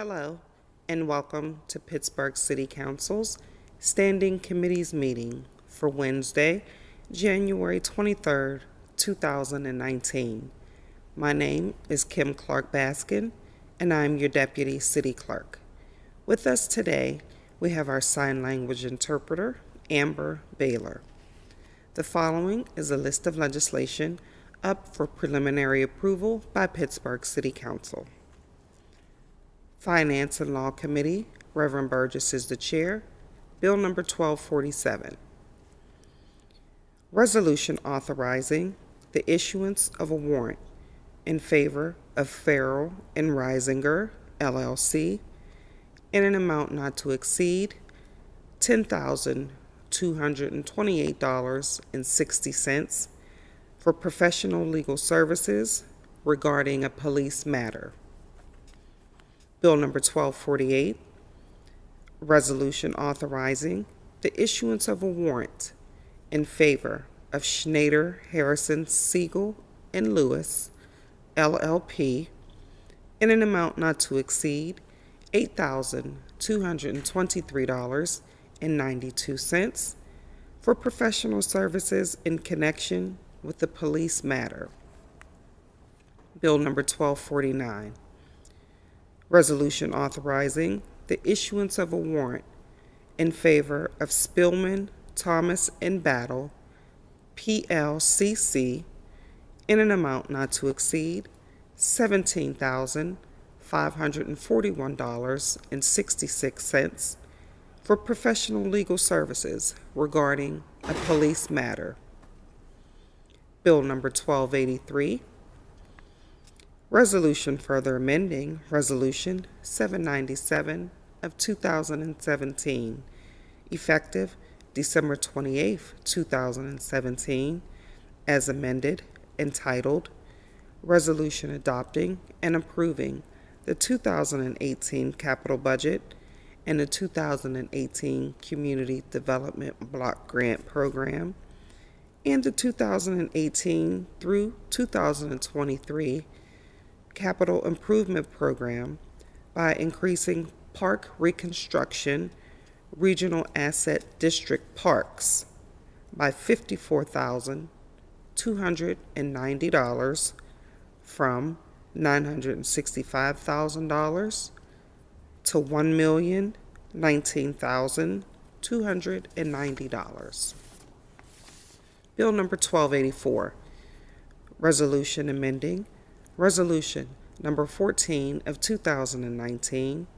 Hello, and welcome to Pittsburgh City Council's Standing Committees meeting for Wednesday, January 23rd, 2019. My name is Kim Clark Baskin, and I'm your Deputy City Clerk. With us today, we have our sign language interpreter, Amber Baylor. The following is a list of legislation up for preliminary approval by Pittsburgh City Council. Finance and Law Committee, Reverend Burgess is the chair. Bill number 1247. Resolution authorizing the issuance of a warrant in favor of Farrell and Reisinger, LLC, in an amount not to exceed $10,228.60 for professional legal services regarding a police matter. Bill number 1248, resolution authorizing the issuance of a warrant in favor of Schneider, Harrison, Siegel, and Lewis, LLP, in an amount not to exceed $8,223.92 for professional services in connection with the police matter. Bill number 1249, resolution authorizing the issuance of a warrant in favor of Spillman, Thomas, and Battle, PLCC, in an amount not to exceed $17,541.66 for professional legal services regarding a police matter. Bill number 1283, resolution further amending Resolution 797 of 2017, effective December 28, 2017, as amended, entitled Resolution Adopting and Approving the 2018 Capital Budget and the 2018 Community Development Block Grant Program and the 2018 through 2023 Capital Improvement Program by increasing park reconstruction regional asset district parks by $54,290 from $965,000 to $1,019,290. Bill number 1284, resolution amending Resolution number 14 of 2019,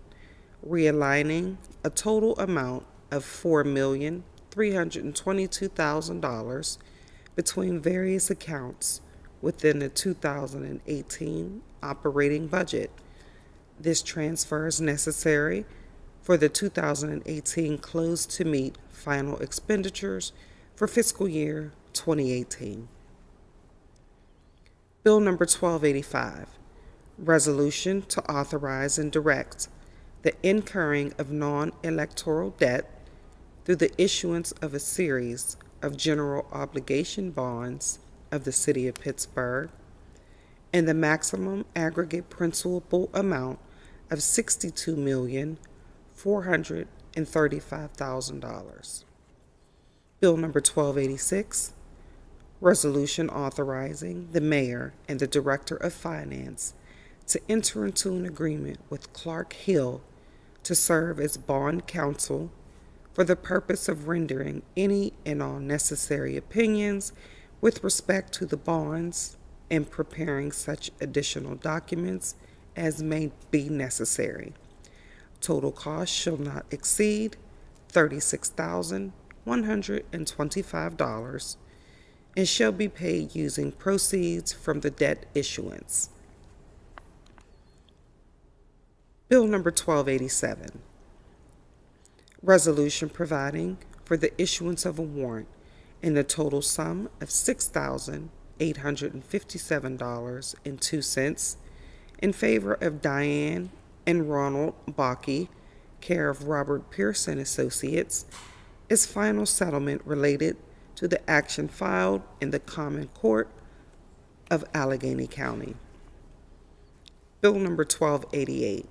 realigning a total amount of $4,322,000 between various accounts within the 2018 operating budget. This transfer is necessary for the 2018 close to meet final expenditures for fiscal year 2018. Bill number 1285, resolution to authorize and direct the incurring of non-electoral debt through the issuance of a series of general obligation bonds of the City of Pittsburgh in the maximum aggregate principal amount of $62,435,000. Bill number 1286, resolution authorizing the mayor and the director of finance to enter into an agreement with Clark Hill to serve as bond counsel for the purpose of rendering any and all necessary opinions with respect to the bonds and preparing such additional documents as may be necessary. Total cost shall not exceed $36,125 and shall be paid using proceeds from the debt issuance. Bill number 1287, resolution providing for the issuance of a warrant in the total sum of $6,857.02 in favor of Diane and Ronald Bakke, care of Robert Pearson Associates, as final settlement related to the action filed in the Common Court of Allegheny County. Bill number 1288,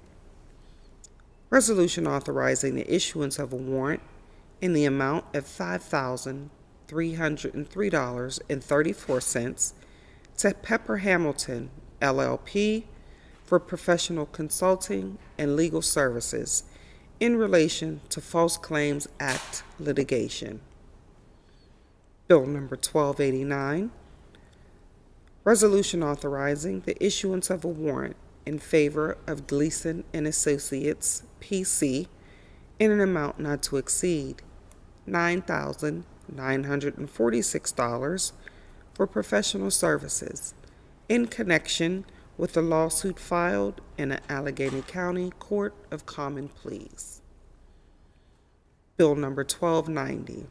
Resolution authorizing the issuance of a warrant in the amount of $5,303.34 to Pepper Hamilton, LLP, for professional consulting and legal services in relation to False Claims Act litigation. Bill number 1289, resolution authorizing the issuance of a warrant in favor of Gleason and Associates, P.C., in an amount not to exceed $9,946 for professional services in connection with the lawsuit filed in the Allegheny County Court of Common Pleas. Bill number 1290,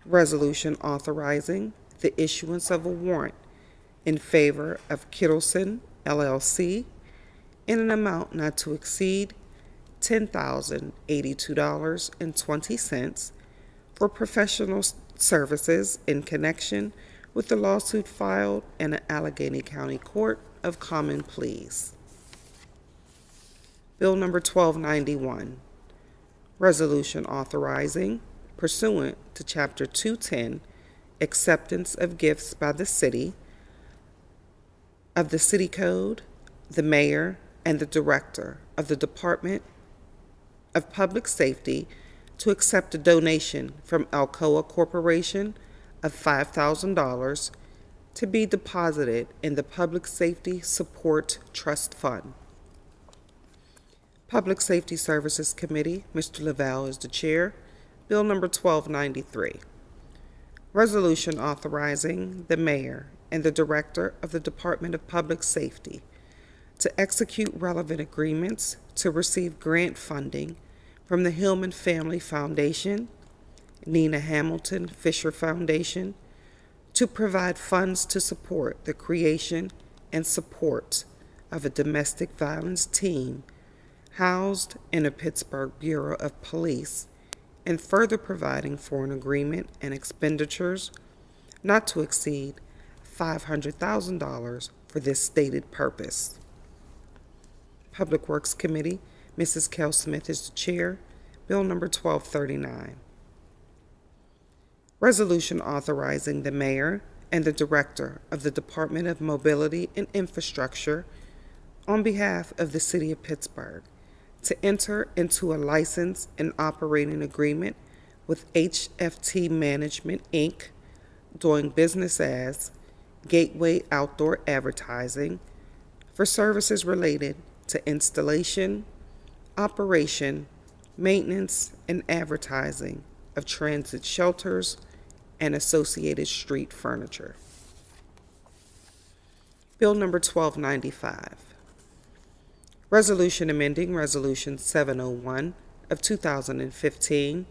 resolution authorizing the issuance of a warrant in favor of Kittleson, LLC, in an amount not to exceed $10,082.20 for professional services in connection with the lawsuit filed in the Allegheny County Court of Common Pleas. Bill number 1291, resolution authorizing, pursuant to Chapter 210, acceptance of gifts by the city, of the City Code, the mayor, and the director of the Department of Public Safety to accept a donation from Alcoa Corporation of $5,000 to be deposited in the Public Safety Support Trust Fund. Public Safety Services Committee, Mr. Lavelle is the chair. Bill number 1293. Resolution authorizing the mayor and the director of the Department of Public Safety to execute relevant agreements to receive grant funding from the Hillman Family Foundation, Nina Hamilton Fisher Foundation, to provide funds to support the creation and support of a domestic violence team housed in the Pittsburgh Bureau of Police, and further providing for an agreement and expenditures not to exceed $500,000 for this stated purpose. Public Works Committee, Mrs. Kell Smith is the chair. Bill number 1239. Resolution authorizing the mayor and the director of the Department of Mobility and Infrastructure on behalf of the city of Pittsburgh to enter into a license and operating agreement with HFT Management, Inc., doing business as Gateway Outdoor Advertising, for services related to installation, operation, maintenance, and advertising of transit shelters and associated street furniture. Bill number 1295. Resolution amending Resolution 701 of 2015.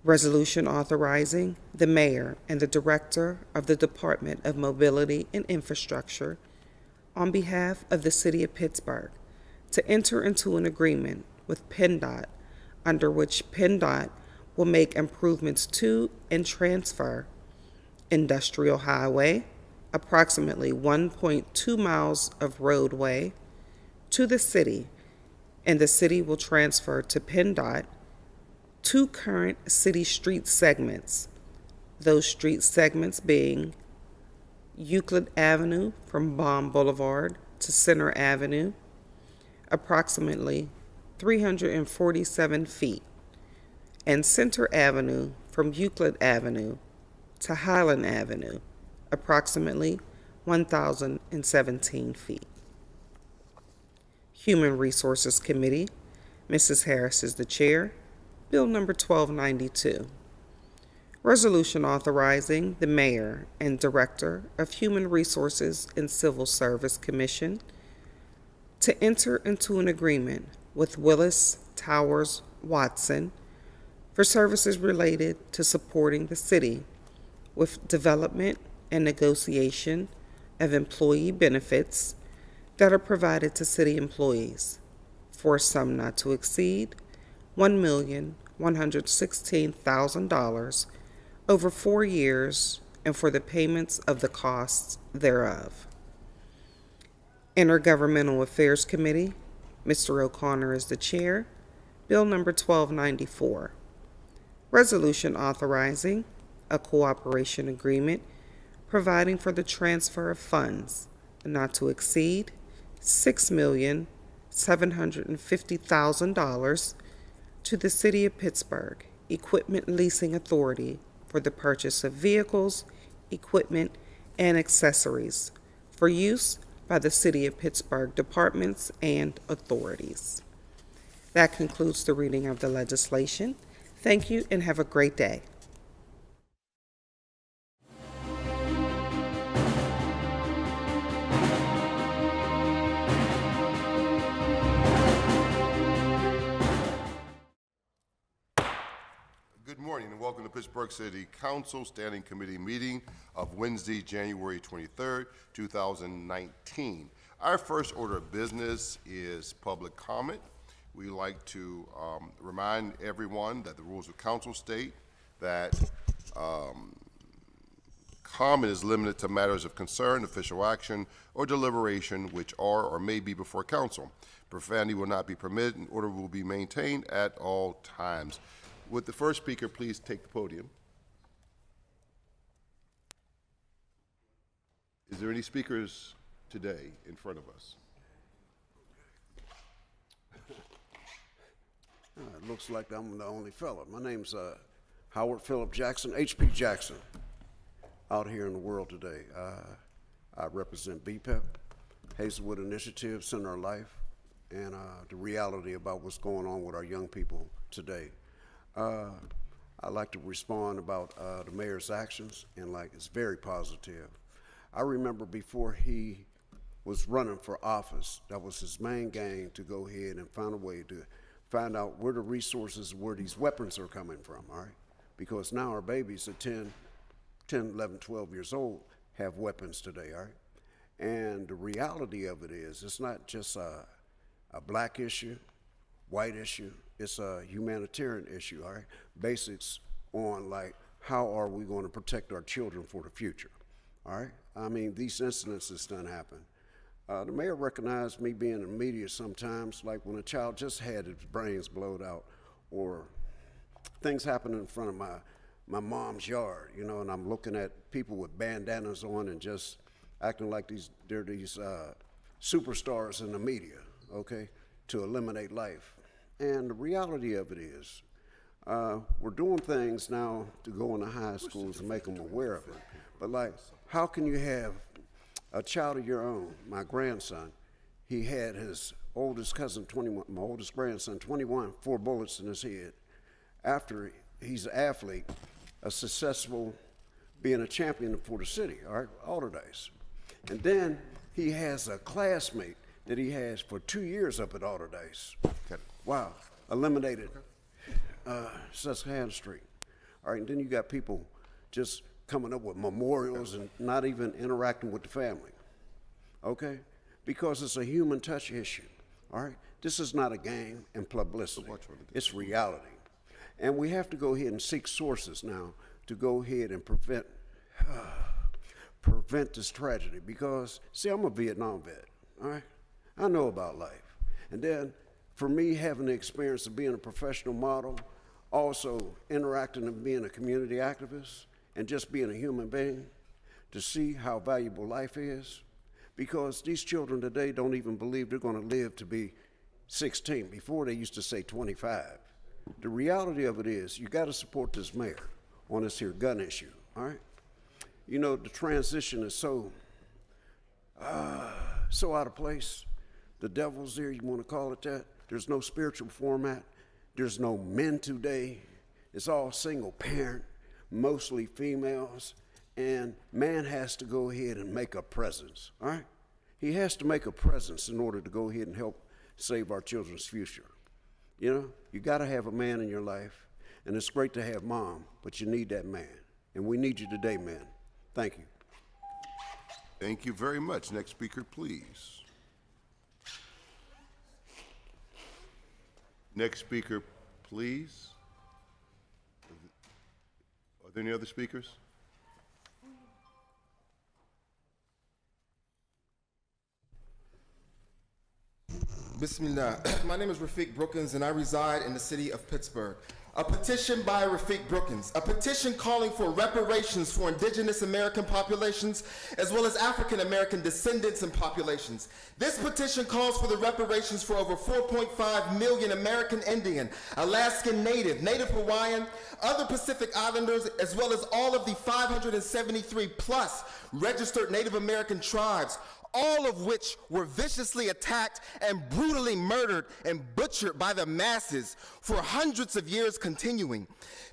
Resolution authorizing the mayor and the director of the Department of Mobility and Infrastructure on behalf of the city of Pittsburgh to enter into an agreement with PennDOT under which PennDOT will make improvements to and transfer Industrial Highway, approximately 1.2 miles of roadway, to the city, and the city will transfer to PennDOT two current city street segments, those street segments being Euclid Avenue from Baum Boulevard to Center Avenue, approximately 347 feet, and Center Avenue from Euclid Avenue to Highland Avenue, approximately 1,017 feet. Human Resources Committee, Mrs. Harris is the chair. Bill number 1292. Resolution authorizing the mayor and director of Human Resources and Civil Service Commission to enter into an agreement with Willis Towers Watson for services related to supporting the city with development and negotiation of employee benefits that are provided to city employees for a sum not to exceed $1,116,000 over 4 years and for the payments of the costs thereof. Intergovernmental Affairs Committee, Mr. O'Connor is the chair. Bill number 1294. Resolution authorizing a cooperation agreement providing for the transfer of funds not to exceed $6,750,000 to the City of Pittsburgh Equipment Leasing Authority for the purchase of vehicles, equipment, and accessories for use by the City of Pittsburgh departments and authorities. That concludes the reading of the legislation. Thank you and have a great day. Good morning and welcome to Pittsburgh City Council Standing Committee meeting of Wednesday, January 23rd, 2019. Our first order of business is public comment. We like to remind everyone that the rules of council state that comment is limited to matters of concern, official action, or deliberation which are or may be before council. Profanity will not be permitted and order will be maintained at all times. Would the first speaker please take the podium? Is there any speakers today in front of us? It looks like I'm the only fellow. My name's Howard Phillip Jackson, HP Jackson, out here in the world today. I represent BPEP, Hazelwood Initiative, Center of Life, and the reality about what's going on with our young people today. I'd like to respond about the mayor's actions, and it's very positive. I remember before he was running for office, that was his main game, to go ahead and find a way to find out where the resources, where these weapons are coming from, all right? Because now our babies at 10, 11, 12 years old have weapons today, all right? And the reality of it is, it's not just a black issue, white issue, it's a humanitarian issue, all right? Basics on how are we going to protect our children for the future, all right? I mean, these incidences done happen. The mayor recognized me being in the media sometimes, like when a child just had his brains blowed out, or things happen in front of my mom's yard, you know, and I'm looking at people with bandanas on and just acting like they're these superstars in the media, okay, to eliminate life. And the reality of it is, we're doing things now to go into high schools and make them aware of it. But how can you have a child of your own, my grandson, he had his oldest cousin, 21, my oldest grandson, 21, 4 bullets in his head. After he's an athlete, a successful, being a champion for the city, all right, Alderdice. And then he has a classmate that he has for 2 years up at Alderdice. Wow, eliminated Susquehanna Street. All right, and then you got people just coming up with memorials and not even interacting with the family, okay? Because it's a human touch issue, all right? This is not a game and publicity, it's reality. And we have to go ahead and seek sources now to go ahead and prevent this tragedy because, see, I'm a Vietnam vet, all right? I know about life. And then for me, having the experience of being a professional model, also interacting and being a community activist, and just being a human being, to see how valuable life is, because these children today don't even believe they're going to live to be 16. Before they used to say 25. The reality of it is you got to support this mayor on this here gun issue, all right? You know, the transition is so out of place. The devil's there, you want to call it that. There's no spiritual format. There's no men today. It's all single parent, mostly females, and man has to go ahead and make a presence, all right? He has to make a presence in order to go ahead and help save our children's future. You know, you got to have a man in your life, and it's great to have mom, but you need that man, and we need you today, man. Thank you. Thank you very much. Next speaker, please. Next speaker, please. Are there any other speakers? Bismillah. My name is Rafiq Brookins, and I reside in the city of Pittsburgh. A petition by Rafiq Brookins, a petition calling for reparations for indigenous American populations as well as African American descendants and populations. This petition calls for the reparations for over 4.5 million American Indian, Alaskan Native, Native Hawaiian, other Pacific Islanders, as well as all of the 573 plus registered Native American tribes, all of which were viciously attacked and brutally murdered and butchered by the masses for hundreds of years continuing.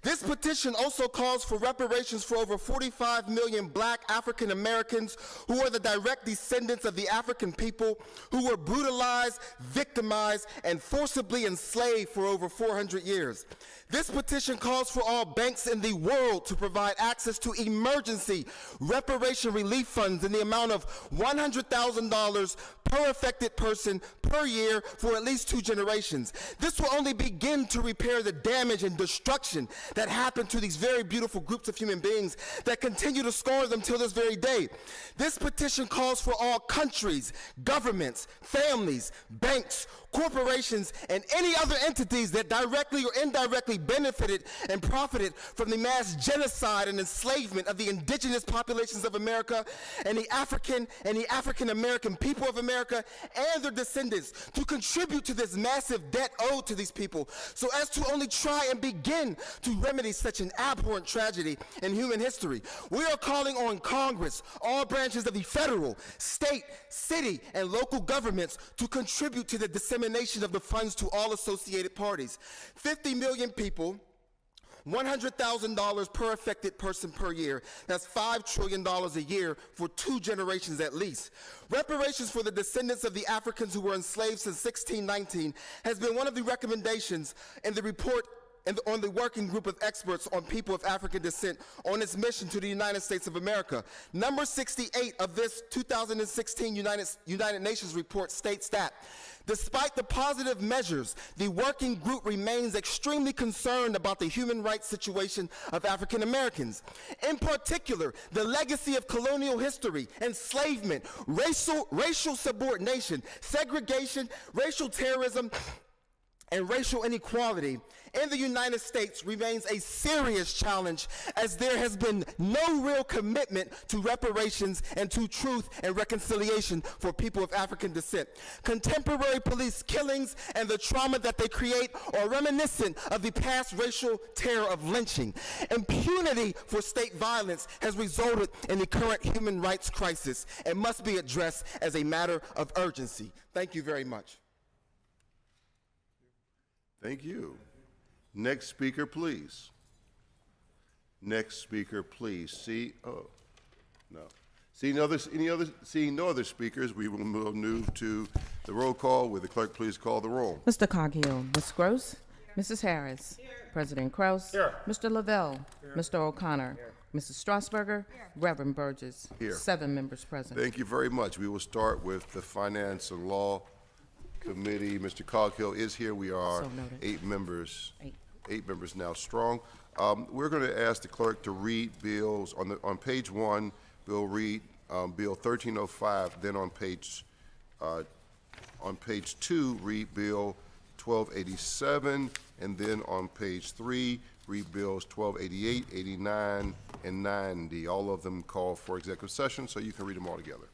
This petition also calls for reparations for over 45 million black African Americans who are the direct descendants of the African people who were brutalized, victimized, and forcibly enslaved for over 400 years. This petition calls for all banks in the world to provide access to emergency reparation relief funds in the amount of $100,000 per affected person per year for at least 2 generations. This will only begin to repair the damage and destruction that happened to these very beautiful groups of human beings that continue to scar them till this very day. This petition calls for all countries, governments, families, banks, corporations, and any other entities that directly or indirectly benefited and profited from the mass genocide and enslavement of the indigenous populations of America and the African American people of America and their descendants to contribute to this massive debt owed to these people so as to only try and begin to remedy such an abhorrent tragedy in human history. We are calling on Congress, all branches of the federal, state, city, and local governments to contribute to the dissemination of the funds to all associated parties. 50 million people, $100,000 per affected person per year. That's $5 trillion a year for 2 generations at least. Reparations for the descendants of the Africans who were enslaved since 1619 has been one of the recommendations in the report and on the working group of experts on people of African descent on its mission to the United States of America. Number 68 of this 2016 United Nations report states that despite the positive measures, the working group remains extremely concerned about the human rights situation of African Americans. In particular, the legacy of colonial history, enslavement, racial subordination, segregation, racial terrorism, and racial inequality in the United States remains a serious challenge as there has been no real commitment to reparations and to truth and reconciliation for people of African descent. Contemporary police killings and the trauma that they create are reminiscent of the past racial terror of lynching. Impunity for state violence has resulted in the current human rights crisis and must be addressed as a matter of urgency. Thank you very much. Thank you. Next speaker, please. Next speaker, please. Seeing no other speakers, we will move to the roll call. Will the clerk please call the roll? Mr. Coghill, Ms. Gross, Mrs. Harris, President Kraus, Mr. Lavelle, Mr. O'Connor, Mrs. Strasburger, Reverend Burgess. Here. 7 members present. Thank you very much. We will start with the Finance and Law Committee. Mr. Coghill is here. We are So noted. 8 members. Eight. 8 members now strong. We're going to ask the clerk to read bills on page 1. Bill read Bill 1305. Then on page 2, read Bill 1287, and then on page 3, read Bills 1288, 89, and 90. All of them call for executive session, so you can read them all together.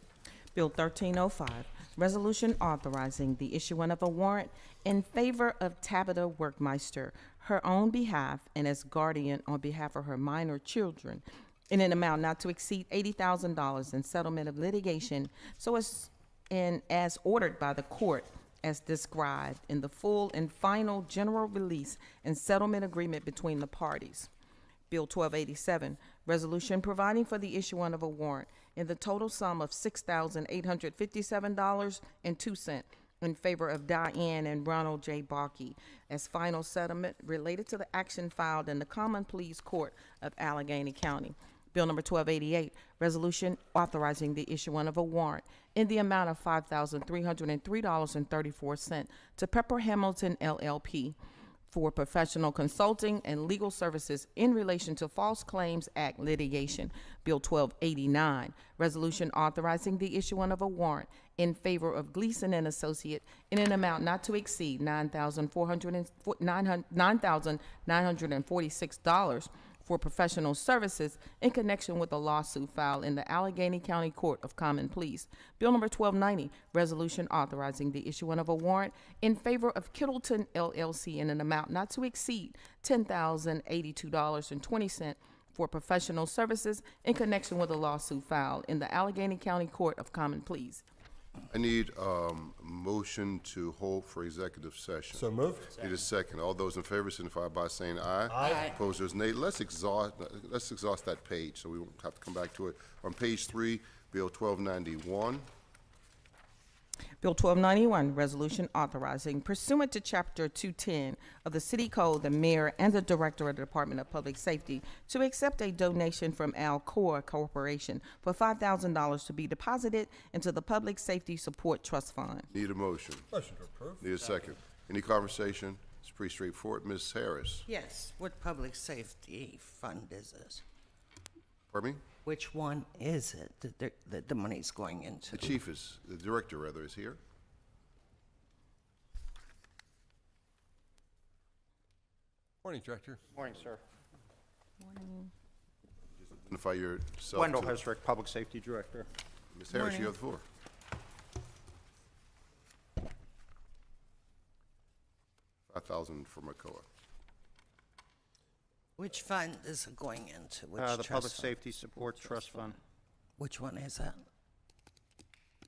Bill 1305, resolution authorizing the issuance of a warrant in favor of Tabitha Workmeister, her own behalf and as guardian on behalf of her minor children, in an amount not to exceed $80,000 in settlement of litigation, as ordered by the court as described in the full and final general release and settlement agreement between the parties. Bill 1287, resolution providing for the issuance of a warrant in the total sum of $6,857.02 in favor of Diane and Ronald J. Barkey as final settlement related to the action filed in the Common Pleas Court of Allegheny County. Bill number 1288, resolution authorizing the issuance of a warrant in the amount of $5,303.34 to Pepper Hamilton LLP for professional consulting and legal services in relation to False Claims Act litigation. Bill 1289, resolution authorizing the issuance of a warrant in favor of Gleason and Associate in an amount not to exceed $9,946 for professional services in connection with a lawsuit filed in the Allegheny County Court of Common Pleas. Bill number 1290, resolution authorizing the issuance of a warrant in favor of Kittleton LLC in an amount not to exceed $10,082.20 for professional services in connection with a lawsuit filed in the Allegheny County Court of Common Pleas. I need motion to hold for executive session. So moved. Need a second. All those in favor signify by saying aye. Aye. Opposed, there's nay. Let's exhaust that page, so we won't have to come back to it. On page 3, Bill 1291. Bill 1291, resolution authorizing pursuant to Chapter 210 of the City Code, the mayor and the director of the Department of Public Safety to accept a donation from Alcoa Corporation for $5,000 to be deposited into the Public Safety Support Trust Fund. Need a motion. Motion to approve. Need a second. Any conversation? It's pretty straightforward. Ms. Harris. Yes, what public safety fund is this? Pardon me? Which one is it that the money's going into? The chief is, the director rather, is here. Morning, Director. Morning, sir. Identify yourself. Wendell to- Hesrick, Public Safety Director. Ms. Harris, you have the floor. $5,000 for Macoa. Which fund is it going into? Which The Public trust fund? Safety Support Trust Fund. Which one is that?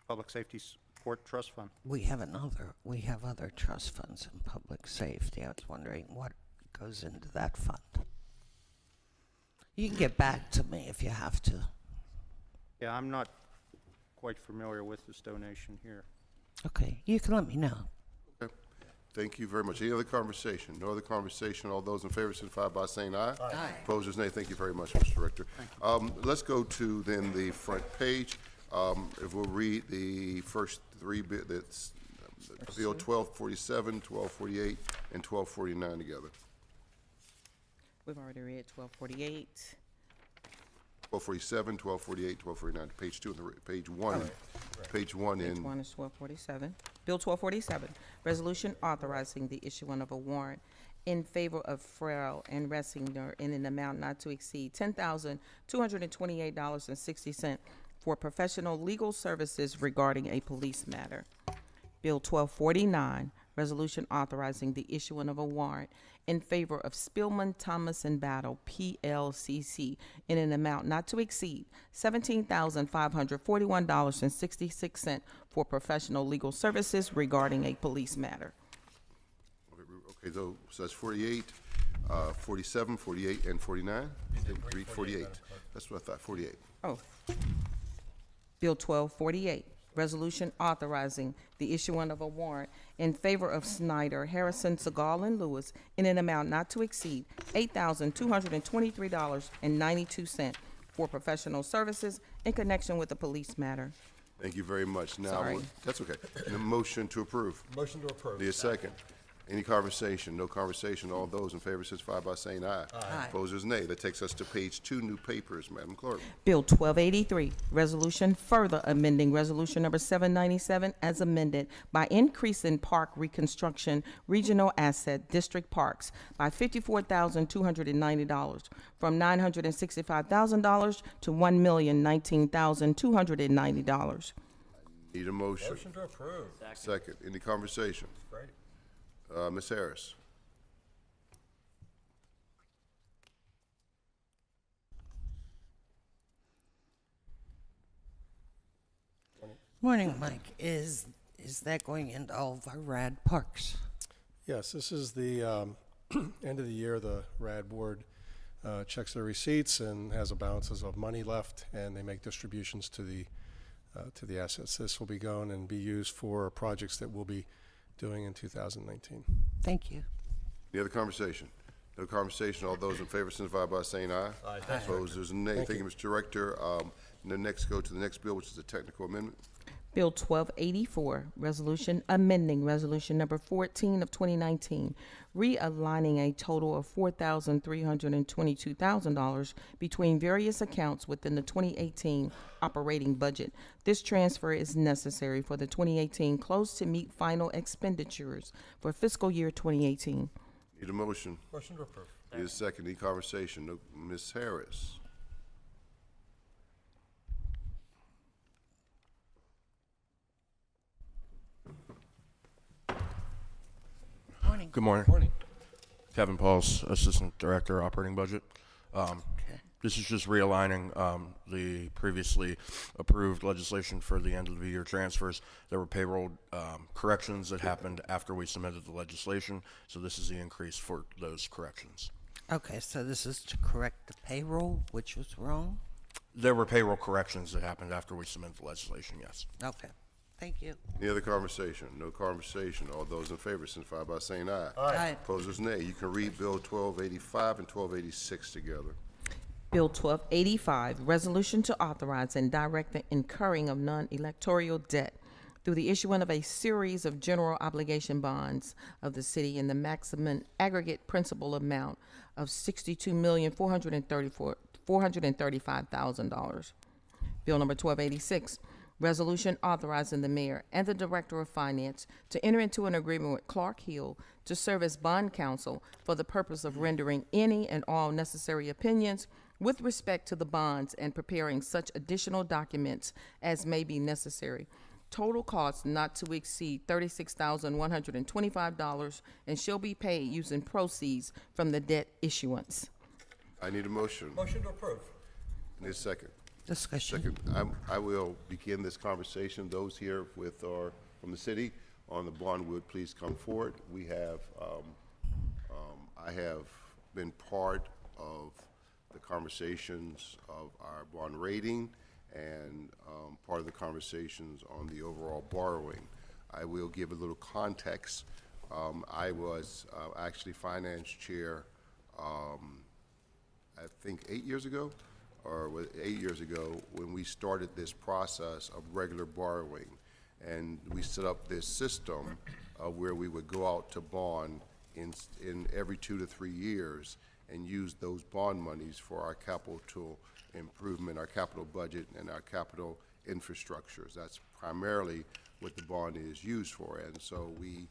Public Safety Support Trust Fund. We have other trust funds in public safety. I was wondering what goes into that fund. You can get back to me if you have to. Yeah, I'm not quite familiar with this donation here. Okay, you can let me know. Okay. Thank you very much. Any other conversation? No other conversation. All those in favor signify by saying aye. Aye. Opposed, there's nay. Thank you very much, Mr. Director. Let's go to then the front page. If we'll read the first three that's Bill 1247, 1248, and 1249 together. We've already read 1248. 1247, 1248, 1249, page 2 and page 1. Page 1 Page in 1 is 1247. Bill 1247, resolution authorizing the issuance of a warrant in favor of Frel and Ressinger in an amount not to exceed $10,228.60 for professional legal services regarding a police matter. Bill 1249, resolution authorizing the issuance of a warrant in favor of Spillman, Thomas, and Battle, PLCC, in an amount not to exceed $17,541.66 for professional legal services regarding a police matter. okay, so that's 48, 47, 48, and 49? Read 48. That's what I thought, 48. Oh. Bill 1248, resolution authorizing the issuance of a warrant in favor of Snyder, Harrison, Segal, and Lewis in an amount not to exceed $8,223.92 for professional services in connection with the police matter. Thank you very much. Now, Sorry. that's okay. And a motion to approve. Motion to approve. Need a second. Any conversation? No conversation. All those in favor signify by saying aye. Aye. Opposed is nay. That takes us to page 2, new papers, Madam Clerk. Bill 1283, resolution further amending resolution number 797 as amended by increasing park reconstruction regional asset district parks by $54,290 from $965,000 to $1,019,290. Need a motion. Motion to approve. Second. Any conversation? Great. Ms. Harris. Morning, Mike. Is that going into all of our rad parks? Yes, this is the end of the year. The RAD board checks their receipts and has a balances of money left, and they make distributions to the assets. This will be going and be used for projects that we'll be doing in 2019. Thank you. Any other conversation? No conversation. All those in favor signify by saying aye. Aye. Opposed, there's a nay. Thank you, Mr. Director. Now next, go to the next bill, which is a technical amendment. Bill 1284, resolution amending Resolution Number 14 of 2019, realigning a total of $4,322,000 between various accounts within the 2018 operating budget. This transfer is necessary for the 2018 close to meet final expenditures for fiscal year 2018. Need a motion? Motion to approve. Need a second? Any conversation? No, Ms. Harris? Morning. Good morning. Morning. Kevin Pauls, Assistant Director, Operating Budget. Okay. This is just realigning the previously approved legislation for the end of the year transfers. There were payroll corrections that happened after we submitted the legislation, so this is the increase for those corrections. Okay, so this is to correct the payroll, which was wrong? There were payroll corrections that happened after we submitted the legislation, yes. Okay, thank you. Any other conversation? No conversation. All those in favor signify by saying aye. Aye. Opposers, nay. You can read Bill 1285 and 1286 together. Bill 1285, resolution to authorize and direct the incurring of non-electoral debt through the issuance of a series of general obligation bonds of the city in the maximum aggregate principal amount of $62,435,000. Bill number 1286, resolution authorizing the mayor and the director of finance to enter into an agreement with Clark Hill to serve as bond counsel for the purpose of rendering any and all necessary opinions with respect to the bonds and preparing such additional documents as may be necessary. Total cost not to exceed $36,125 and shall be paid using proceeds from the debt issuance. I need a motion. Motion to approve. Need a second? Discussion. Second, I will begin this conversation. Those here with our, from the city on the bond would please come forward. We have, I have been part of the conversations of our bond rating and part of the conversations on the overall borrowing. I will give a little context. I was actually finance chair, I think 8 years ago, or 8 years ago, when we started this process of regular borrowing. And we set up this system where we would go out to bond in every 2 to 3 years and use those bond monies for our capital improvement, our capital budget, and our capital infrastructures. That's primarily what the bond is used for. And so we,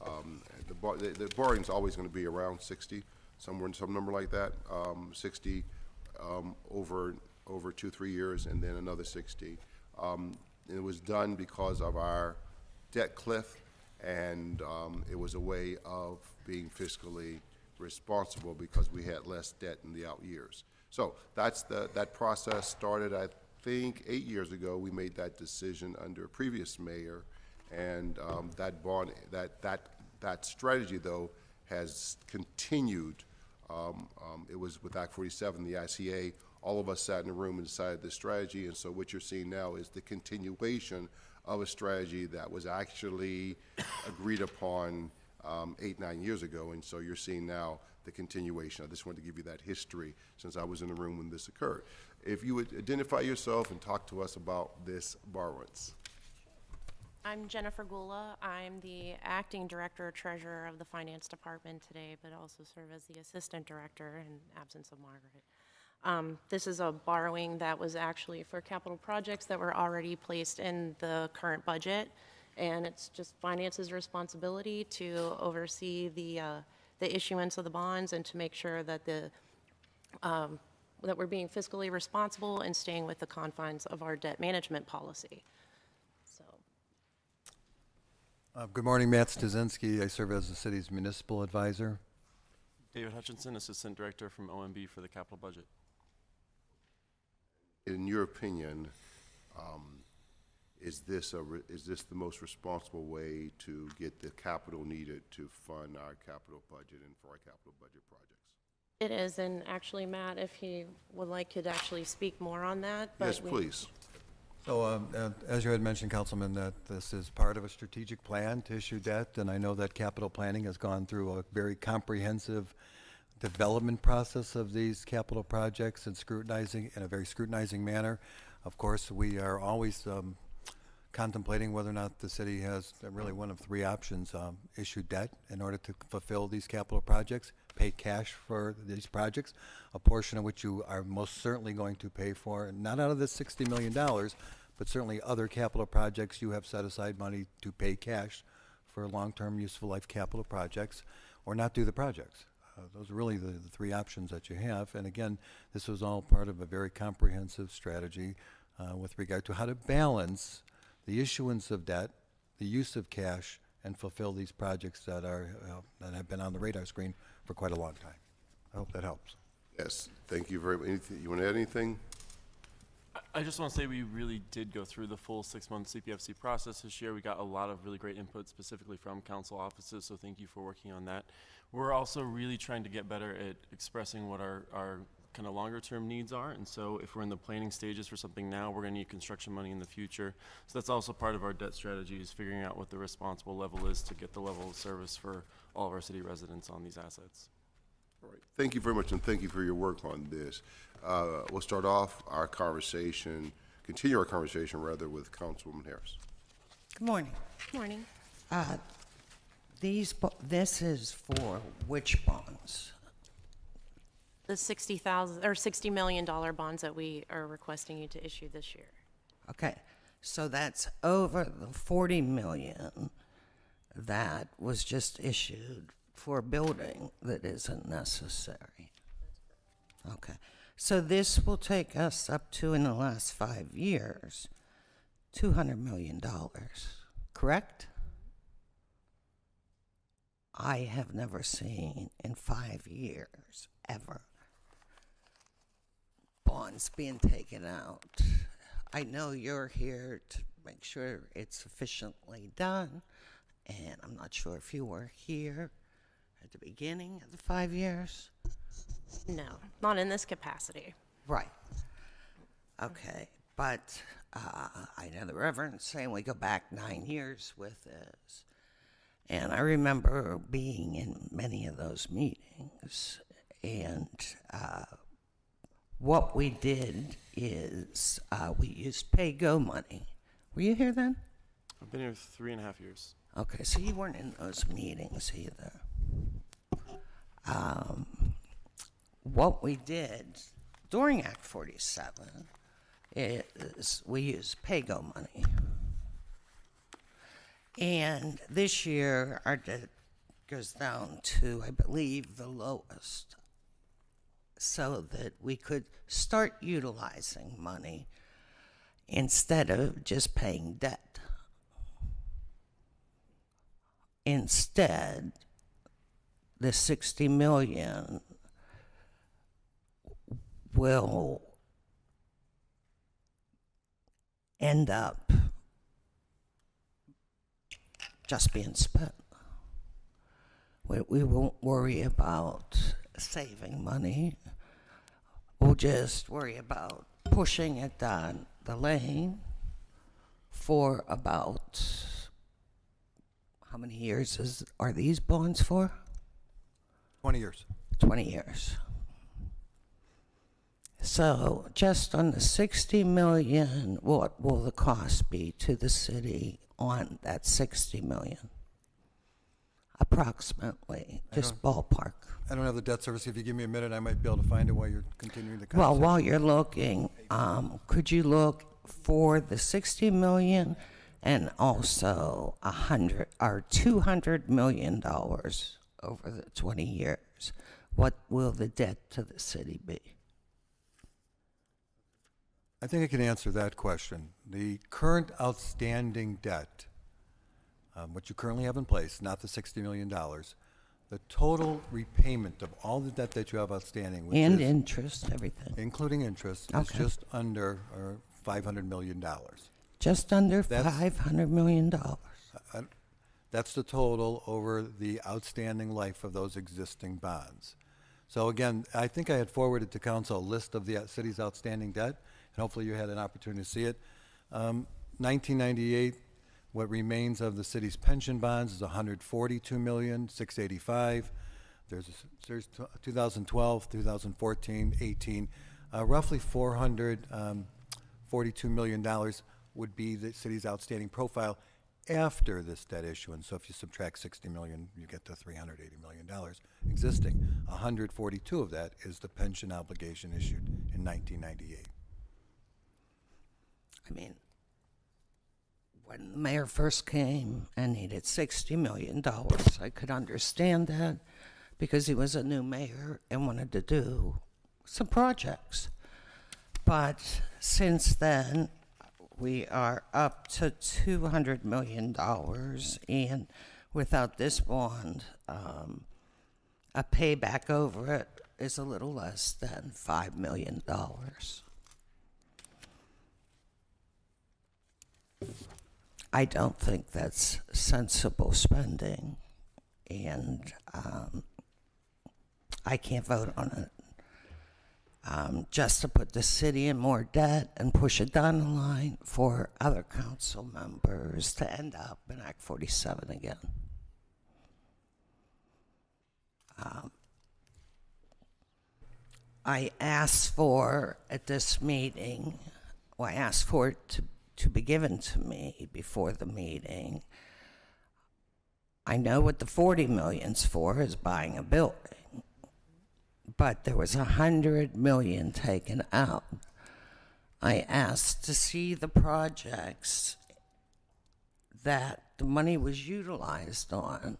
the borrowing's always going to be around 60, somewhere in some number like that, 60 over 2-3 years, and then another 60. It was done because of our debt cliff, and it was a way of being fiscally responsible because we had less debt in the out years. So that's that process started, I think, 8 years ago. We made that decision under a previous mayor, and that bond, that strategy though has continued. It was with Act 47, the ICA. All of us sat in a room and decided this strategy, and so what you're seeing now is the continuation of a strategy that was actually agreed upon 8-9 years ago, and so you're seeing now the continuation. I just wanted to give you that history since I was in the room when this occurred. If you would identify yourself and talk to us about this borrowings. I'm Jennifer Gula. I'm the acting director treasurer of the finance department today, but also serve as the assistant director in absence of Margaret. This is a borrowing that was actually for capital projects that were already placed in the current budget, and it's just finance's responsibility to oversee the issuance of the bonds and to make sure that that we're being fiscally responsible and staying with the confines of our debt management policy. So. Good morning, Matt Stasinski. I serve as the city's municipal advisor. David Hutchinson, Assistant Director from OMB for the capital budget. In your opinion, is this the most responsible way to get the capital needed to fund our capital budget and for our capital budget projects? It is, and actually, Matt, if he would like, could actually speak more on that. But Yes, please. So, as you had mentioned, Councilman, that this is part of a strategic plan to issue debt, and I know that capital planning has gone through a very comprehensive development process of these capital projects and scrutinizing in a very scrutinizing manner. Of course, we are always contemplating whether or not the city has really one of three options: issue debt in order to fulfill these capital projects, pay cash for these projects, a portion of which you are most certainly going to pay for, not out of the $60 million, but certainly other capital projects you have set aside money to pay cash for long-term useful life capital projects, or not do the projects. Those are really the three options that you have. And again, this was all part of a very comprehensive strategy with regard to how to balance the issuance of debt, the use of cash, and fulfill these projects that that have been on the radar screen for quite a long time. I hope that helps. Yes, thank you very much. You want to add anything? I just want to say we really did go through the full 6-month CPFC process this year. We got a lot of really great input specifically from council offices, so thank you for working on that. We're also really trying to get better at expressing what our kind of longer term needs are, and so if we're in the planning stages for something now, we're going to need construction money in the future. So that's also part of our debt strategy, is figuring out what the responsible level is to get the level of service for all of our city residents on these assets. All right. Thank you very much, and thank you for your work on this. We'll start off our conversation, continue our conversation rather, with Councilwoman Harris. Good morning. Morning. This is for which bonds? The $60 million bonds that we are requesting you to issue this year. Okay, so that's over the $40 million that was just issued for a building that isn't necessary. Okay, so this will take us up to, in the last 5 years, $200 million, correct? I have never seen in 5 years, ever, bonds being taken out. I know you're here to make sure it's sufficiently done, and I'm not sure if you were here at the beginning of the 5 years. No, not in this capacity. Right. Okay, but I know the Reverend saying we go back 9 years with this. And I remember being in many of those meetings, and what we did is we used pay-go money. Were you here then? I've been here 3.5 years. Okay, so you weren't in those meetings either. What we did during Act 47 is we used pay-go money. And this year, our debt goes down to, I believe, the lowest, so that we could start utilizing money instead of just paying debt. Instead, the $60 million will end up just being spent. We won't worry about saving money. We'll just worry about pushing it down the lane for about, how many years are these bonds for? 20 years. 20 years. So just on the $60 million, what will the cost be to the city on that $60 million? Approximately, just ballpark. I don't have the debt service. If you give me a minute, I might be able to find it while you're continuing the Well, conversation. while you're looking, could you look for the $60 million and also $200 million over the 20 years? What will the debt to the city be? I think I can answer that question. The current outstanding debt, what you currently have in place, not the $60 million, the total repayment of all the debt that you have outstanding, which And is, interest, everything. including interest, is Okay. just under $500 million. Just under That's- $500 million. That's the total over the outstanding life of those existing bonds. So again, I think I had forwarded to council a list of the city's outstanding debt, and hopefully you had an opportunity to see it. 1998, what remains of the city's pension bonds is $142,685,000. There's 2012, 2014, 18, roughly $42 million would be the city's outstanding profile after this debt issuance. So if you subtract 60 million, you get to $380 million existing. 142 of that is the pension obligation issued in 1998. I mean, when the mayor first came and needed $60 million, I could understand that because he was a new mayor and wanted to do some projects. But since then, we are up to $200 million, and without this bond, a payback over it is a little less than $5 million. I don't think that's sensible spending, and I can't vote on it. Just to put the city in more debt and push it down the line for other council members to end up in Act 47 again. I asked for at this meeting, well, I asked for it to be given to me before the meeting. I know what the 40 million's for is buying a building. But there was $100 million taken out. I asked to see the projects that the money was utilized on.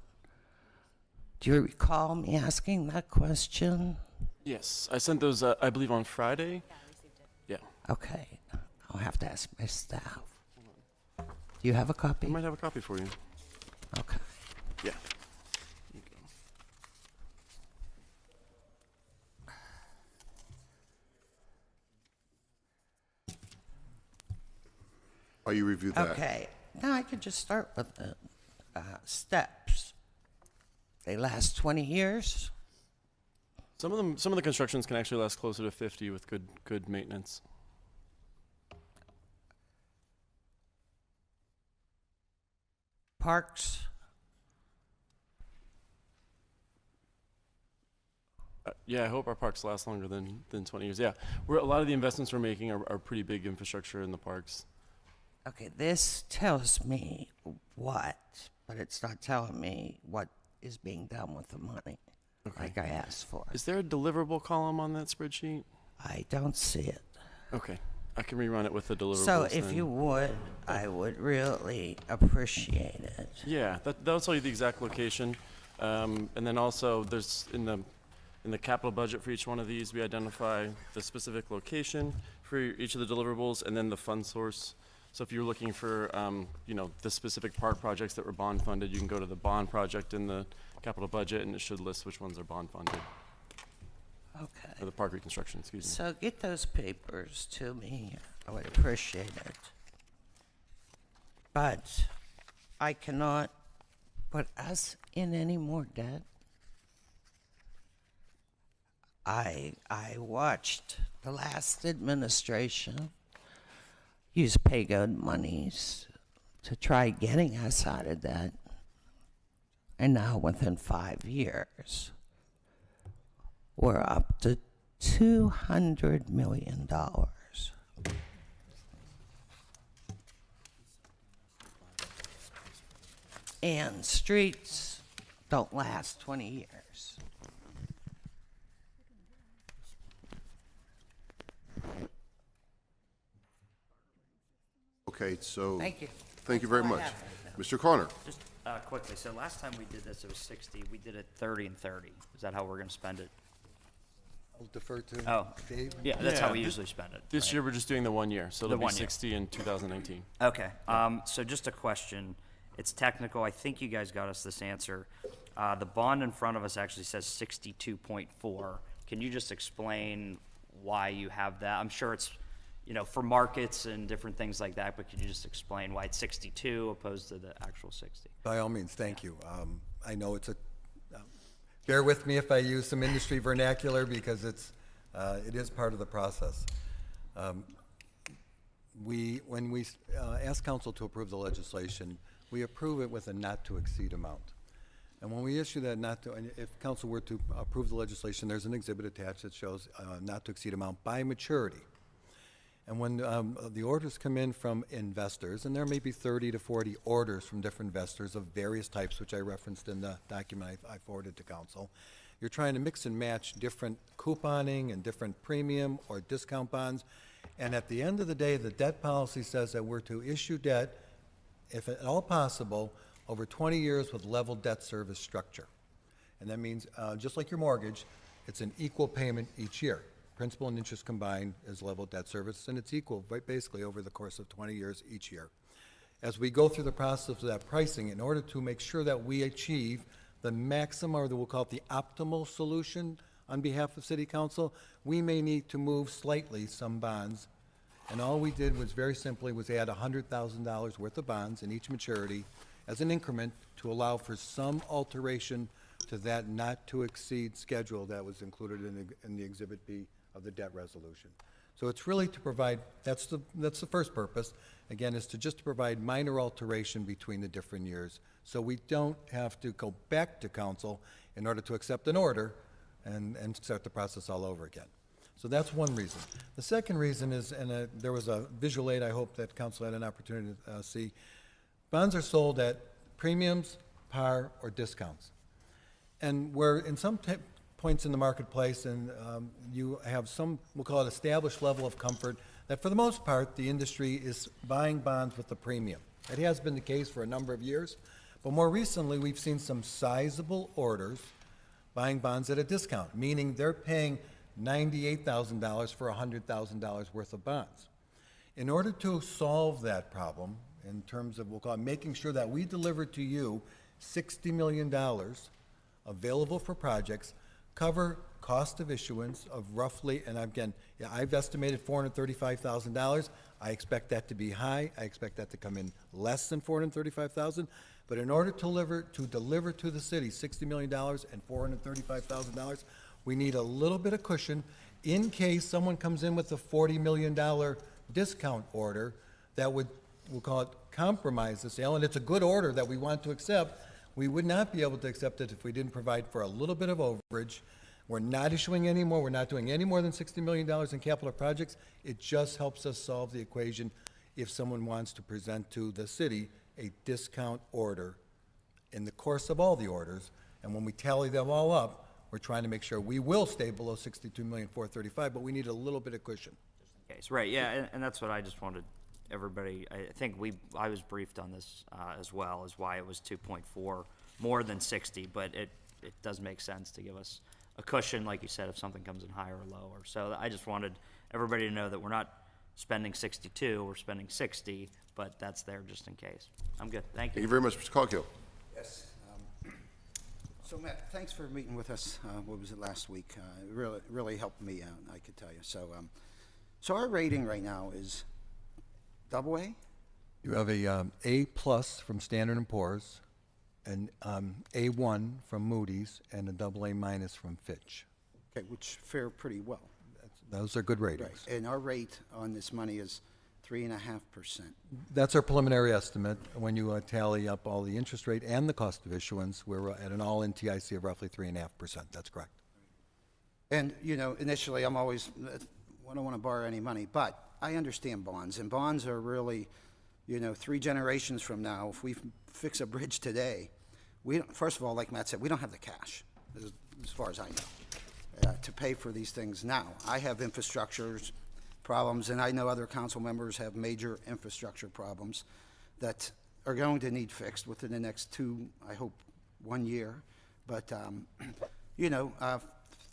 Do you recall me asking that question? Yes, I sent those, I believe, on Friday. Yeah, I received it. Yeah. Okay, I'll have to ask my staff. Do you have a copy? I might have a copy for you. Okay. Yeah. Oh, you reviewed that? Okay, now I could just start with the steps. They last 20 years. Some of the constructions can actually last closer to 50 with good maintenance. Parks. Yeah, I hope our parks last longer than 20 years. Yeah, a lot of the investments we're making are pretty big infrastructure in the parks. Okay, this tells me what, but it's not telling me what is being done with the money, like I asked for. Is there a deliverable column on that spreadsheet? I don't see it. Okay, I can rerun it with the deliverables. So if then. you would, I would really appreciate it. Yeah, that'll tell you the exact location, and then also there's in the capital budget for each one of these, we identify the specific location for each of the deliverables, and then the fund source. So if you're looking for, the specific park projects that were bond funded, you can go to the bond project in the capital budget, and it should list which ones are bond funded. Okay. Or the park reconstruction, excuse me. So get those papers to me. I would appreciate it. But I cannot put us in any more debt. I watched the last administration use pay-go monies to try getting us out of debt. And now within 5 years, we're up to $200 million. And streets don't last 20 years. Okay, so. Thank you. Thank you very That's all much. I have right now. Mr. Connor? Just quickly, so last time we did this, it was 60. We did it 30 and 30. Is that how we're going to spend it? I'll defer to Oh, Dave. yeah, that's how Yeah, we thi- usually spend it. This right? year, we're just doing the 1 year, so it'll The be 1 year. 60 in 2019. Okay, so just a question. It's technical. I think you guys got us this answer. The bond in front of us actually says 62.4. Can you just explain why you have that? I'm sure it's, for markets and different things like that, but could you just explain why it's 62 opposed to the actual 60? By all means, thank you. I know it's bear with me if I use some industry vernacular because it is part of the process. When we ask council to approve the legislation, we approve it with a not-to-exceed amount. And when we issue that and if council were to approve the legislation, there's an exhibit attached that shows not-to-exceed amount by maturity. And when the orders come in from investors, and there may be 30 to 40 orders from different investors of various types, which I referenced in the document I forwarded to council, you're trying to mix and match different couponing and different premium or discount bonds. And at the end of the day, the debt policy says that we're to issue debt, if at all possible, over 20 years with level debt service structure. And that means, just like your mortgage, it's an equal payment each year. Principal and interest combined is level debt service, and it's equal basically over the course of 20 years each year. As we go through the process of that pricing, in order to make sure that we achieve the maximum, or we'll call it the optimal solution on behalf of City Council, we may need to move slightly some bonds. And all we did was very simply was add $100,000 worth of bonds in each maturity as an increment to allow for some alteration to that not to exceed schedule that was included in the Exhibit B of the debt resolution. So it's really to provide, that's the first purpose, again, is to provide minor alteration between the different years, so we don't have to go back to council in order to accept an order and start the process all over again. So that's one reason. The second reason is, and there was a visual aid I hope that council had an opportunity to see, bonds are sold at premiums, par, or discounts. And where in some points in the marketplace, and you have some, we'll call it established level of comfort, that for the most part, the industry is buying bonds with a premium. It has been the case for a number of years, but more recently, we've seen some sizable orders buying bonds at a discount, meaning they're paying $98,000 for $100,000 worth of bonds. In order to solve that problem, in terms of, we'll call it making sure that we deliver to you $60 million available for projects, cover cost of issuance of roughly, and again, I've estimated $435,000. I expect that to be high. I expect that to come in less than $435,000. But in order to deliver to the city $60 million and $435,000, we need a little bit of cushion in case someone comes in with a $40 million discount order that would, we'll call it, compromise the sale. And it's a good order that we want to accept. We would not be able to accept it if we didn't provide for a little bit of overage. We're not issuing any more. We're not doing any more than $60 million in capital projects. It just helps us solve the equation if someone wants to present to the city a discount order in the course of all the orders. And when we tally them all up, we're trying to make sure we will stay below $62,435,000, but we need a little bit of cushion. Case, right, yeah, and that's what I just wanted everybody, I think I was briefed on this as well, as why it was 2.4 more than 60, but it does make sense to give us a cushion, like you said, if something comes in higher or lower. So I just wanted everybody to know that we're not spending 62, we're spending 60, but that's there just in case. I'm good, thank you. Thank you very much, Mr. Coghill. Yes. So Matt, thanks for meeting with us. What was it, last week? It really helped me out, I could tell you. So our rating right now is AA? You have a A+ from Standard & Poor's, an A1 from Moody's, and a AA- from Fitch. Okay, which fare pretty well. Those are good ratings. Right. And our rate on this money is 3.5%. That's our preliminary estimate. When you tally up all the interest rate and the cost of issuance, we're at an all-in TIC of roughly 3.5%. That's correct. And, initially, I'm always, I don't want to borrow any money, but I understand bonds, and bonds are really, 3 generations from now, if we fix a bridge today, first of all, like Matt said, we don't have the cash, as far as I know, to pay for these things now. I have infrastructure problems, and I know other council members have major infrastructure problems that are going to need fixed within the next 1 year. But,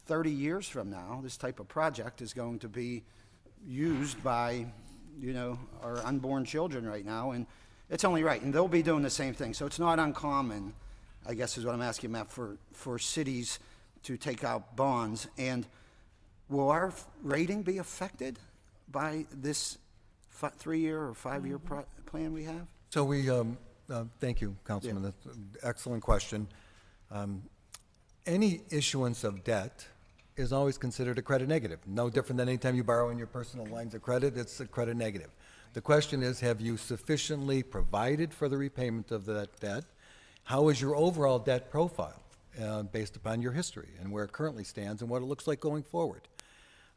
30 years from now, this type of project is going to be used by, our unborn children right now, and it's only right, and they'll be doing the same thing. So it's not uncommon, I guess is what I'm asking, Matt, for cities to take out bonds. And will our rating be affected by this 3-year or 5-year plan we have? So we, thank you, Councilman. Yeah. That's an excellent question. Any issuance of debt is always considered a credit negative. No different than any time you borrow in your personal lines of credit, it's a credit negative. The question is, have you sufficiently provided for the repayment of that debt? How is your overall debt profile based upon your history and where it currently stands and what it looks like going forward?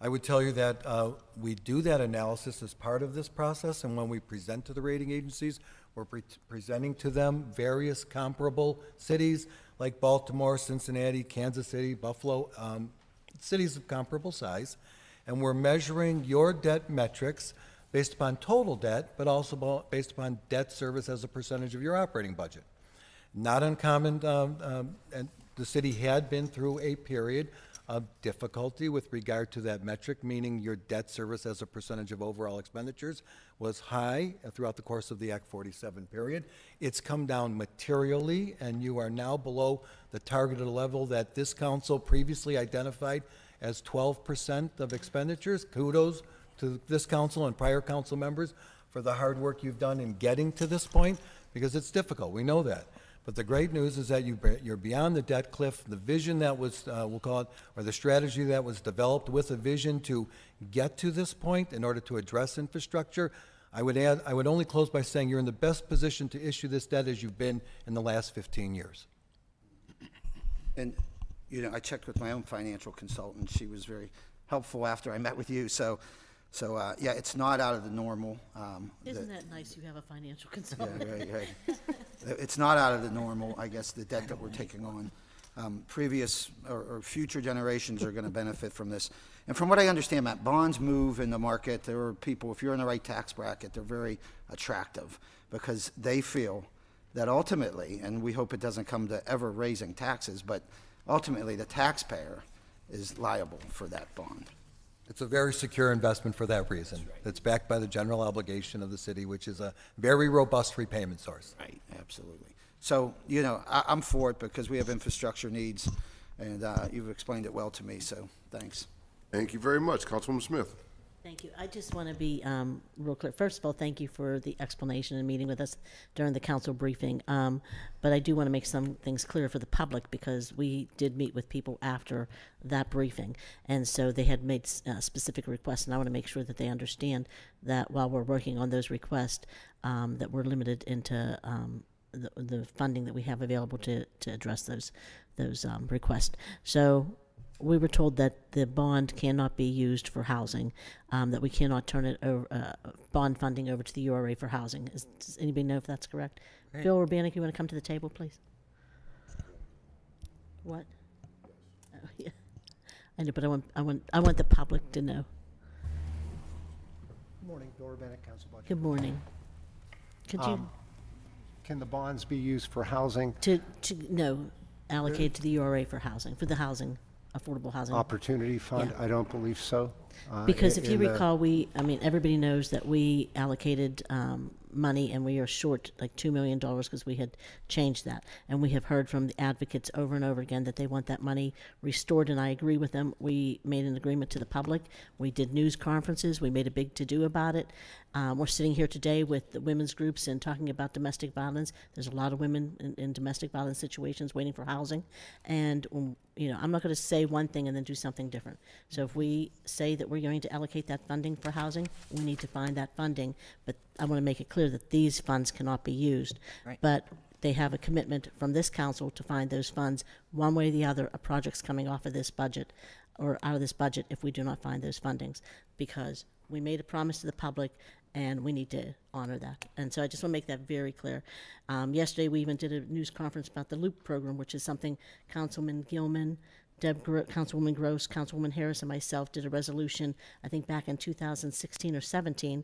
I would tell you that we do that analysis as part of this process, and when we present to the rating agencies, we're presenting to them various comparable cities like Baltimore, Cincinnati, Kansas City, Buffalo, cities of comparable size, and we're measuring your debt metrics based upon total debt, but also based upon debt service as a percentage of your operating budget. Not uncommon, and the city had been through a period of difficulty with regard to that metric, meaning your debt service as a percentage of overall expenditures was high throughout the course of the Act 47 period. It's come down materially, and you are now below the targeted level that this council previously identified as 12% of expenditures. Kudos to this council and prior council members for the hard work you've done in getting to this point, because it's difficult, we know that. But the great news is that you're beyond the debt cliff. The vision that was, we'll call it, or the strategy that was developed with a vision to get to this point in order to address infrastructure, I would only close by saying you're in the best position to issue this debt as you've been in the last 15 years. And, you know, I checked with my own financial consultant. She was very helpful after I met with you. So yeah, it's not out of the normal. Isn't that nice you have a financial consultant? Yeah, right. It's not out of the normal, I guess, the debt that we're taking on. Previous or future generations are going to benefit from this. And from what I understand, Matt, bonds move in the market. There are people, if you're in the right tax bracket, they're very attractive because they feel that ultimately, and we hope it doesn't come to ever raising taxes, but ultimately the taxpayer is liable for that bond. It's a very secure investment for that reason. It's backed by the general obligation of the city, which is a very robust repayment source. Right, absolutely. So, you know, I'm for it because we have infrastructure needs, and you've explained it well to me, so thanks. Thank you very much. Councilwoman Smith. Thank you. I just want to be real clear. First of all, thank you for the explanation and meeting with us during the council briefing. But I do want to make some things clear for the public because we did meet with people after that briefing. And so they had made specific requests, and I want to make sure that they understand that while we're working on those requests, that we're limited into the funding that we have available to address those requests. So we were told that the bond cannot be used for housing, that we cannot turn it over, bond funding over to the URA for housing. Does anybody know if that's correct? Right. Phil Urbanek, you want to come to the table, please? What? Oh, yeah. I know, but I want the public to know. Good morning, Bill Urbanek, Council Budget. Good morning. Could you Can the bonds be used for housing? no, allocate to the URA for housing, for the housing, affordable housing. Opportunity Fund? Yeah. I don't believe so. Because if you in the- recall, everybody knows that we allocated money and we are short like $2 million because we had changed that. And we have heard from the advocates over and over again that they want that money restored, and I agree with them. We made an agreement to the public. We did news conferences. We made a big to-do about it. We're sitting here today with the women's groups and talking about domestic violence. There's a lot of women in domestic violence situations waiting for housing. And, I'm not going to say one thing and then do something different. So if we say that we're going to allocate that funding for housing, we need to find that funding. But I want to make it clear that these funds cannot be used. Right. But they have a commitment from this council to find those funds one way or the other, a project's coming off of this budget or out of this budget if we do not find those fundings, because we made a promise to the public and we need to honor that. And so I just want to make that very clear. Yesterday, we even did a news conference about the LOOP program, which is something Councilman Gilman, Councilwoman Gross, Councilwoman Harris, and myself did a resolution, I think back in 2016 or 17,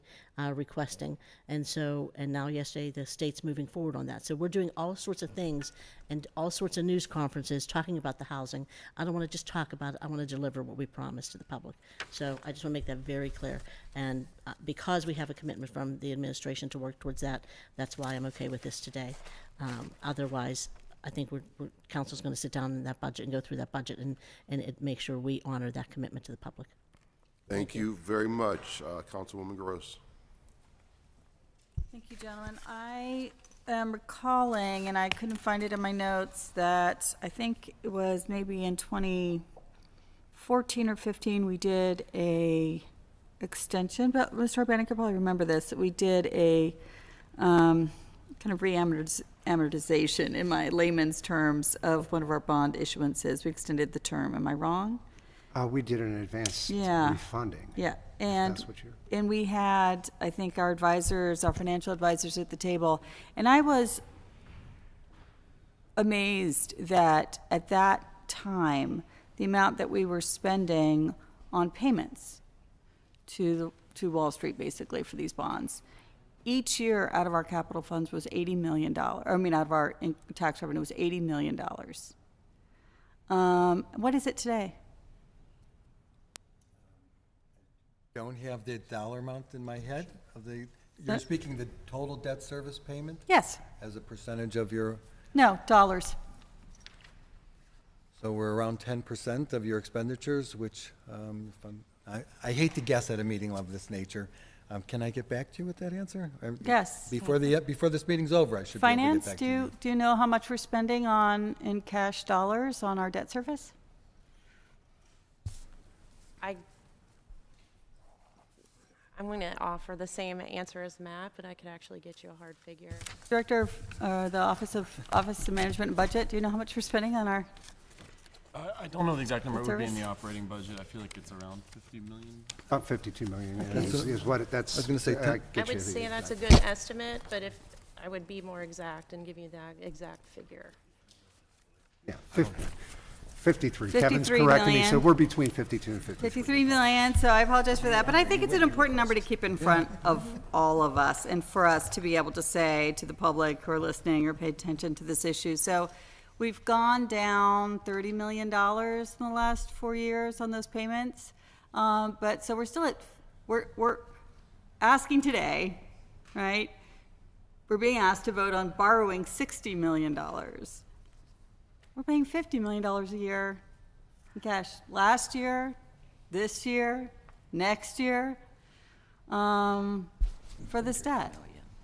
requesting. And now yesterday, the state's moving forward on that. So we're doing all sorts of things and all sorts of news conferences talking about the housing. I don't want to just talk about it. I want to deliver what we promised to the public. So I just want to make that very clear. And because we have a commitment from the administration to work towards that, that's why I'm okay with this today. Otherwise, I think council's going to sit down in that budget and go through that budget and make sure we honor that commitment to the public. Thank you very much, Councilwoman Gross. Thank you, gentlemen. I am recalling, and I couldn't find it in my notes, that I think it was maybe in 2014 or 15, we did a extension, but Mr. Urbanek could probably remember this, that we did a kind of amortization, in my layman's terms, of one of our bond issuances. We extended the term. Am I wrong? We did an advanced Yeah. refunding. Yeah, and, that's what you're- and we had, I think, our advisors, our financial advisors at the table, and I was amazed that at that time, the amount that we were spending on payments to Wall Street, basically, for these bonds. Each year out of our capital funds was $80 million, out of our tax revenue was $80 million. What is it today? Don't have the dollar amount in my head of you're speaking the total debt service payment? Yes. As a percentage of your, No, dollars. so we're around 10% of your expenditures, which, I hate to guess at a meeting of this nature. Can I get back to you with that answer? Yes. Before this meeting's over, I should be able to get Finance, back to you. do you know how much we're spending in cash dollars on our debt service? I'm going to offer the same answer as Matt, but I could actually get you a hard figure. Director of the Office of Management and Budget, do you know how much we're spending on our? I don't know the exact number. It would be in Service? the operating budget. I feel like it's around 50 million. About 52 million Okay. is what that's. I was gonna say I would say that's a good estimate, but if I would be more exact and give you that exact figure. Yeah, 53. 53 Kevin's correcting me, so million. we're between 52 and 53. 53 million, so I apologize for that, but I think it's an important number to keep in front of all of us, and for us to be able to say to the public who are listening or pay attention to this issue. So we've gone down $30 million in the last 4 years on those payments, but so we're still we're asking today, right? We're being asked to vote on borrowing $60 million. We're paying $50 million a year in cash. Last year, this year, next year, for this debt.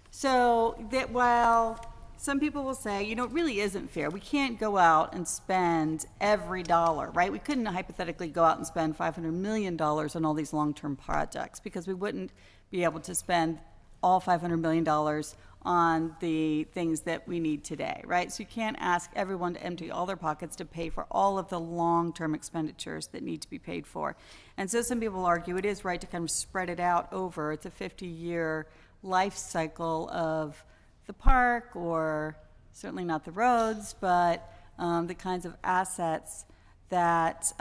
So that while some people will say, it really isn't fair. We can't go out and spend every dollar, right? We couldn't hypothetically go out and spend $500 million on all these long-term projects because we wouldn't be able to spend all $500 million on the things that we need today, right? So you can't ask everyone to empty all their pockets to pay for all of the long-term expenditures that need to be paid for. And so some people argue it is right to kind of spread it out over. It's a 50-year life cycle of the park, or certainly not the roads, but the kinds of assets that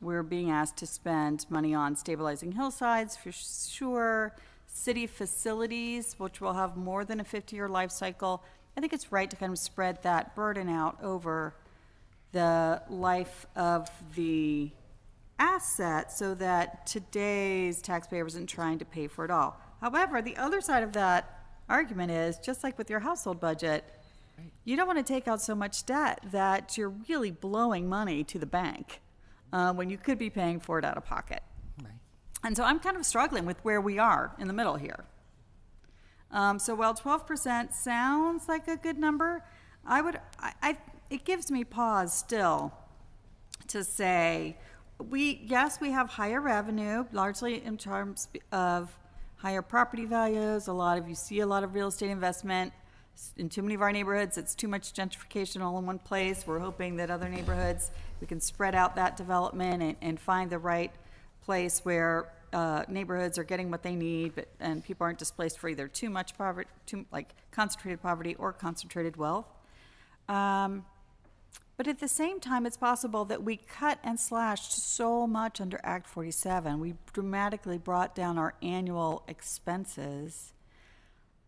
we're being asked to spend money on. Stabilizing hillsides, for sure. City facilities, which will have more than a 50-year life cycle. I think it's right to kind of spread that burden out over the life of the asset so that today's taxpayer isn't trying to pay for it all. However, the other side of that argument is, just like with your household budget, you don't want to take out so much debt that you're really blowing money to the bank when you could be paying for it out of pocket. And so I'm kind of struggling with where we are in the middle here. So while 12% sounds like a good number, it gives me pause still to say, yes, we have higher revenue, largely in terms of higher property values. You see a lot of real estate investment in too many of our neighborhoods. It's too much gentrification all in one place. We're hoping that other neighborhoods, we can spread out that development and find the right place where neighborhoods are getting what they need, and people aren't displaced for either too much poverty, concentrated poverty or concentrated wealth. But at the same time, it's possible that we cut and slashed so much under Act 47. We dramatically brought down our annual expenses,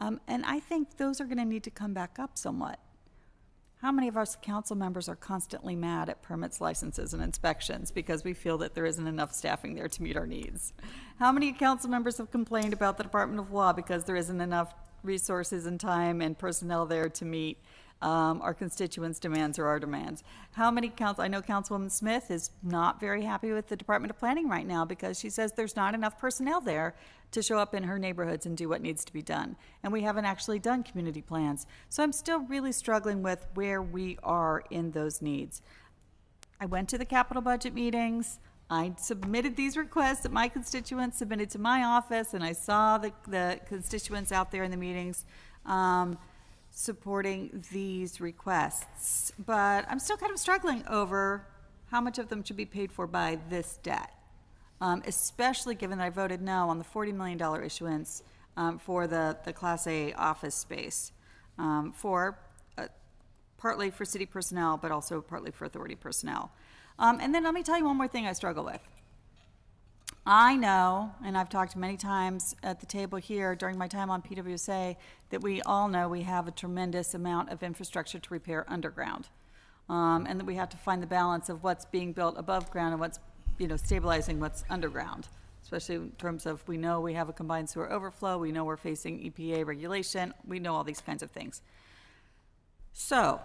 and I think those are going to need to come back up somewhat. How many of us council members are constantly mad at permits, licenses, and inspections because we feel that there isn't enough staffing there to meet our needs? How many council members have complained about the Department of Law because there isn't enough resources and time and personnel there to meet our constituents' demands or our demands? How many I know Councilwoman Smith is not very happy with the Department of Planning right now because she says there's not enough personnel there to show up in her neighborhoods and do what needs to be done. And we haven't actually done community plans. So I'm still really struggling with where we are in those needs. I went to the capital budget meetings. I submitted these requests that my constituents submitted to my office, and I saw the constituents out there in the meetings supporting these requests. But I'm still kind of struggling over how much of them should be paid for by this debt? Especially given that I voted no on the $40 million issuance for the Class A office space, partly for city personnel, but also partly for authority personnel. And then let me tell you one more thing I struggle with. I know, and I've talked many times at the table here during my time on PWSA, that we all know we have a tremendous amount of infrastructure to repair underground. And that we have to find the balance of what's being built above ground and what's, stabilizing what's underground. Especially in terms of, we know we have a combined sewer overflow, we know we're facing EPA regulation, we know all these kinds of things. So,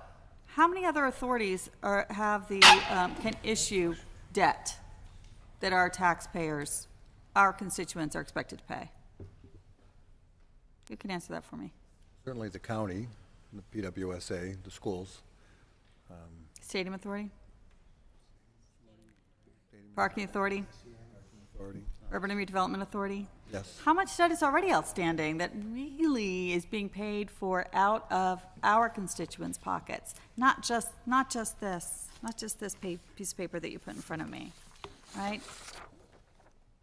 how many other authorities can issue debt that our taxpayers, our constituents, are expected to pay? You can answer that for me. Certainly the county, the PWSA, the schools. Stadium Authority? Parking Authority? Urban and Redevelopment Authority? Yes. How much debt is already outstanding that really is being paid for out of our constituents' pockets? Not just this piece of paper that you put in front of me, right?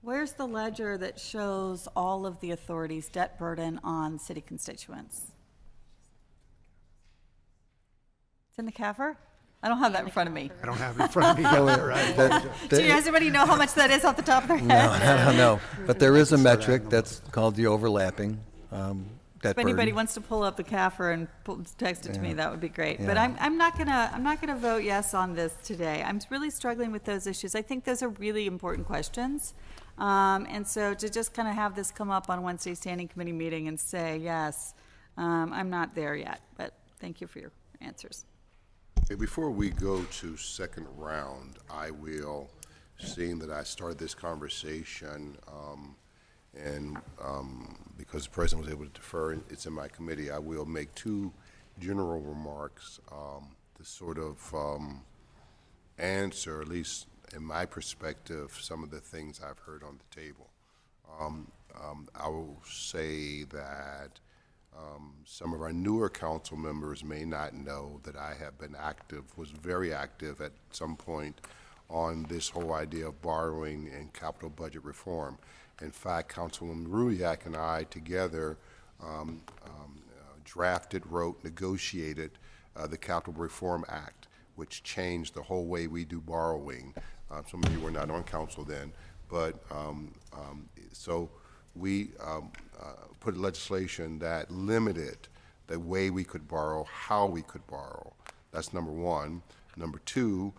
Where's the ledger that shows all of the authorities' debt burden on city constituents? It's in the CAFR? I don't have that in front of me. I don't have it in front of me either, right? Does everybody know how much that is off the top of their head? No, I don't know. But there is a metric that's called the overlapping debt If anybody burden. wants to pull up the CAFR and text it to me, Yeah. that would be great. Yeah. But I'm not gonna vote yes on this today. I'm really struggling with those issues. I think those are really important questions. And so to just kind of have this come up on Wednesday standing committee meeting and say yes, I'm not there yet. But thank you for your answers. Okay, before we go to second round, I will, seeing that I started this conversation, and because the president was able to defer, and it's in my committee, I will make two general remarks to sort of answer, at least in my perspective, some of the things I've heard on the table. I will say that some of our newer council members may not know that I have been was very active at some point on this whole idea of borrowing and capital budget reform. In fact, Councilwoman Rubiak and I together drafted, wrote, negotiated the Capital Reform Act, which changed the whole way we do borrowing. Some of you were not on council then, but so we put legislation that limited the way we could borrow, how we could borrow. That's number one. Number two,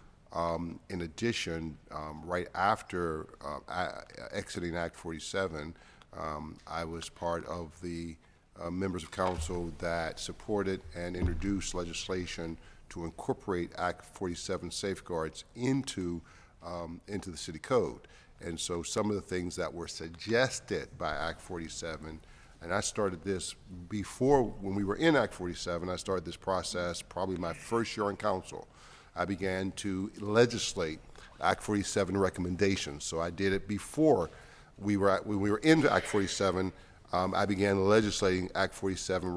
in addition, right after exiting Act 47, I was part of the members of council that supported and introduced legislation to incorporate Act 47 safeguards into the city code. And so some of the things that were suggested by Act 47, and I started this before, when we were in Act 47, I started this process probably my first year on council. I began to legislate Act 47 recommendations. So I did it before when we were in Act 47. I began legislating Act 47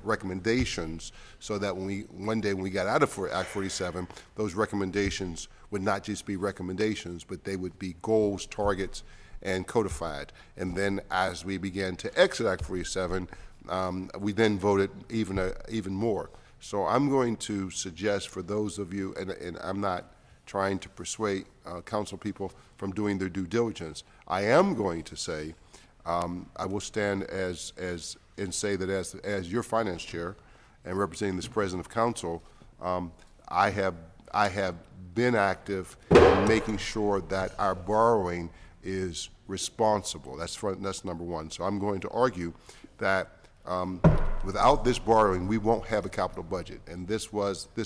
recommendations, so that one day when we got out of Act 47, those recommendations would not just be recommendations, but they would be goals, targets, and codified. And then as we began to exit Act 47, we then voted even more. So I'm going to suggest for those of you, and I'm not trying to persuade council people from doing their due diligence, I am going to say, I will stand and say that as your finance chair and representing this president of council, I have been active in making sure that our borrowing is responsible. That's number one. So I'm going to argue that without this borrowing, we won't have a capital budget. And this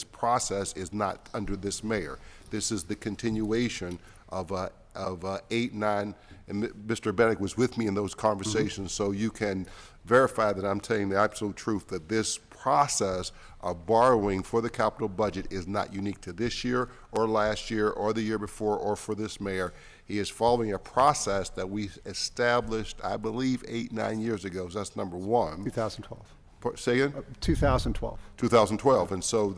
process is not under this mayor. This is the continuation of 8, 9, and Mr. Bennett was with me in those conversations, so you can verify that I'm telling the absolute truth, that this process of borrowing for the capital budget is not unique to this year or last year or the year before or for this mayor. He is following a process that we established, I believe, 8, 9 years ago. So that's number one. 2012. Say again? 2012. 2012, and so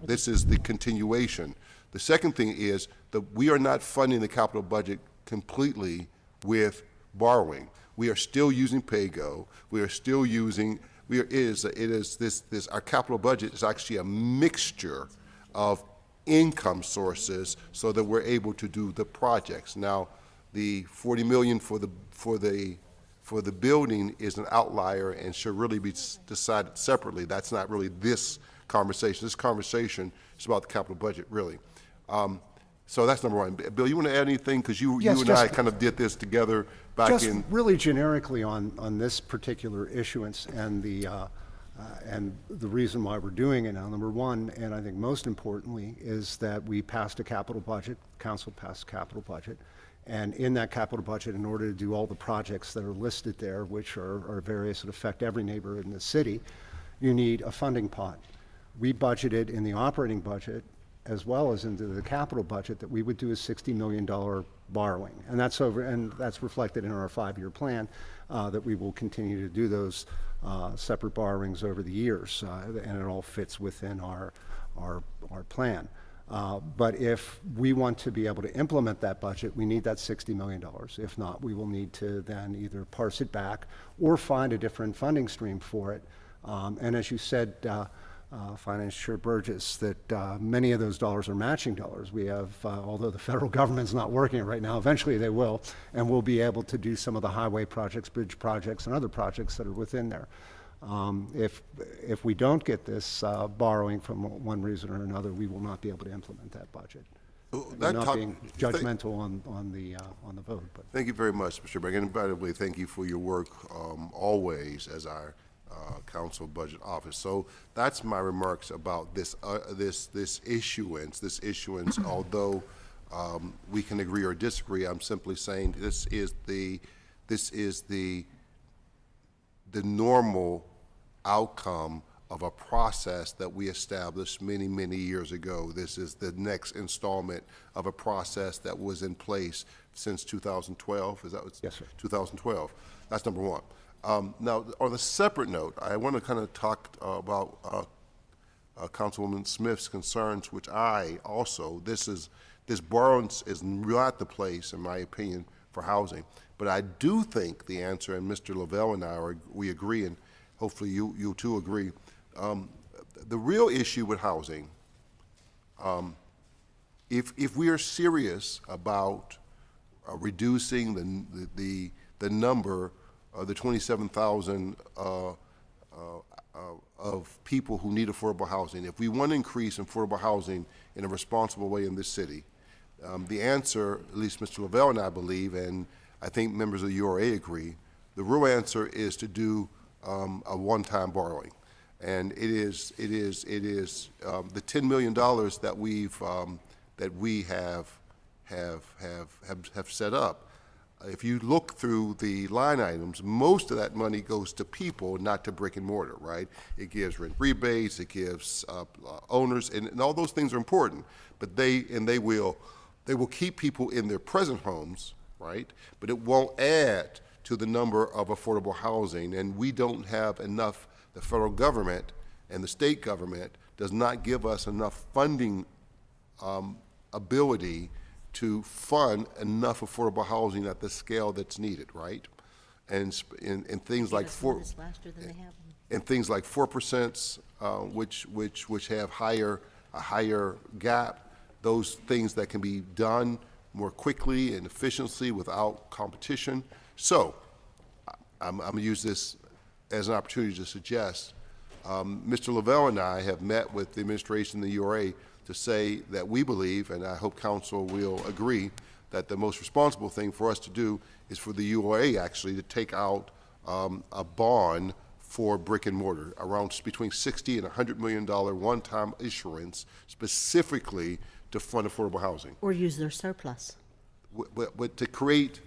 this is the continuation. The second thing is that we are not funding the capital budget completely with borrowing. We are still using PAYGO. We are still using, our capital budget is actually a mixture of income sources so that we're able to do the projects. Now, the $40 million for the building is an outlier and should really be decided separately. That's not really this conversation. This conversation is about the capital budget, really. So that's number one. Bill, you want to add anything? Because you and I kind of did this together back in. Just really generically on this particular issuance and the reason why we're doing it now. Number one, and I think most importantly, is that we passed a capital budget, council passed a capital budget, and in that capital budget, in order to do all the projects that are listed there, which are various that affect every neighborhood in the city, you need a funding pot. We budgeted in the operating budget as well as into the capital budget that we would do a $60 million borrowing. And that's reflected in our 5-year plan, that we will continue to do those separate borrowings over the years, and it all fits within our plan. But if we want to be able to implement that budget, we need that $60 million. If not, we will need to then either parse it back or find a different funding stream for it. And as you said, Finance Chair Burgess, that many of those dollars are matching dollars. We have, although the federal government's not working it right now, eventually they will, and we'll be able to do some of the highway projects, bridge projects, and other projects that are within there. If we don't get this borrowing from one reason or another, we will not be able to implement that budget. We're not being judgmental on the vote. But. Thank you very much, Mr. Berg. And by the way, thank you for your work always as our council budget office. So that's my remarks about this issuance. Although we can agree or disagree, I'm simply saying this is the normal outcome of a process that we established many, many years ago. This is the next installment of a process that was in place since 2012. Is that what? Yes, sir. 2012. That's number one. Now, on a separate note, I want to kind of talk about Councilwoman Smith's concerns, which I also, this borrowing is not the place, in my opinion, for housing. But I do think the answer, and Mr. Lavelle and I, we agree, and hopefully you too agree, the real issue with housing, if we are serious about reducing the number the 27,000 of people who need affordable housing, if we want to increase affordable housing in a responsible way in this city, the answer, at least Mr. Lavelle and I believe, and I think members of the URA agree, the real answer is to do a one-time borrowing. And it is the $10 million that we have set up. If you look through the line items, most of that money goes to people, not to brick and mortar, right? It gives rent rebates, it gives owners, and all those things are important. But they will keep people in their present homes, right? But it won't add to the number of affordable housing, and we don't have enough. The federal government and the state government does not give us enough funding ability to fund enough affordable housing at the scale that's needed, right? And things like things like 4%, which have a higher gap, those things that can be done more quickly and efficiently without competition. So I'm going to use this as an opportunity to suggest Mr. Lavelle and I have met with the administration and the URA to say that we believe, and I hope council will agree, that the most responsible thing for us to do is for the URA actually to take out a bond for brick and mortar, around between $60 and $100 million one-time issuance specifically to fund affordable housing. Or use their surplus. But to create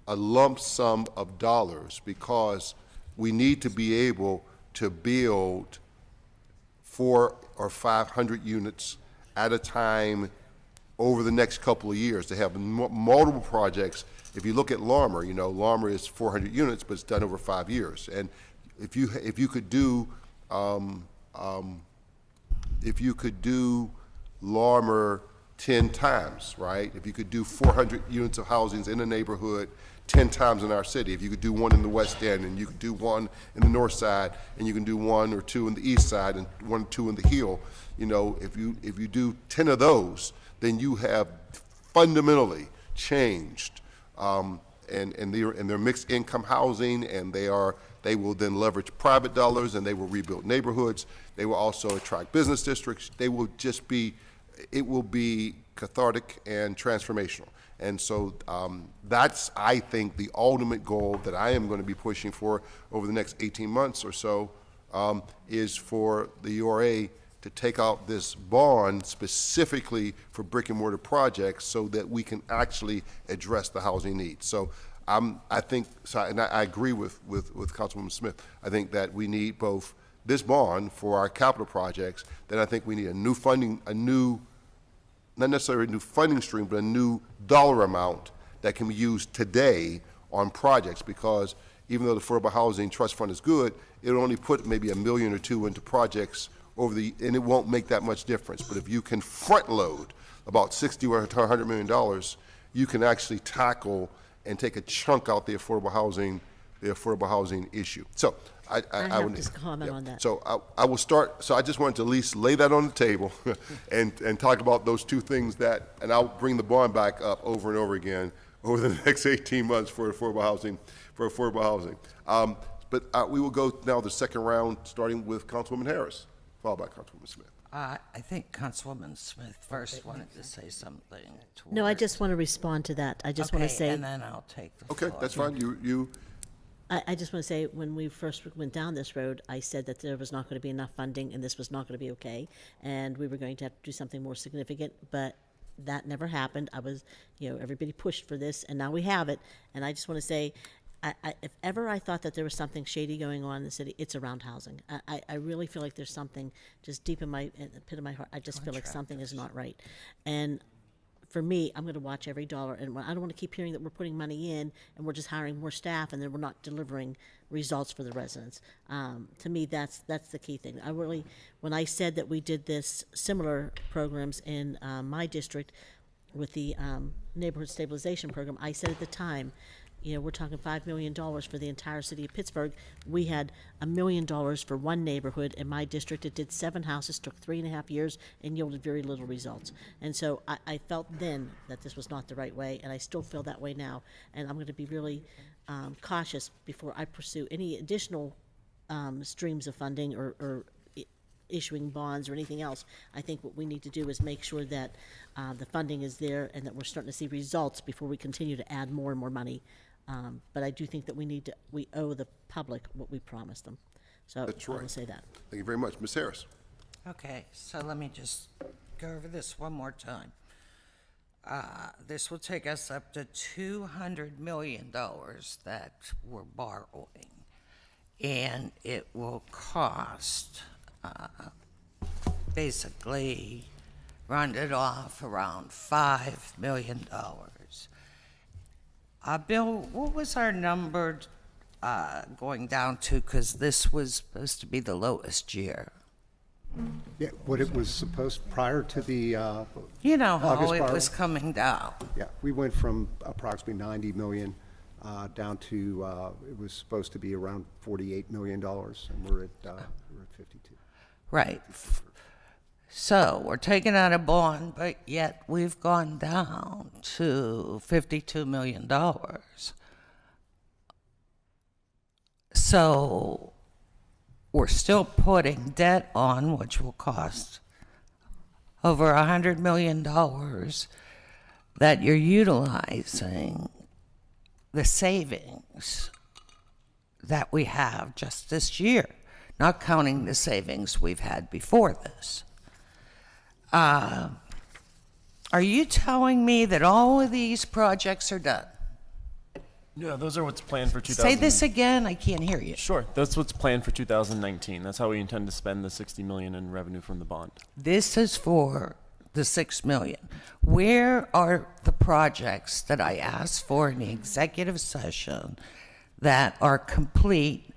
a lump sum of dollars, because we need to be able to build 400 or 500 units at a time over the next couple of years, to have multiple projects. If you look at Larmer, Larmer is 400 units, but it's done over 5 years. And if you could do, if you could do Larimer 10 times, right? If you could do 400 units of housings in a neighborhood 10 times in our city, if you could do one in the West End, and you could do one in the North Side, and you can do one or two in the East Side, and one or two in the Hill, you know, if you do 10 of those, then you have fundamentally changed, and they're mixed income housing, and they will then leverage private dollars, and they will rebuild neighborhoods. They will also attract business districts. They will just be, it will be cathartic and transformational. And so that's, I think, the ultimate goal that I am going to be pushing for over the next 18 months or so, is for the URA to take out this bond specifically for brick and mortar projects so that we can actually address the housing needs. So I think, so, and I agree with Councilwoman Smith. I think that we need both this bond for our capital projects, then I think we need a new funding, not necessarily a new funding stream, but a new dollar amount that can be used today on projects, because even though the Affordable Housing Trust Fund is good, it'll only put maybe $1 million or $2 million into projects and it won't make that much difference. But if you can front load about $60 or $100 million, you can actually tackle and take a chunk out the affordable housing issue. So I have would to comment on that. So I will start. So I just wanted to at least lay that on the table and talk about those two things and I'll bring the bond back up over and over again over the next 18 months for affordable housing. But we will go now the second round, starting with Councilwoman Harris, followed by Councilwoman Smith. I think Councilwoman Smith first wanted to say something. No, I just want to respond to that. I just want to say. And then I'll take the Okay, floor. that's fine. You. I just want to say, when we first went down this road, I said that there was not going to be enough funding and this was not going to be okay, and we were going to have to do something more significant, but that never happened. Everybody pushed for this, and now we have it, and I just want to say, if ever I thought that there was something shady going on in the city, it's around housing. I really feel like there's something just deep in the pit of my heart. I just feel like something is not right. And for me, I'm going to watch every dollar, and I don't want to keep hearing that we're putting money in and we're just hiring more staff and then we're not delivering results for the residents. To me, that's the key thing. When I said that we did this similar programs in my district with the neighborhood stabilization program, I said at the time, we're talking $5 million for the entire city of Pittsburgh. We had $1 million for one neighborhood in my district. It did 7 houses, took 3.5 years, and yielded very little results. And so I felt then that this was not the right way, and I still feel that way now. And I'm going to be really cautious before I pursue any additional streams of funding or issuing bonds or anything else. I think what we need to do is make sure that the funding is there and that we're starting to see results before we continue to add more and more money. But I do think that we owe the public what we promised them. So That's I right. will say that. Thank you very much. Ms. Harris. Okay, so let me just go over this one more time. This will take us up to $200 million that we're borrowing, and it will cost, basically, rounded off around $5 million. Bill, what was our number going down to? Because this was supposed to be the lowest year. Yeah, what it was supposed, prior to the You know how August it borrow- was coming down. Yeah, we went from approximately 90 million down to, it was supposed to be around $48 million, and we're at 52. Right. So we're taking out a bond, but yet we've gone down to $52 million. So we're still putting debt on, which will cost over $100 million that you're utilizing the savings that we have just this year, not counting the savings we've had before this. Are you telling me that all of these projects are done? Yeah, those are what's planned for 2000. Say this again, I can't hear you. Sure, that's what's planned for 2019. That's how we intend to spend the $60 million in revenue from the bond. This is for the $6 million. Where are the projects that I asked for in the executive session that are complete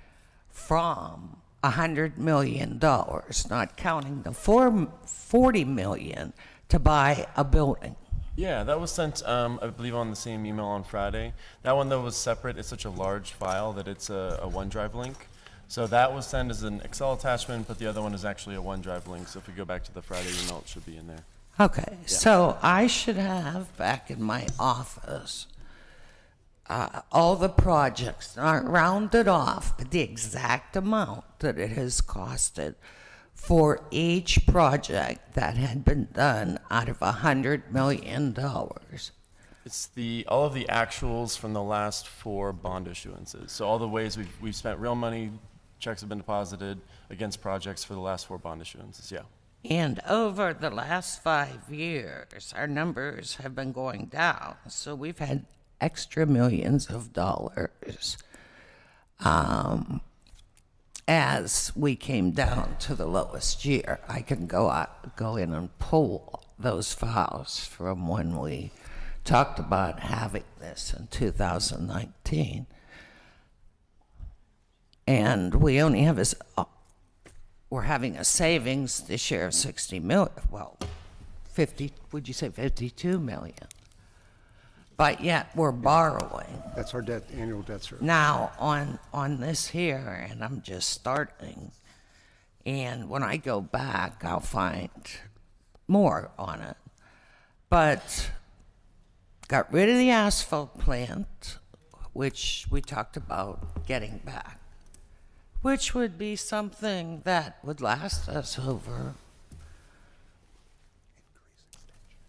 from $100 million, not counting the $40 million to buy a building. Yeah, that was sent, I believe, on the same email on Friday. That one, though, was separate. It's such a large file that it's a OneDrive link. So that was sent as an Excel attachment, but the other one is actually a OneDrive link. So if we go back to the Friday email, it should be in there. Okay, so I should have back in my office all the projects, not rounded off, but the exact amount that it has costed for each project that had been done out of $100 million. It's all of the actuals from the last 4 bond issuances. So all the ways we've spent real money, checks have been deposited against projects for the last 4 bond issuances, yeah. And over the last 5 years, our numbers have been going down. So we've had extra millions of dollars as we came down to the lowest year. I can go in and pull those files from when we talked about having this in 2019. And we only have we're having a savings this year of 60 million, well, 50, would you say 52 million? But yet we're borrowing. That's our annual debt service. Now, on this here, and I'm just starting, and when I go back, I'll find more on it. But got rid of the asphalt plant, which we talked about getting back, which would be something that would last us over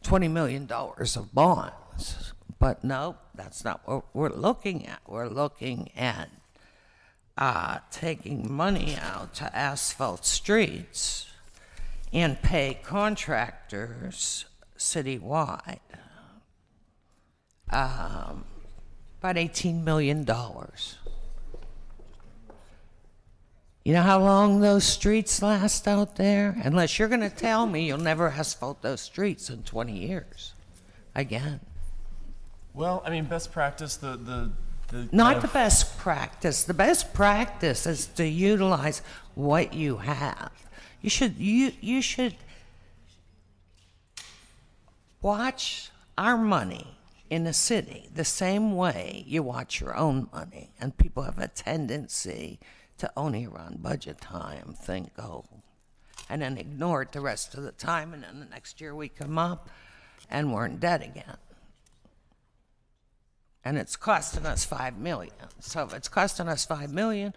$20 million of bonds. But no, that's not what we're looking at. We're looking at taking money out to asphalt streets and pay contractors citywide about $18 million. You know how long those streets last out there? Unless you're going to tell me you'll never asphalt those streets in 20 years again. Well, I mean, best practice, Not the best practice. The best practice is to utilize what you have. You should watch our money in the city the same way you watch your own money. And people have a tendency to only around budget time think, oh, and then ignore it the rest of the time, and then the next year we come up and we're in debt again. And it's costing us $5 million. So if it's costing us $5 million,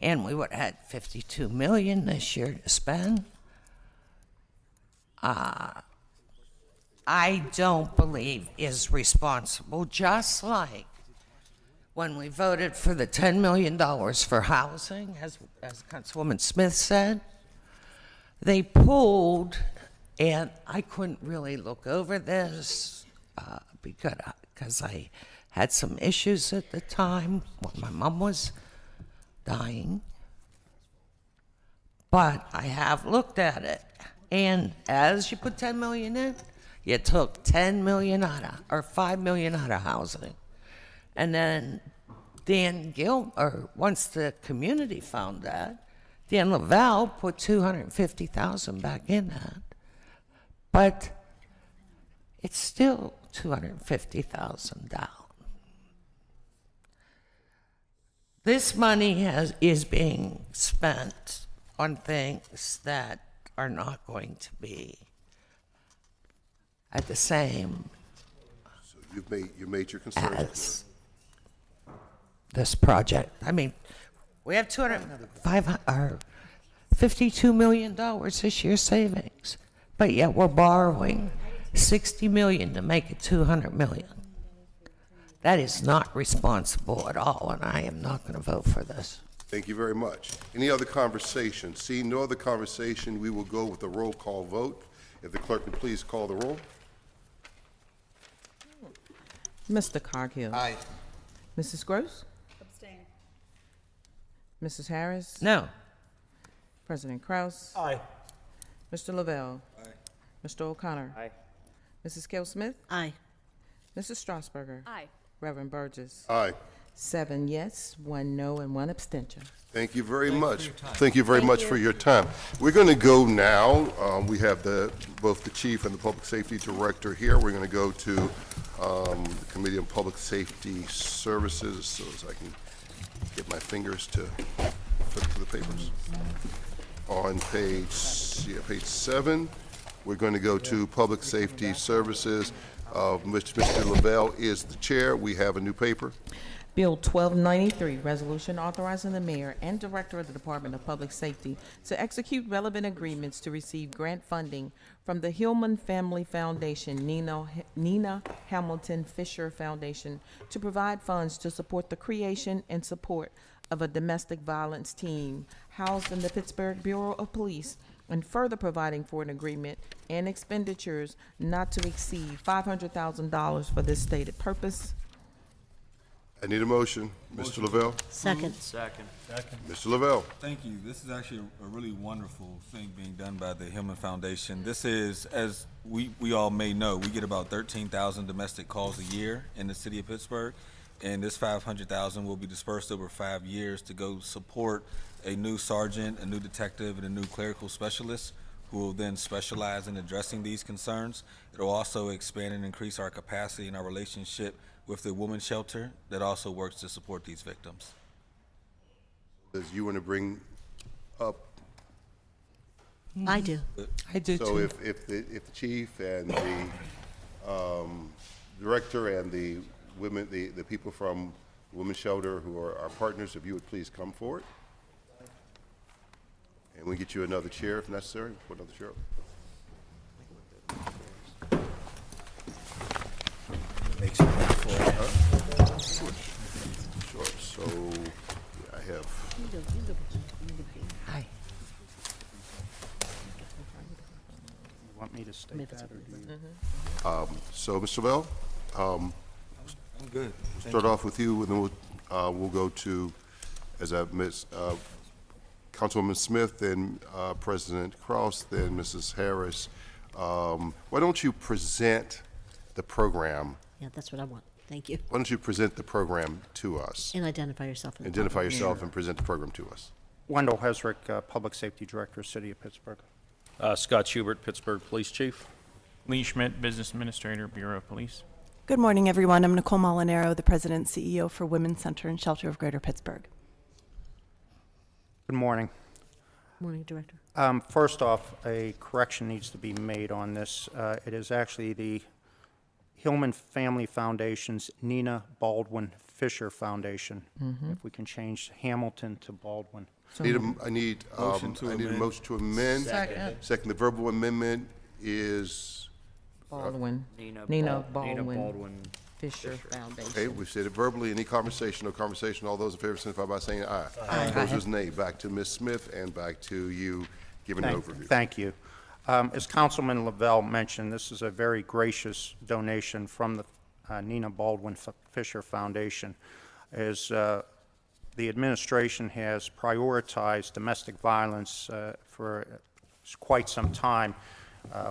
and we would have had $52 million this year to spend, I don't believe is responsible. Just like when we voted for the $10 million for housing, as Councilwoman Smith said, they pulled, and I couldn't really look over this because I had some issues at the time when my mom was dying. But I have looked at it. And as you put 10 million in, you took 10 million out of, or 5 million out of housing. And then once the community found that, Dan Lavelle put $250,000 back in that. But it's still $250,000 down. This money is being spent on things that are not going to be at the same So you made your concerns. as this project. I mean, we have $52 million this year savings, but yet we're borrowing $60 million to make it $200 million. That is not responsible at all, and I am not going to vote for this. Thank you very much. Any other conversation? Seeing no other conversation, we will go with a roll call vote. If the clerk would please call the roll. Mr. Coghill. Aye. Mrs. Gross? Abstain. Mrs. Harris? No. President Kraus? Aye. Mr. Lavelle? Aye. Mr. O'Connor? Aye. Mrs. Kell Smith? Aye. Mrs. Strasburger? Aye. Reverend Burgess? Aye. 7 yes, 1 no, and 1 abstention. Thank you very much. Thank you very much for your time. We're going to go now. We have both the chief and the public safety director here. We're going to go to the Committee on Public Safety Services, so as I can get my fingers to flip through the papers. On page 7, we're going to go to Public Safety Services. Mr. Lavelle is the chair. We have a new paper. Bill 1293, resolution authorizing the mayor and director of the Department of Public Safety to execute relevant agreements to receive grant funding from the Hillman Family Foundation, Nina Hamilton Fisher Foundation, to provide funds to support the creation and support of a domestic violence team housed in the Pittsburgh Bureau of Police, and further providing for an agreement and expenditures not to exceed $500,000 for this stated purpose. I need a motion. Mr. Lavelle? Second. Second. Mr. Lavelle? Thank you. This is actually a really wonderful thing being done by the Hillman Foundation. This is, as we all may know, we get about 13,000 domestic calls a year in the city of Pittsburgh, and this 500,000 will be dispersed over 5 years to go support a new sergeant, a new detective, and a new clerical specialist who will then specialize in addressing these concerns. It will also expand and increase our capacity and our relationship with the women's shelter that also works to support these victims. Does you want to bring up? I do. I do So too. if the chief and the director and the women, the people from Women's Shelter who are our partners, if you would please come forward. And we get you another chair if necessary. Put another chair up. Sure. So I have. Hi. You want me to state that, or do you? So Mr. Bell, I'm good. start off with you, and then we'll go to, as I missed, Councilwoman Smith, then President Kraus, then Mrs. Harris. Why don't you present the program? Yeah, that's what I want. Thank you. Why don't you present the program to us? And identify yourself. in the Identify public. yourself and present the program to us. Wendell Hesrick, Public Safety Director, City of Pittsburgh. Scott Schubert, Pittsburgh Police Chief. Lee Schmidt, Business Administrator, Bureau of Police. Good morning, everyone. I'm Nicole Molinaro, the President and CEO for Women's Center and Shelter of Greater Pittsburgh. Good morning. Morning, Director. First off, a correction needs to be made on this. It is actually the Hillman Family Foundation's Nina Baldwin Fisher Foundation. If we can change Hamilton to Baldwin. I need a motion to amend. Second. The verbal amendment is, Baldwin. Nina Baldwin Fisher Foundation. okay, we've said it verbally. Any conversation? No conversation. All those in favor signify by saying aye. Opposers, nay. Back to Ms. Smith and back to you, giving an overview. Thank you. As Councilman Lavelle mentioned, this is a very gracious donation from the Nina Baldwin Fisher Foundation. As the administration has prioritized domestic violence for quite some time,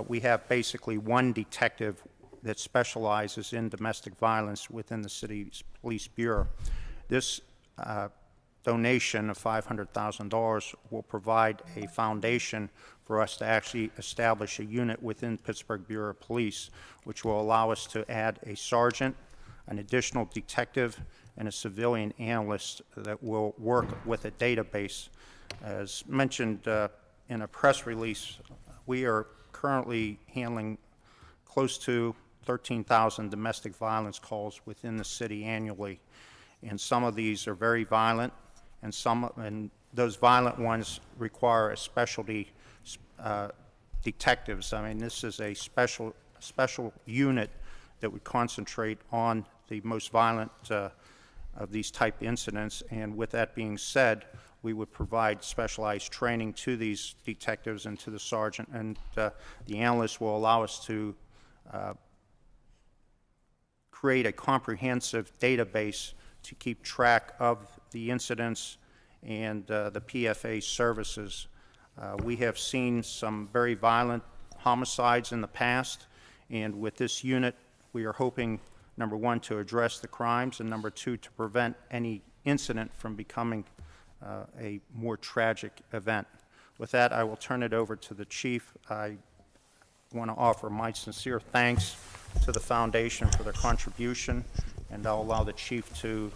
we have basically one detective that specializes in domestic violence within the city's police bureau. This donation of $500,000 will provide a foundation for us to actually establish a unit within Pittsburgh Bureau of Police, which will allow us to add a sergeant, an additional detective, and a civilian analyst that will work with a database. As mentioned in a press release, we are currently handling close to 13,000 domestic violence calls within the city annually, and some of these are very violent, and those violent ones require a specialty detectives. I mean, this is a special unit that would concentrate on the most violent of these type incidents. And with that being said, we would provide specialized training to these detectives and to the sergeant, and the analyst will allow us to create a comprehensive database to keep track of the incidents and the PFA services. We have seen some very violent homicides in the past, and with this unit, we are hoping number one, to address the crimes, and number two, to prevent any incident from becoming a more tragic event. With that, I will turn it over to the chief. I want to offer my sincere thanks to the foundation for their contribution, and I'll allow the chief to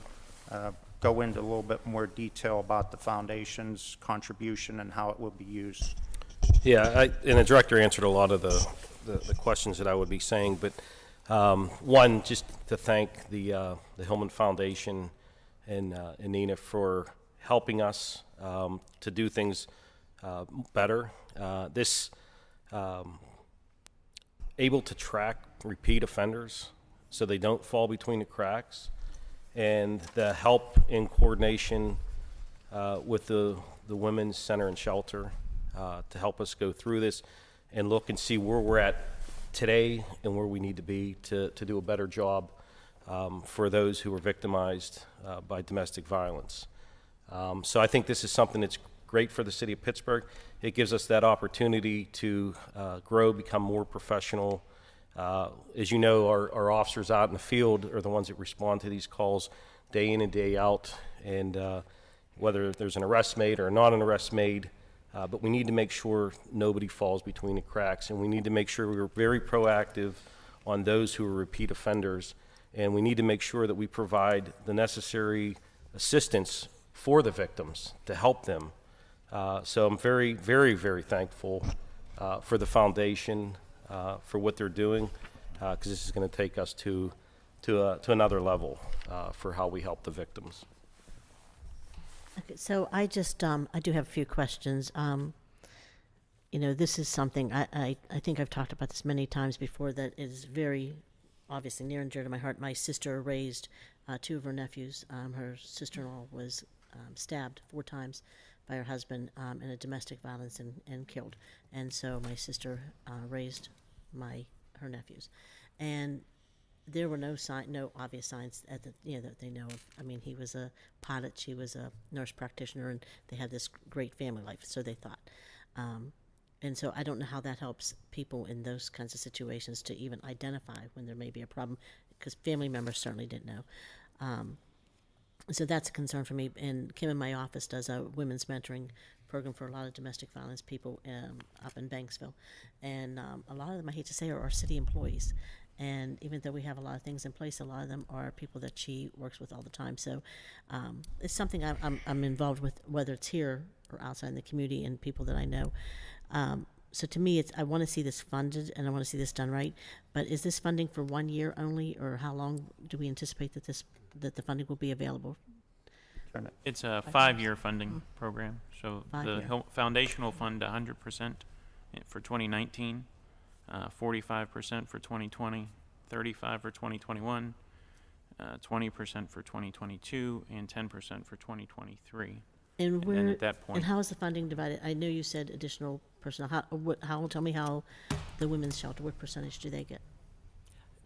go into a little bit more detail about the foundation's contribution and how it will be used. Yeah, and the director answered a lot of the questions that I would be saying, but one, just to thank the Hillman Foundation and Nina for helping us to do things better. This able to track repeat offenders so they don't fall between the cracks, and the help in coordination with the Women's Center and Shelter to help us go through this and look and see where we're at today and where we need to be to do a better job for those who are victimized by domestic violence. So I think this is something that's great for the city of Pittsburgh. It gives us that opportunity to grow, become more professional. As you know, our officers out in the field are the ones that respond to these calls day in and day out, and whether there's an arrest made or not an arrest made, but we need to make sure nobody falls between the cracks, and we need to make sure we're very proactive on those who are repeat offenders, and we need to make sure that we provide the necessary assistance for the victims to help them. So I'm very, very, very thankful for the foundation, for what they're doing, because this is going to take us to another level for how we help the victims. Okay, so I just, I do have a few questions. You know, this is something, I think I've talked about this many times before, that is very obviously near and dear to my heart. My sister raised two of her nephews. Her sister-in-law was stabbed 4 times by her husband in a domestic violence and killed. And so my sister raised her nephews. And there were no obvious signs at that they know of. I mean, he was a pilot, she was a nurse practitioner, and they had this great family life, so they thought. And so I don't know how that helps people in those kinds of situations to even identify when there may be a problem, because family members certainly didn't know. So that's a concern for me. And Kim in my office does a women's mentoring program for a lot of domestic violence people up in Banksville. And a lot of them, I hate to say, are city employees. And even though we have a lot of things in place, a lot of them are people that she works with all the time. So it's something I'm involved with, whether it's here or outside in the community and people that I know. So to me, I want to see this funded and I want to see this done right. But is this funding for 1 year only, or how long do we anticipate that the funding will be available? It's a 5-year funding program. So 5 the year. foundation will fund 100% for 2019, 45% for 2020, 35% for 2021, 20% for 2022, and 10% for 2023. And then at that point, and how is the funding divided? I know you said additional personnel. Tell me how the women's shelter, what percentage do they get?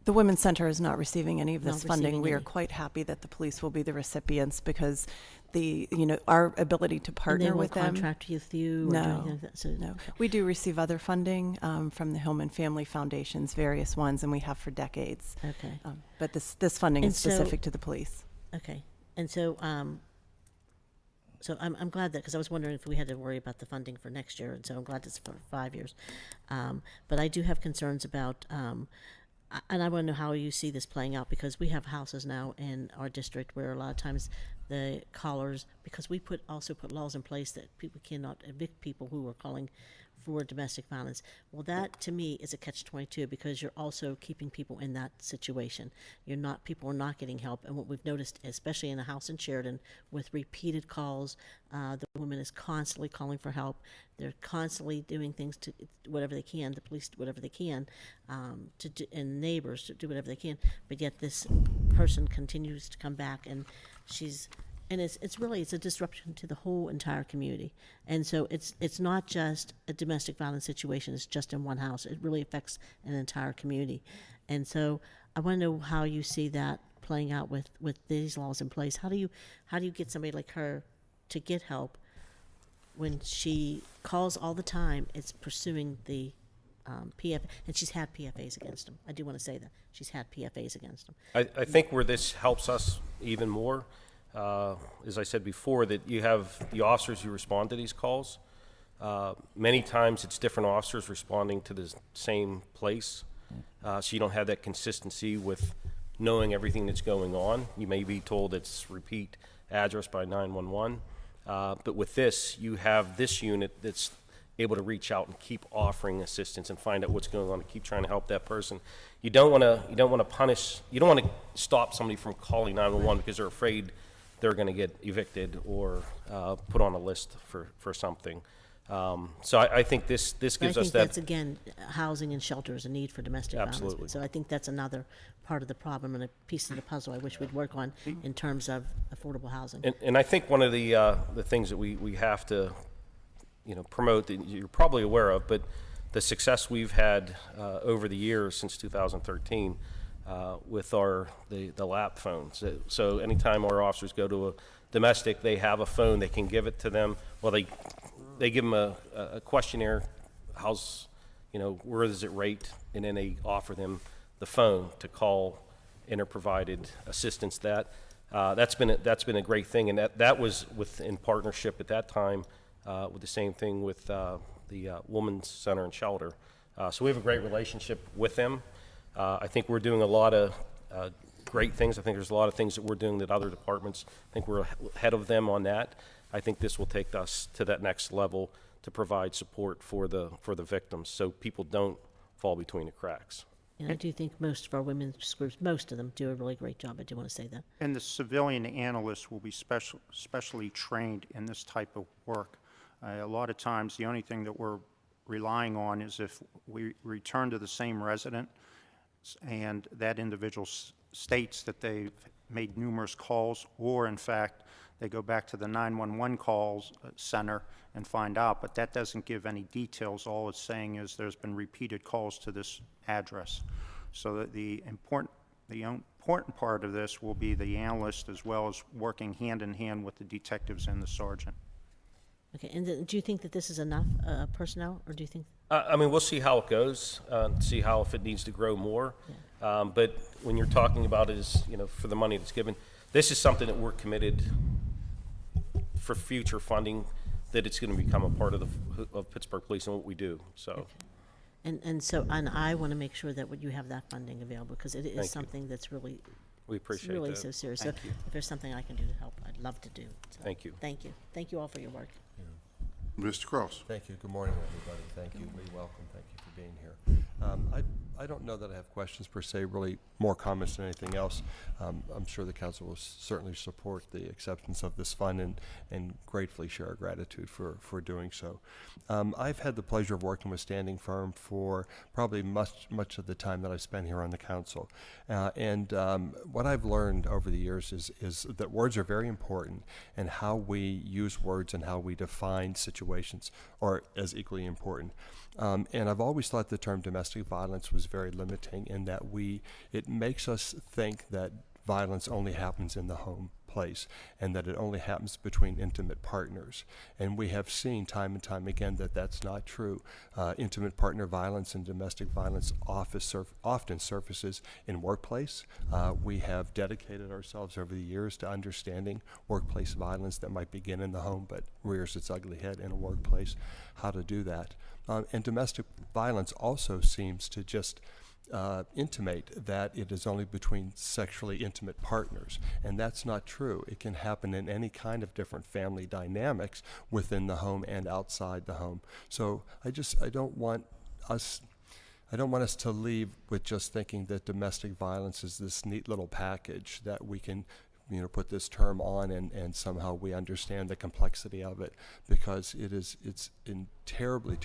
The Women's Center is not receiving any of this Not receiving funding. We are any. quite happy that the police will be the recipients, because our ability to partner with them. And they won't contract with you or do anything like that? So, No. okay. We do receive other funding from the Hillman Family Foundations, various ones, and we have for decades. Okay. But this funding And is so- specific to the police. Okay. And so, so I'm glad that, because I was wondering if we had to worry about the funding for next year, and so I'm glad it's for 5 years. But I do have concerns about, and I want to know how you see this playing out, because we have houses now in our district where a lot of times the callers, because we also put laws in place that people cannot evict people who are calling for domestic violence. Well, that to me is a catch-22, because you're also keeping people in that situation. People are not getting help. And what we've noticed, especially in a house in Sheridan, with repeated calls, the woman is constantly calling for help. They're constantly doing things to whatever they can, the police whatever they can, and neighbors to do whatever they can. But yet this person continues to come back, and it's a disruption to the whole entire community. And so it's not just a domestic violence situation, it's just in one house. It really affects an entire community. And so I want to know how you see that playing out with these laws in place. How do you get somebody like her to get help when she calls all the time? It's pursuing the PF, and she's had PFAs against them. I do want to say that. She's had PFAs against them. I think where this helps us even more, as I said before, that you have the officers who respond to these calls. Many times it's different officers responding to the same place, so you don't have that consistency with knowing everything that's going on. You may be told it's repeat address by 911, but with this, you have this unit that's able to reach out and keep offering assistance and find out what's going on and keep trying to help that person. You don't want to punish. You don't want to stop somebody from calling 911 because they're afraid they're going to get evicted or put on a list for something. So I think this gives But I us think that. that's, again, housing and shelter is a need for domestic Absolutely. violence. So I think that's another part of the problem and a piece of the puzzle I wish we'd work on in terms of affordable housing. And I think one of the things that we have to promote that you're probably aware of, but the success we've had over the years since 2013 with the lap phones. So anytime our officers go to a domestic, they have a phone, they can give it to them. Well, they give them a questionnaire, where does it rate, and then they offer them the phone to call inter-provided assistance. That's been a great thing, and that was in partnership at that time with the same thing with the Women's Center and Shelter. So we have a great relationship with them. I think we're doing a lot of great things. I think there's a lot of things that we're doing that other departments, I think we're ahead of them on that. I think this will take us to that next level to provide support for the victims so people don't fall between the cracks. And I do think most of our women's groups, most of them, do a really great job. I do want to say that. And the civilian analysts will be specially trained in this type of work. A lot of times, the only thing that we're relying on is if we return to the same resident and that individual states that they've made numerous calls, or in fact, they go back to the 911 calls center and find out, but that doesn't give any details. All it's saying is there's been repeated calls to this address. So that the important part of this will be the analyst as well as working hand in hand with the detectives and the sergeant. Okay, and do you think that this is enough personnel, or do you think? We'll see how it goes, see how if it needs to grow more. Yeah. But when you're talking about it as, for the money that's given, this is something that we're committed for future funding, that it's going to become a part of Pittsburgh Police and what we do. So. Okay. And I want to make sure that you have that funding available, because it is something that's really, we appreciate really that. So serious. Thank so you. If there's something I can do to help, I'd love to do. So Thank you. Thank you. Thank you all for your work. Mr. Cross. Thank you. Good morning, everybody. Thank you. Lee, welcome. Thank you for being here. I don't know that I have questions per se, really more comments than anything else. I'm sure the council will certainly support the acceptance of this fund and gratefully share our gratitude for doing so. I've had the pleasure of working with Standing Firm for probably much of the time that I've spent here on the council. What I've learned over the years is that words are very important, and how we use words and how we define situations are as equally important. And I've always thought the term domestic violence was very limiting in that it makes us think that violence only happens in the home place and that it only happens between intimate partners. And we have seen time and time again that that's not true. Intimate partner violence and domestic violence often surfaces in workplace. We have dedicated ourselves over the years to understanding workplace violence that might begin in the home but rears its ugly head in a workplace, how to do that. And domestic violence also seems to just intimate that it is only between sexually intimate partners, and that's not true. It can happen in any kind of different family dynamics within the home and outside the home. So I don't want us to leave with just thinking that domestic violence is this neat little package that we can put this term on and somehow we understand the complexity of it, because it's terribly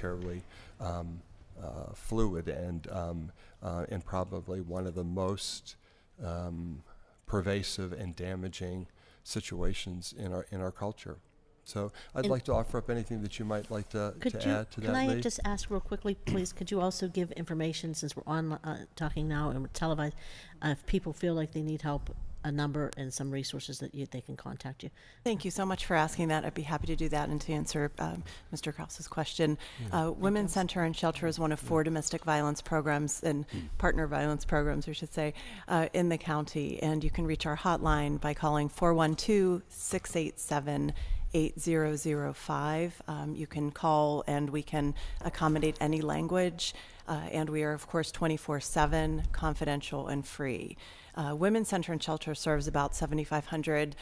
fluid and probably one of the most pervasive and damaging situations in our culture. So I'd like to offer up anything that you might like to add to that, Can I Lee? just ask real quickly, please, could you also give information, since we're on talking now and we're televised, if people feel like they need help a number and some resources that they can contact you. Thank you so much for asking that. I'd be happy to do that and to answer Mr. Krause's question. Women's Center and Shelter is one of 4 domestic violence programs and partner violence programs, we should say, in the county. And you can reach our hotline by calling 412-687-8005. You can call and we can accommodate any language. And we are, of course, 24/7, confidential, and free. Women's Center and Shelter serves about 7,500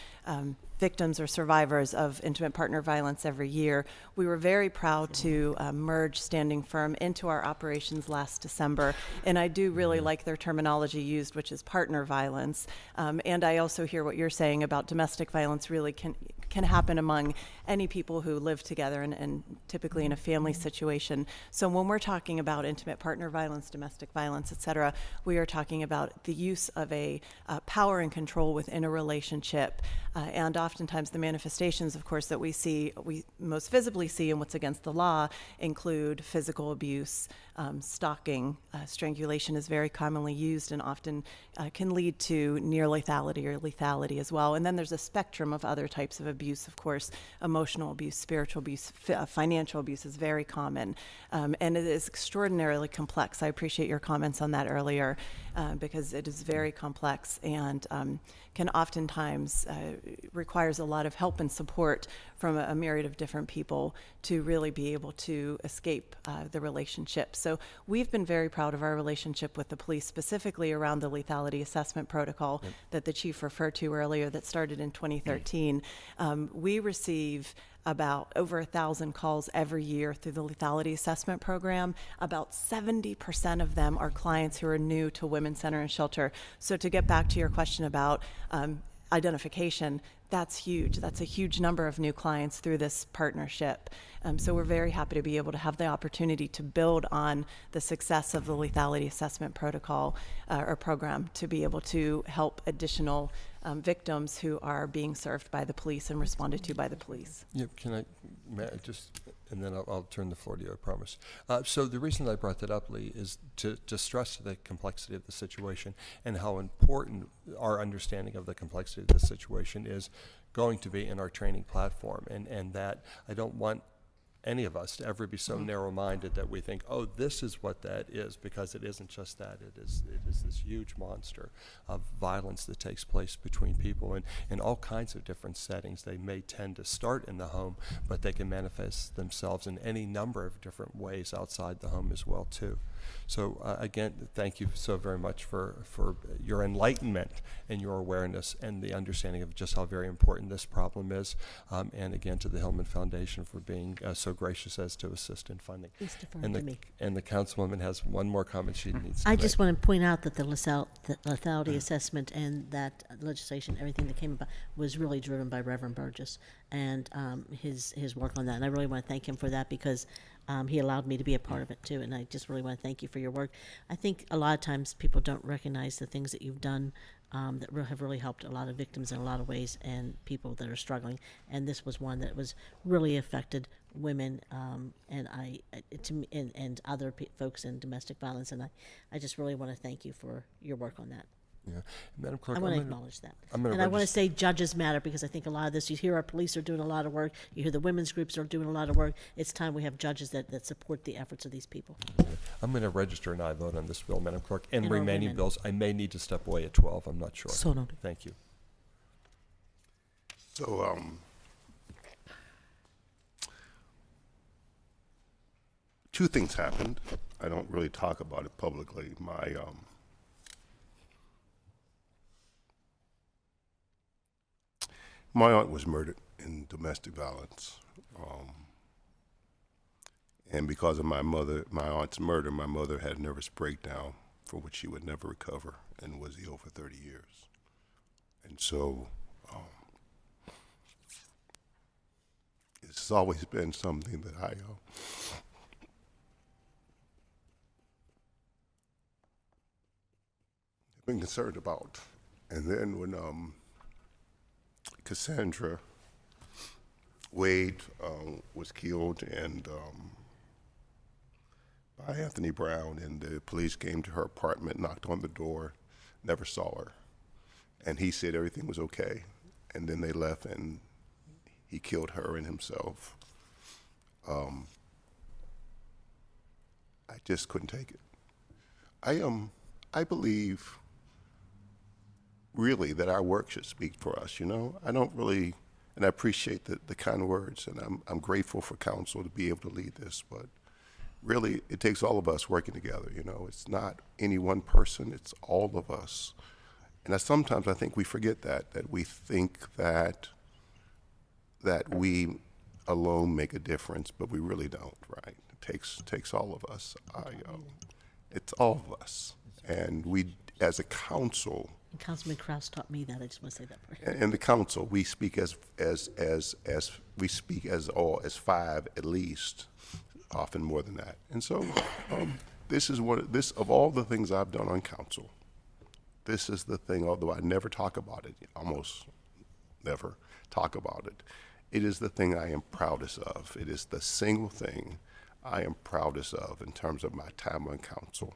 victims or survivors of intimate partner violence every year. We were very proud to merge Standing Firm into our operations last December, and I do really like their terminology used, which is partner violence. And I also hear what you're saying about domestic violence really can happen among any people who live together and typically in a family situation. So when we're talking about intimate partner violence, domestic violence, et cetera, we are talking about the use of a power and control within a relationship. And oftentimes the manifestations, of course, that we most visibly see in what's against the law include physical abuse, stalking, strangulation is very commonly used and often can lead to near lethality or lethality as well. And then there's a spectrum of other types of abuse, of course. Emotional abuse, spiritual abuse, financial abuse is very common. And it is extraordinarily complex. I appreciate your comments on that earlier because it is very complex and can oftentimes requires a lot of help and support from a myriad of different people to really be able to escape the relationship. So we've been very proud of our relationship with the police, specifically around the lethality assessment protocol that the chief referred to earlier that started in 2013. We receive about over 1,000 calls every year through the lethality assessment program. About 70% of them are clients who are new to Women's Center and Shelter. So to get back to your question about identification, that's huge. That's a huge number of new clients through this partnership. So we're very happy to be able to have the opportunity to build on the success of the lethality assessment protocol or program to be able to help additional victims who are being served by the police and responded to by the police. Yeah, may I just, and then I'll turn the floor to you, I promise. So the reason I brought that up, Lee, is to stress the complexity of the situation and how important our understanding of the complexity of the situation is going to be in our training platform, and that I don't want any of us to ever be so narrow-minded that we think, oh, this is what that is, because it isn't just that. It is this huge monster of violence that takes place between people in all kinds of different settings. They may tend to start in the home, but they can manifest themselves in any number of different ways outside the home as well, too. So again, thank you so very much for your enlightenment and your awareness and the understanding of just how very important this problem is. And again, to the Hillman Foundation for being so gracious as to assist in funding. Please defer And to me. And the councilwoman has one more comment she needs to I make. just want to point out that the lethality assessment and that legislation, everything that came about, was really driven by Reverend Burgess and his work on that. And I really want to thank him for that because he allowed me to be a part of it too. And I just really want to thank you for your work. I think a lot of times people don't recognize the things that you've done that have really helped a lot of victims in a lot of ways and people that are struggling. And this was one that was really affected women and other folks in domestic violence. And I just really want to thank you for your work on that. Yeah. Madam Clerk, I want to acknowledge that. I'm gonna and I want to say judges matter because I think a lot of this, you hear our police are doing a lot of work, you hear the women's groups are doing a lot of work. It's time we have judges that support the efforts of these people. I'm going to register an aye vote on this bill, Madam Clerk. And And remaining women. bills, I may need to step away at 12. I'm not sure. So noted. Thank you. So, two things happened. I don't really talk about it publicly. My aunt was murdered in domestic violence. And because of my aunt's murder, my mother had a nervous breakdown from which she would never recover and was ill for 30 years. And so it's always been something that I've been concerned about. And then when Cassandra Wade was killed and by Anthony Brown, and the police came to her apartment, knocked on the door, never saw her. and he said everything was okay. And then they left, and he killed her and himself. I just couldn't take it. I believe really that our work should speak for us, you know? I don't really, and I appreciate the kind words, and I'm grateful for council to be able to lead this, but really it takes all of us working together, you know? It's not any one person, it's all of us. And sometimes I think we forget that we think that we alone make a difference, but we really don't, right? It takes all of us. It's all of us. And we, as a council, And Councilman Kraus taught me that. I just want to say that part. and the council, we speak as five at least, often more than that. And so this is of all the things I've done on council, this is the thing, although I never talk about it, almost never talk about it, it is the thing I am proudest of. It is the single thing I am proudest of in terms of my time on council,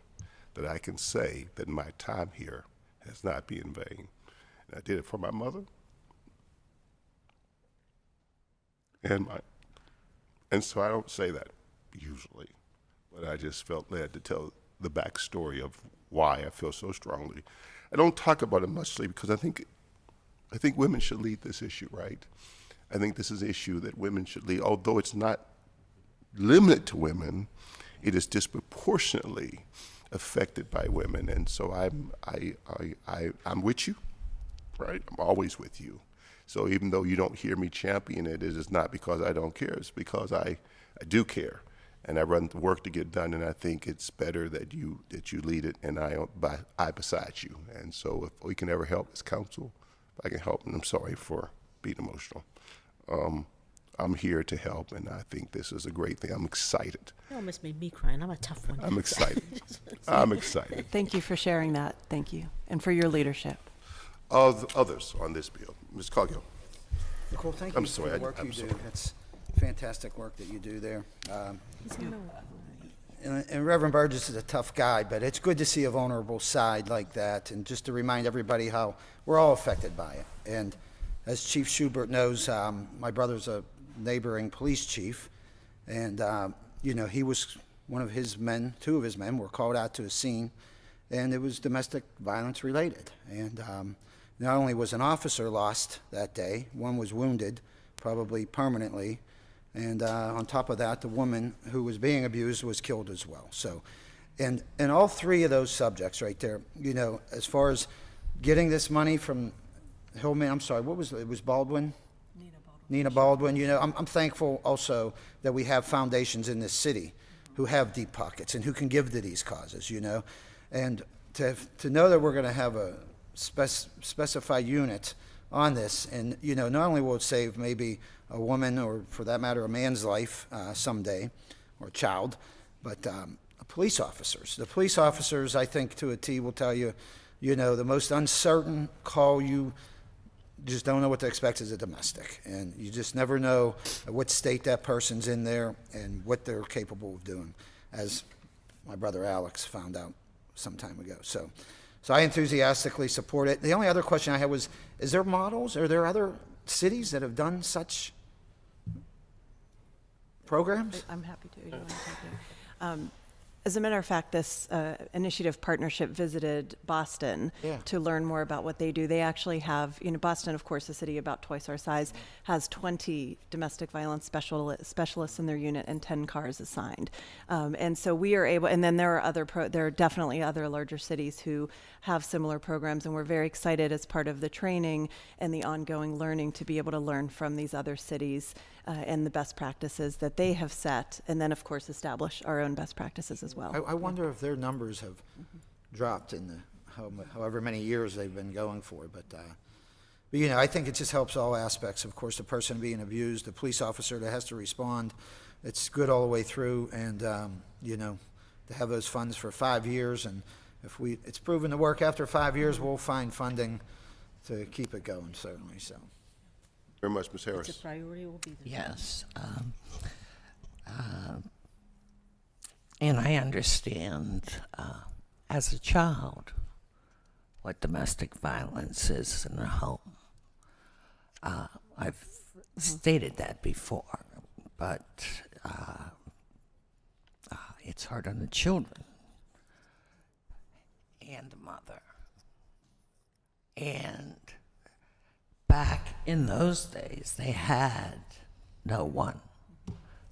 that I can say that my time here has not been in vain. And I did it for my mother and so I don't say that usually, but I just felt led to tell the backstory of why I feel so strongly. I don't talk about it muchly because I think women should lead this issue, right? I think this is an issue that women should lead, although it's not limited to women, it is disproportionately affected by women. And so I'm with you, right? I'm always with you. So even though you don't hear me champion it, it is not because I don't care. It's because I do care, and I run the work to get done. And I think it's better that you lead it, and I beside you. And so if we can ever help as council, if I can help, and I'm sorry for being emotional. I'm here to help, and I think this is a great thing. I'm excited. You almost made me cry, and I'm a tough one. I'm excited. I'm excited. Thank you for sharing that. Thank you. And for your leadership. Others on this bill. Ms. Coghill. Nicole, thank I'm you sorry, for the work I'm you sorry. do. It's fantastic work that you do there. And Reverend Burgess is a tough guy, but it's good to see a vulnerable side like that, and just to remind everybody how we're all affected by it. And as Chief Schubert knows, my brother's a neighboring police chief, and he was one of his men, two of his men were called out to a scene, and it was domestic violence related. And not only was an officer lost that day, one was wounded, probably permanently, and on top of that, the woman who was being abused was killed as well. So, and all three of those subjects right there, as far as getting this money from Hillman, I'm sorry, it was Baldwin? Nina Baldwin. I'm thankful also that we have foundations in this city who have deep pockets and who can give to these causes, and to know that we're going to have a specified unit on this, and not only will it save maybe a woman, or for that matter a man's life someday, or a child, but the police officers, I think to a T, will tell you, the most uncertain call, you just don't know what to expect as a domestic, and you just never know what state that person's in there and what they're capable of doing, as my brother Alex found out some time ago. So I enthusiastically support it. The only other question I had was, is there models? Are there other cities that have done such programs? I'm happy to. You want to take it? As a matter of fact, this initiative partnership visited Boston to learn more about what they do. They actually have, Boston, of course, a city about twice our size, has 20 domestic violence specialists in their unit and 10 cars assigned. And so we are able, and then there are there are definitely other larger cities who have similar programs, and we're very excited as part of the training and the ongoing learning to be able to learn from these other cities and the best practices that they have set, and then, of course, establish our own best practices as well. I wonder if their numbers have dropped in however many years they've been going for. But I think it just helps all aspects. Of course, the person being abused, the police officer that has to respond. It's good all the way through, and to have those funds for 5 years, and if it's proven to work after 5 years, we'll find funding to keep it going, certainly. So. Very much, Ms. Harris. It's a priority, will be the Yes. And I understand, as a child, what domestic violence is in the home. I've stated that before, but it's hard on the children and the mother. And back in those days, they had no one.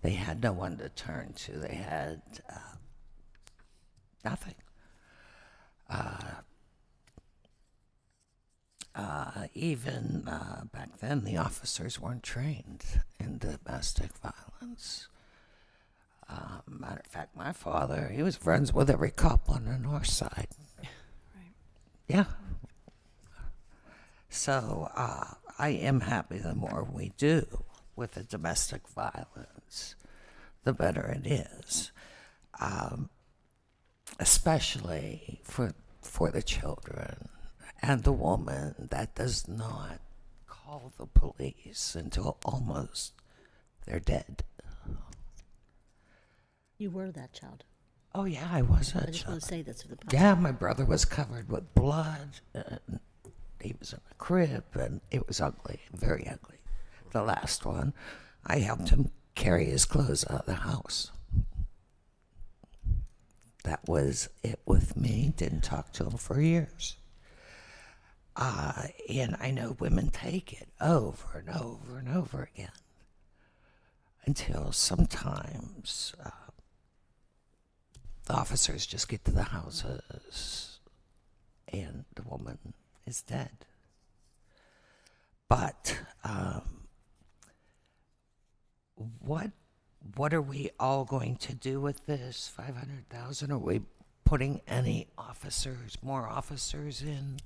They had no one to turn to. They had nothing. Even back then, the officers weren't trained in domestic violence. Matter of fact, my father, he was friends with every cop on the north side. Right. Yeah. So I am happy the more we do with the domestic violence, the better it is. Especially for the children and the woman that does not call the police until almost they're dead. You were that child. Oh yeah, I was I a just want child. to say that for the public. Yeah, my brother was covered with blood, and he was in a crib, and it was ugly, very ugly. The last one, I helped him carry his clothes out of the house. That was it with me. Didn't talk to him for years. And I know women take it over and over and over again until sometimes the officers just get to the houses and the woman is dead. But what are we all going to do with this 500,000? Are we putting any officers, more officers in?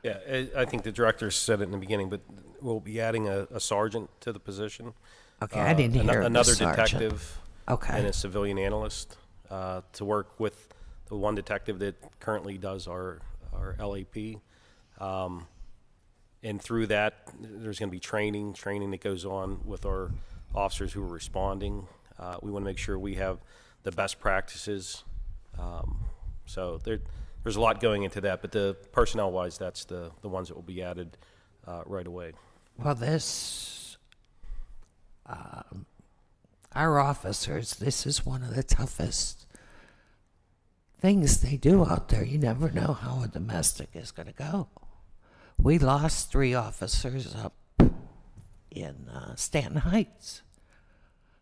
Yeah, I think the director said it in the beginning, but we'll be adding a sergeant to the position. Okay, I didn't hear the another sergeant. detective. Okay. And a civilian analyst to work with the one detective that currently does our LAP. And through that, there's going to be training that goes on with our officers who are responding. We want to make sure we have the best practices. So there's a lot going into that, but the personnel-wise, that's the ones that will be added right away. Well, our officers, this is one of the toughest things they do out there. You never know how a domestic is going to go. We lost 3 officers up in Stanton Heights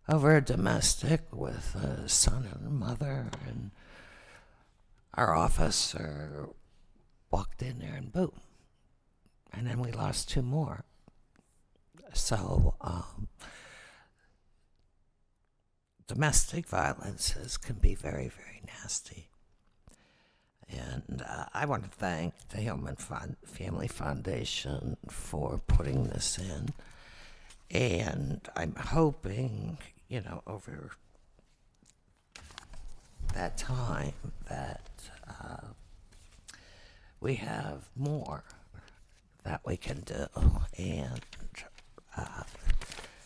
over a domestic with a son and a mother, and our officer walked in there and boom. And then we lost 2 more. So domestic violences can be very, very nasty. And I want to thank the Hillman Family Foundation for putting this in. And I'm hoping, over that time that we have more that we can do. And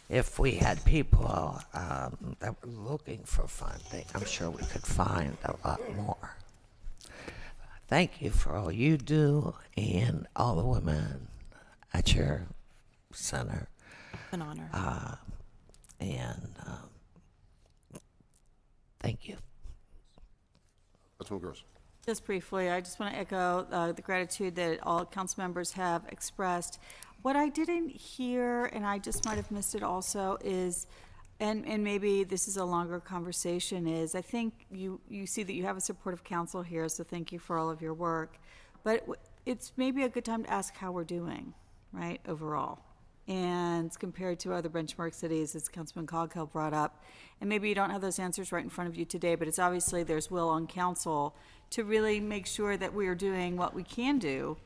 if we had people that were looking for funding, I'm sure we could find a lot more. Thank you for all you do and all the women at your center. An honor. Thank you. Councilwoman Gross. Just briefly, I just want to echo the gratitude that all council members have expressed. What I didn't hear, and I just might have missed it also, is, and maybe this is a longer conversation, is I think you see that you have a supportive council here, so thank you for all of your work. But it's maybe a good time to ask how we're doing, right, overall. And compared to other benchmark cities, as Councilman Coghill brought up, and maybe you don't have those answers right in front of you today, but it's obviously there's will on council to really make sure that we are doing what we can do,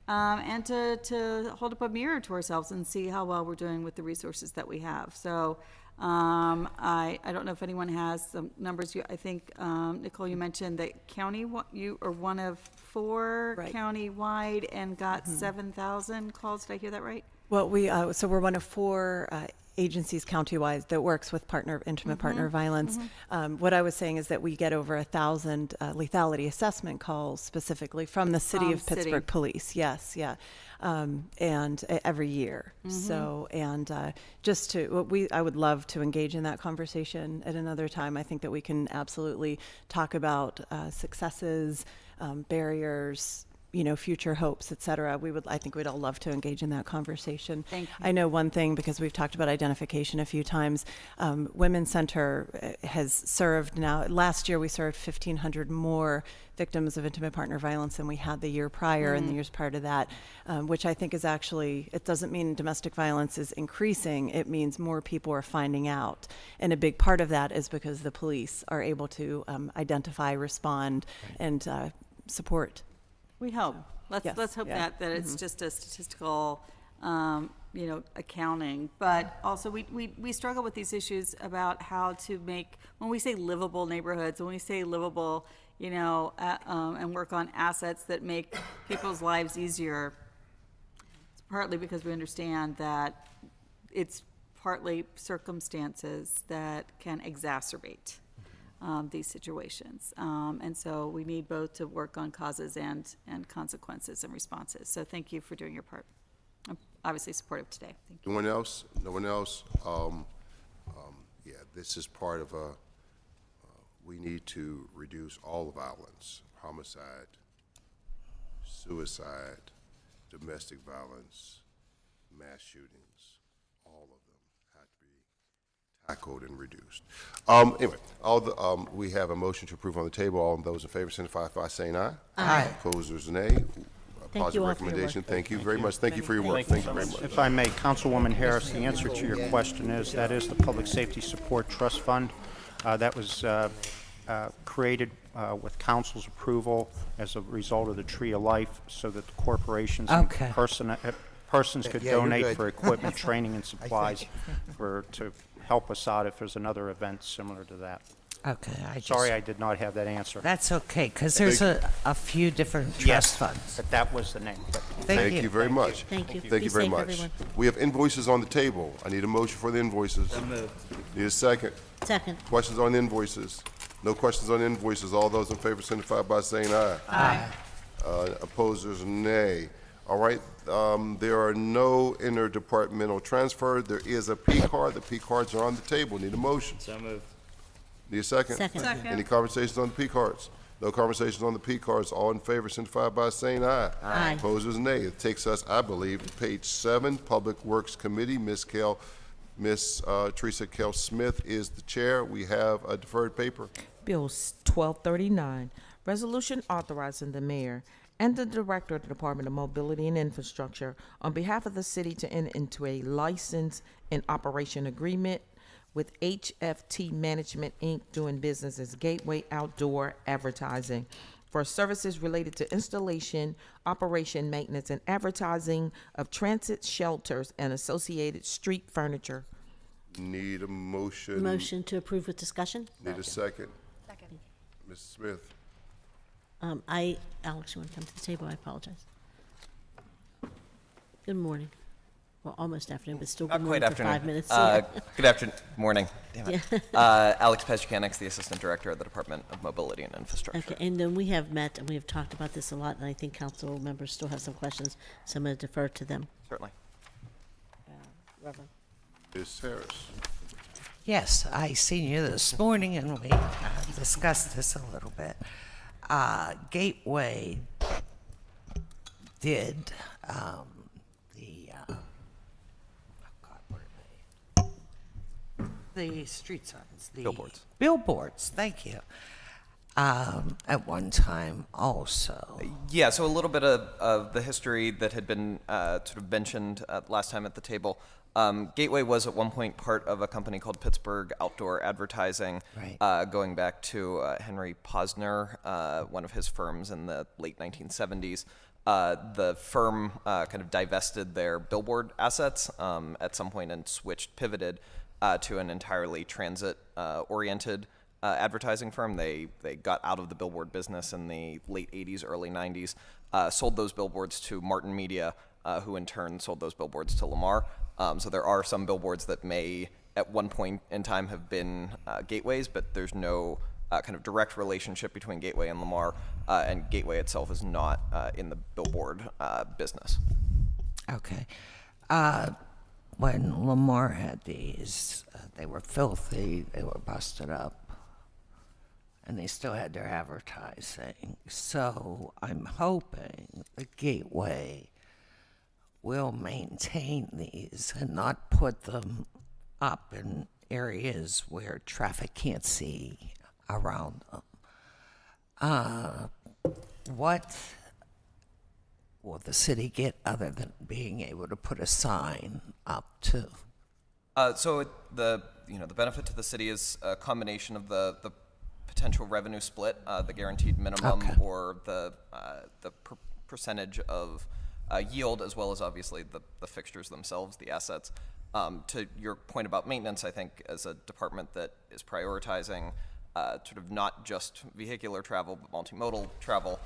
and to hold up a mirror to ourselves and see how well we're doing with the resources that we have. So I don't know if anyone has some numbers. I think, Nicole, you mentioned that you are one of 4 Right. county-wide and got 7,000 calls. Did I hear that right? Well, so we're one of 4 agencies countywide that works with intimate partner violence. What I was saying is that we get over 1,000 lethality assessment calls specifically from the city of Pittsburgh Police. Yes, yeah, and every year. So, and just to, I would love to engage in that conversation at another time. I think that we can absolutely talk about successes, barriers, future hopes, et cetera. I think we'd all love to engage in that conversation. Thank you. I know one thing, because we've talked about identification a few times. Women's Center has served now, last year we served 1,500 more victims of intimate partner violence than we had the year prior and the years prior to that, which I think is actually, it doesn't mean domestic violence is increasing, it means more people are finding out. And a big part of that is because the police are able to identify, respond, and support. We hope. Let's hope yeah. that it's just a statistical, accounting. But also, we struggle with these issues about how to make, when we say livable neighborhoods, when we say livable, and work on assets that make people's lives easier. It's partly because we understand that it's partly circumstances that can exacerbate these situations. And so we need both to work on causes and consequences and responses. So thank you for doing your part. I'm obviously supportive today. Thank you. No one else? No one else? Yeah, this is part of we need to reduce all violence, homicide, suicide, domestic violence, mass shootings, all of them have to be tackled and reduced. Anyway, we have a motion to approve on the table. All those in favor signify by saying aye. Aye. Opposers, nay. Thank you Positive all for your recommendation. work. Thank you very much. Thank you for your work. Thank you very much. If I may, Councilwoman Harris, the answer to your question is that is the Public Safety Support Trust Fund. That was created with council's approval as a result of the Tree of Life, so that the corporations and persons could Yeah, you're donate good. for equipment, training, and supplies to help us out if there's another event similar to that. Okay, Sorry I did not have that answer. That's okay, because there's a few different Yes, trust funds. but that was the name. But Thank you very much. Thank you. Thank Be you very safe, much. everyone. We have invoices on the table. I need a motion for the invoices. Need a second. Second. Questions on invoices? No questions on invoices. All those in favor signify by saying aye. Aye. Opposers, nay. All right, there are no interdepartmental transfer. There is a P card. The P cards are on the table. Need a motion. So moved. Need a second? Second. Any conversations on the P cards? No conversations on the P cards. All in favor signify by saying aye. Aye. Opposers, nay. It takes us, I believe, to page 7, Public Works Committee. Miss Teresa Kell Smith is the chair. We have a deferred paper. Bill 1239, resolution authorizing the mayor and the director of the Department of Mobility and Infrastructure on behalf of the city to enter into a license and operation agreement with HFT Management, Inc., doing business as Gateway Outdoor Advertising for services related to installation, operation, maintenance, and advertising of transit shelters and associated street furniture. Need a motion. Motion to approve with discussion? Need a second. Second. Ms. Smith. Alex, you want to come to the table? I apologize. Good morning. Well, almost afternoon, but still good morning for 5 minutes. Good afternoon, morning. Damn it. Yeah. Alex Pezhikanex, the Assistant Director of the Department of Mobility and Infrastructure. Okay, and then we have met and we have talked about this a lot, and I think council members still have some questions, so I'm going to defer to them. Certainly. Reverend. Ms. Harris. Yes, I seen you this morning, and we discussed this a little bit. Gateway did the street signs, the Billboards. Billboards, thank you. At one time, also. Yeah, so a little bit of the history that had been sort of mentioned last time at the table. Gateway was at one point part of a company called Pittsburgh Outdoor Advertising, Right. going back to Henry Posner, one of his firms in the late 1970s. The firm kind of divested their billboard assets at some point and pivoted to an entirely transit-oriented advertising firm. They got out of the billboard business in the late 80s, early 90s, sold those billboards to Martin Media, who in turn sold those billboards to Lamar. So there are some billboards that may, at one point in time, have been gateways, but there's no kind of direct relationship between Gateway and Lamar, and Gateway itself is not in the billboard business. Okay. When Lamar had these, they were filthy, they were busted up, and they still had their advertising. So I'm hoping the Gateway will maintain these and not put them up in areas where traffic can't see around them. What will the city get other than being able to put a sign up too? The benefit to the city is a combination of the potential revenue split, the guaranteed minimum, or the percentage of yield, as well as obviously the fixtures themselves, the assets. To your point about maintenance, I think as a department that is prioritizing sort of not just vehicular travel, but multimodal travel,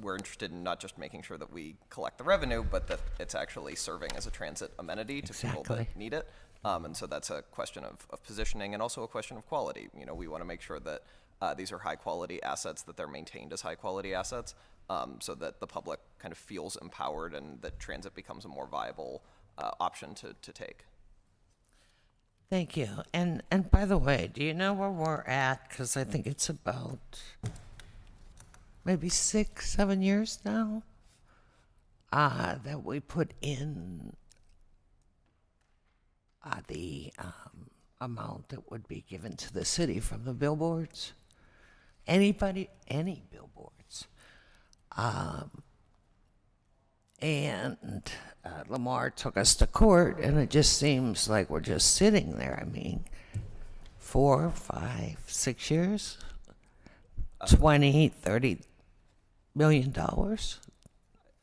we're interested in not just making sure that we collect the revenue, but that it's actually serving as a transit amenity to people that need it. And so that's a question of positioning and also a question of quality. We want to make sure that these are high quality assets, that they're maintained as high quality assets, so that the public kind of feels empowered and that transit becomes a more viable option to take. Thank you. And by the way, do you know where we're at? Because I think it's about maybe 6-7 years now that we put in the amount that would be given to the city from the billboards. Any billboards. And Lamar took us to court, and it just seems like we're just sitting there. I mean, 4, 5, 6 years, $20-30 million.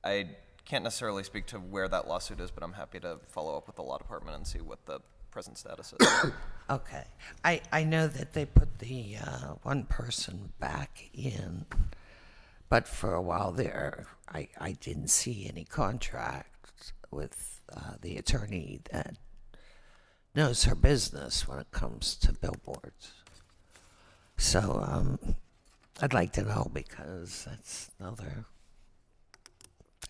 I can't necessarily speak to where that lawsuit is, but I'm happy to follow up with the law department and see what the present status is. Okay. I know that they put the one person back in, but for a while there, I didn't see any contract with the attorney that knows her business when it comes to billboards. So I'd like to know, because that's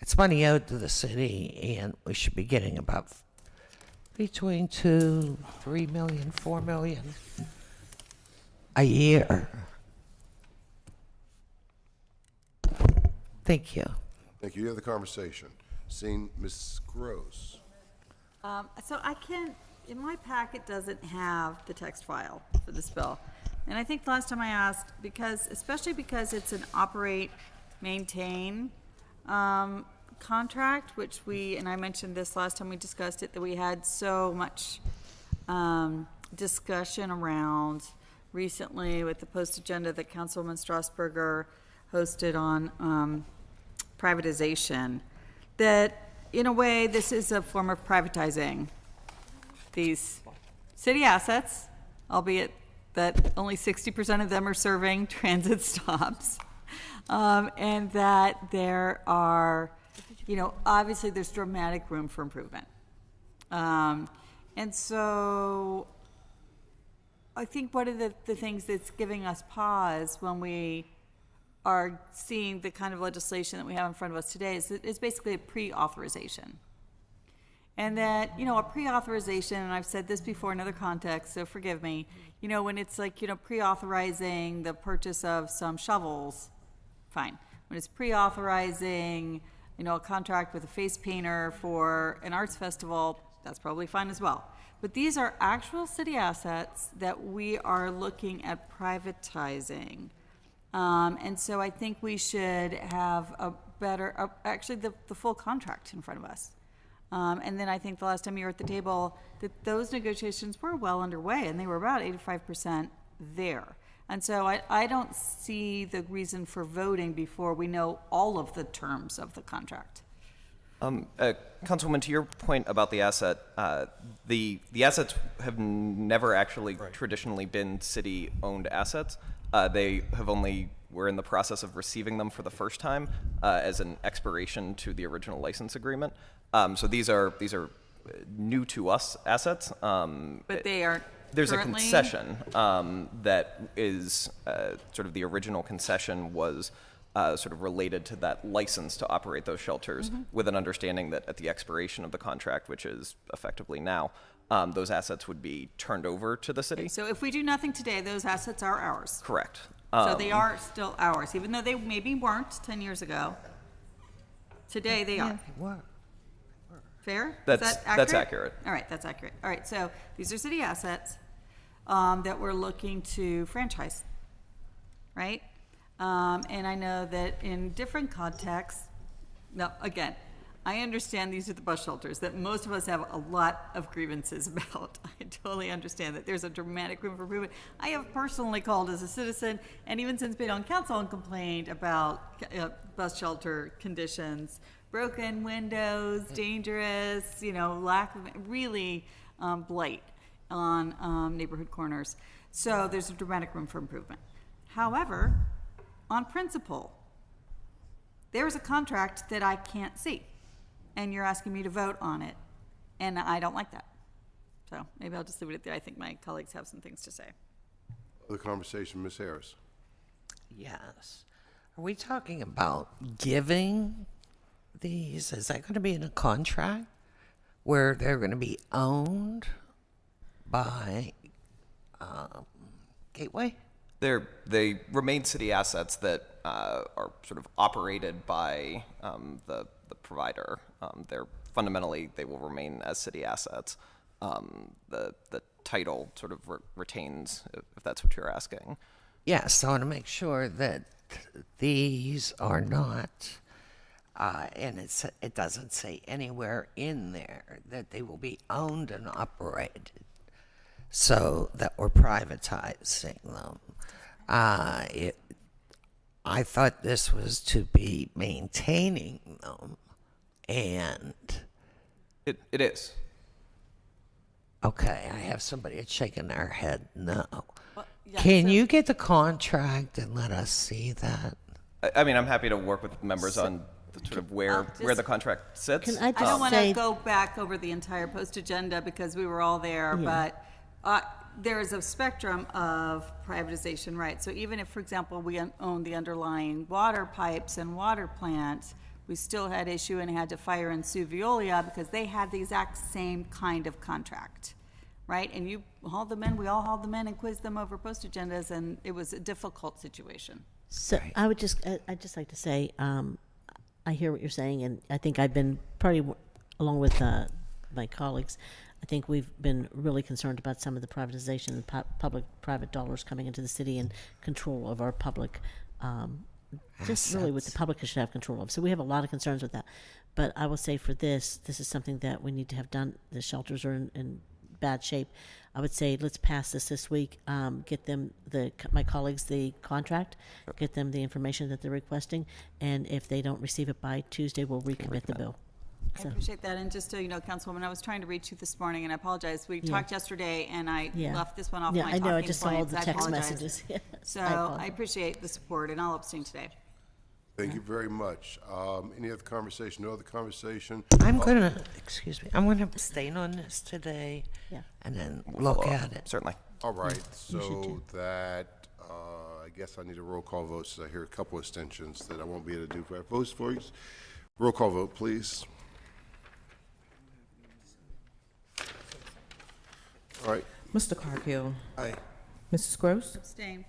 it's money owed to the city, and we should be getting about between $2, $3 million, $4 million a year. Thank you. Thank you. You have the conversation. Seeing Ms. Gross. So I can't, in my packet doesn't have the text file for this bill. And I think last time I asked, especially because it's an operate, maintain contract, which and I mentioned this last time we discussed it, that we had so much discussion around recently with the post agenda that Councilwoman Strasburger hosted on privatization, that in a way this is a form of privatizing these city assets, albeit that only 60% of them are serving transit stops, and that there are, obviously there's dramatic room for improvement. And so I think one of the things that's giving us pause when we are seeing the kind of legislation that we have in front of us today is basically a pre-authorization. And that, a pre-authorization, and I've said this before in other contexts, so forgive me, when it's like, pre-authorizing the purchase of some shovels, fine. When it's pre-authorizing, a contract with a face painter for an arts festival, that's probably fine as well. But these are actual city assets that we are looking at privatizing. And so I think we should have a better, actually the full contract in front of us. And then I think the last time you were at the table, that those negotiations were well underway, and they were about 85% there. And so I don't see the reason for voting before we know all of the terms of the contract. Councilwoman, to your point about the asset, the assets have never actually traditionally been city-owned assets. They have we're in the process of receiving them for the first time as an expiration to the original license agreement. So these are new to us assets. But they aren't There's currently? a concession that is sort of the original concession was sort of related to that license to operate those shelters, with an understanding that at the expiration of the contract, which is effectively now, those assets would be turned over to the city. So if we do nothing today, those assets are ours. Correct. So they are still ours, even though they maybe weren't 10 years ago. Today they are. Fair? Is That's that that's accurate. All right, that's accurate. All right, so these are city assets that we're looking to franchise, right? And I know that in different contexts, now, again, I understand these are the bus shelters that most of us have a lot of grievances about. I totally understand that there's a dramatic room for improvement. I have personally called as a citizen, and even since being on council, and complained about bus shelter conditions, broken windows, dangerous, lack of, really blight on neighborhood corners. So there's a dramatic room for improvement. However, on principle, there's a contract that I can't see, and you're asking me to vote on it, and I don't like that. So maybe I'll just leave it at there. I think my colleagues have some things to say. The conversation, Ms. Harris. Yes. Are we talking about giving these? Is that going to be in a contract where they're going to be owned by Gateway? They remain city assets that are sort of operated by the provider. Fundamentally, they will remain as city assets. The title sort of retains, if that's what you're asking. Yes, I want to make sure that these are not, and it doesn't say anywhere in there that they will be owned and operated, so that we're privatizing them. I thought this was to be maintaining them, and it is. Okay, I have somebody that's shaking their head no. Yeah, Can so- you get the contract and let us see that? I mean, I'm happy to work with members on sort of where the contract sits. Can I I just don't want to say, go back over the entire post agenda because we were all there, Yeah. but there is a spectrum of privatization rights. So even if, for example, we own the underlying water pipes and water plants, we still had issue and had to fire and sue Veolia because they had the exact same kind of contract, right? And you hauled them in, we all hauled them in and quizzed them over post agendas, and it was a difficult situation. so I'd just like to say, I hear what you're saying, and I think I've been along with my colleagues, I think we've been really concerned about some of the privatization and public-private dollars coming into the city and control of our public, just really what the public should have control of. So we have a lot of concerns with that. But I will say for this is something that we need to have done. The shelters are in bad shape. I would say let's pass this week, get them, my colleagues, the contract, get them the information that they're requesting, and if they don't receive it by Tuesday, we'll recommit the bill. I appreciate that, and just so you know, Councilwoman, I was trying to reach you this morning, and I apologize. We Yeah. talked yesterday, and I Yeah. left this one off Yeah, my I know, I talking just saw all points. the I text apologize. messages. Yes, So I apologize. I appreciate the support, and I'll abstain today. Thank you very much. Any other conversation? No other conversation? I'm gonna abstain on this today. Yeah. And then We'll look follow up, at it. Certainly. All right, You should so too. that, I guess I need a roll call vote, since I hear a couple extensions that I won't be able to do for votes for you. Roll call vote, please. All right. Mr. Cargill. Aye. Mrs. Gross. Abstain.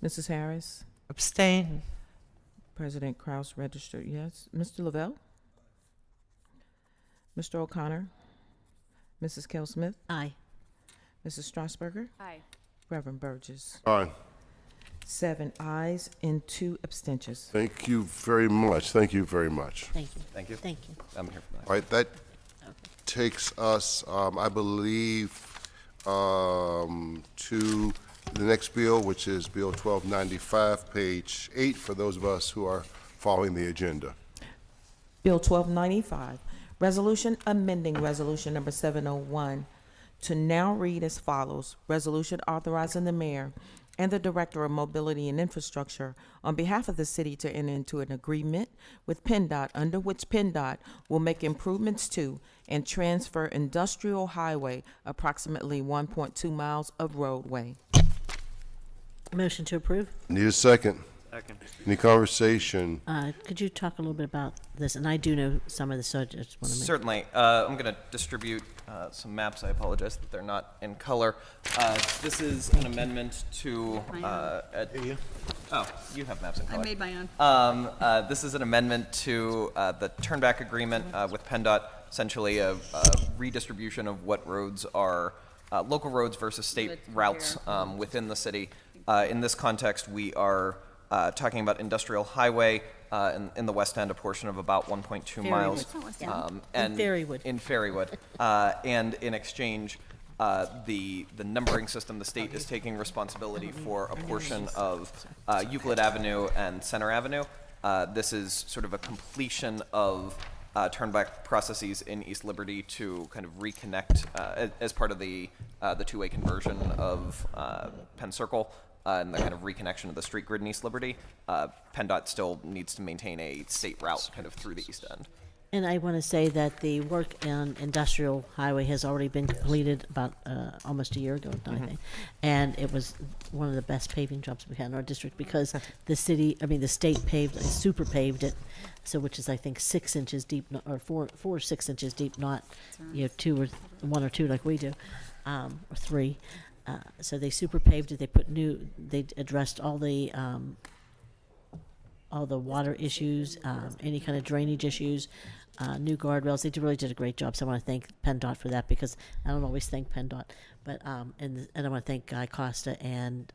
Mrs. Harris. Abstain. President Kraus registered yes. Mr. Lavelle. Mr. O'Connor. Mrs. Kell Smith. Aye. Mrs. Strasburger. Aye. Reverend Burgess. Aye. 7 ayes and 2 abstentions. Thank you very much. Thank you very much. Thank you. Thank you. Thank you. I'm here for that. All right, that takes us, I believe, to the next bill, which is Bill 1295, page 8, for those of us who are following the agenda. Bill 1295, resolution amending resolution number 701 to now read as follows. Resolution authorizing the mayor and the Director of Mobility and Infrastructure on behalf of the city to enter into an agreement with PennDOT under which PennDOT will make improvements to and transfer Industrial Highway approximately 1.2 miles of roadway. Motion to approve. Need a second? Second. Any conversation? Could you talk a little bit about this? And I do know some of this, so I just want to make. Certainly. I'm going to distribute some maps. I apologize that they're not in color. This is an amendment to. Oh, you have maps in color. I made my own. This is an amendment to the turnback agreement with PennDOT, essentially a redistribution of what roads are local roads versus state routes within the city. In this context, we are talking about Industrial Highway in the West End, a portion of about 1.2 miles. In Ferrywood. In Ferrywood. And in exchange, the numbering system, the state is taking responsibility for a portion of Euclid Avenue and Center Avenue. This is sort of a completion of turnback processes in East Liberty to kind of reconnect as part of the two-way conversion of Penn Circle. And the kind of reconnection of the street grid in East Liberty. PennDOT still needs to maintain a state route kind of through the East End. And I want to say that the work on Industrial Highway has already been completed about almost a year ago, I think. And it was one of the best paving jobs we had in our district because the state super paved it, so which is I think 6 inches deep, or 4 or 6 inches deep, not 2 or 1 or 2 like we do, or 3. So they super paved it. They addressed all the water issues, any kind of drainage issues, new guardrails. They really did a great job. So I want to thank PennDOT for that because I don't always thank PennDOT, but and I want to thank Guy Costa and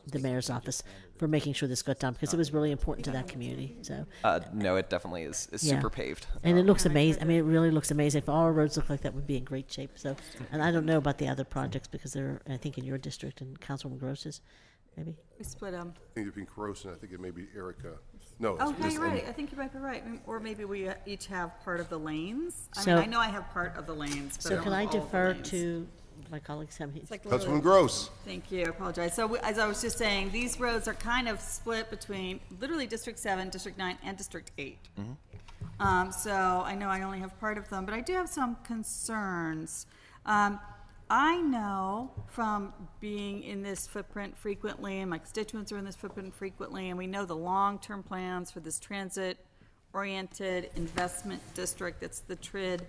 the mayor's office for making sure this got done because it was really important to that community. So no, it definitely is super paved. And it looks amazing. I mean, it really looks amazing. If all our roads look like that, we'd be in great shape. So, and I don't know about the other projects because they're, I think, in your district and Councilwoman Gross's, maybe. We split them. I think between Gross and I think it may be Erica. No. Oh, no, you're right. I think you might be right. Or maybe we each have part of the lanes. I So- mean, I know I have part of the lanes, but So can I don't have all of the defer lanes. to my colleagues? It's like Councilman literally- Gross. Thank you, I apologize. So as I was just saying, these roads are kind of split between literally District 7, District 9, and District 8. So I know I only have part of them, but I do have some concerns. I know from being in this footprint frequently, and my constituents are in this footprint frequently, and we know the long-term plans for this transit-oriented investment district, that's the TRID,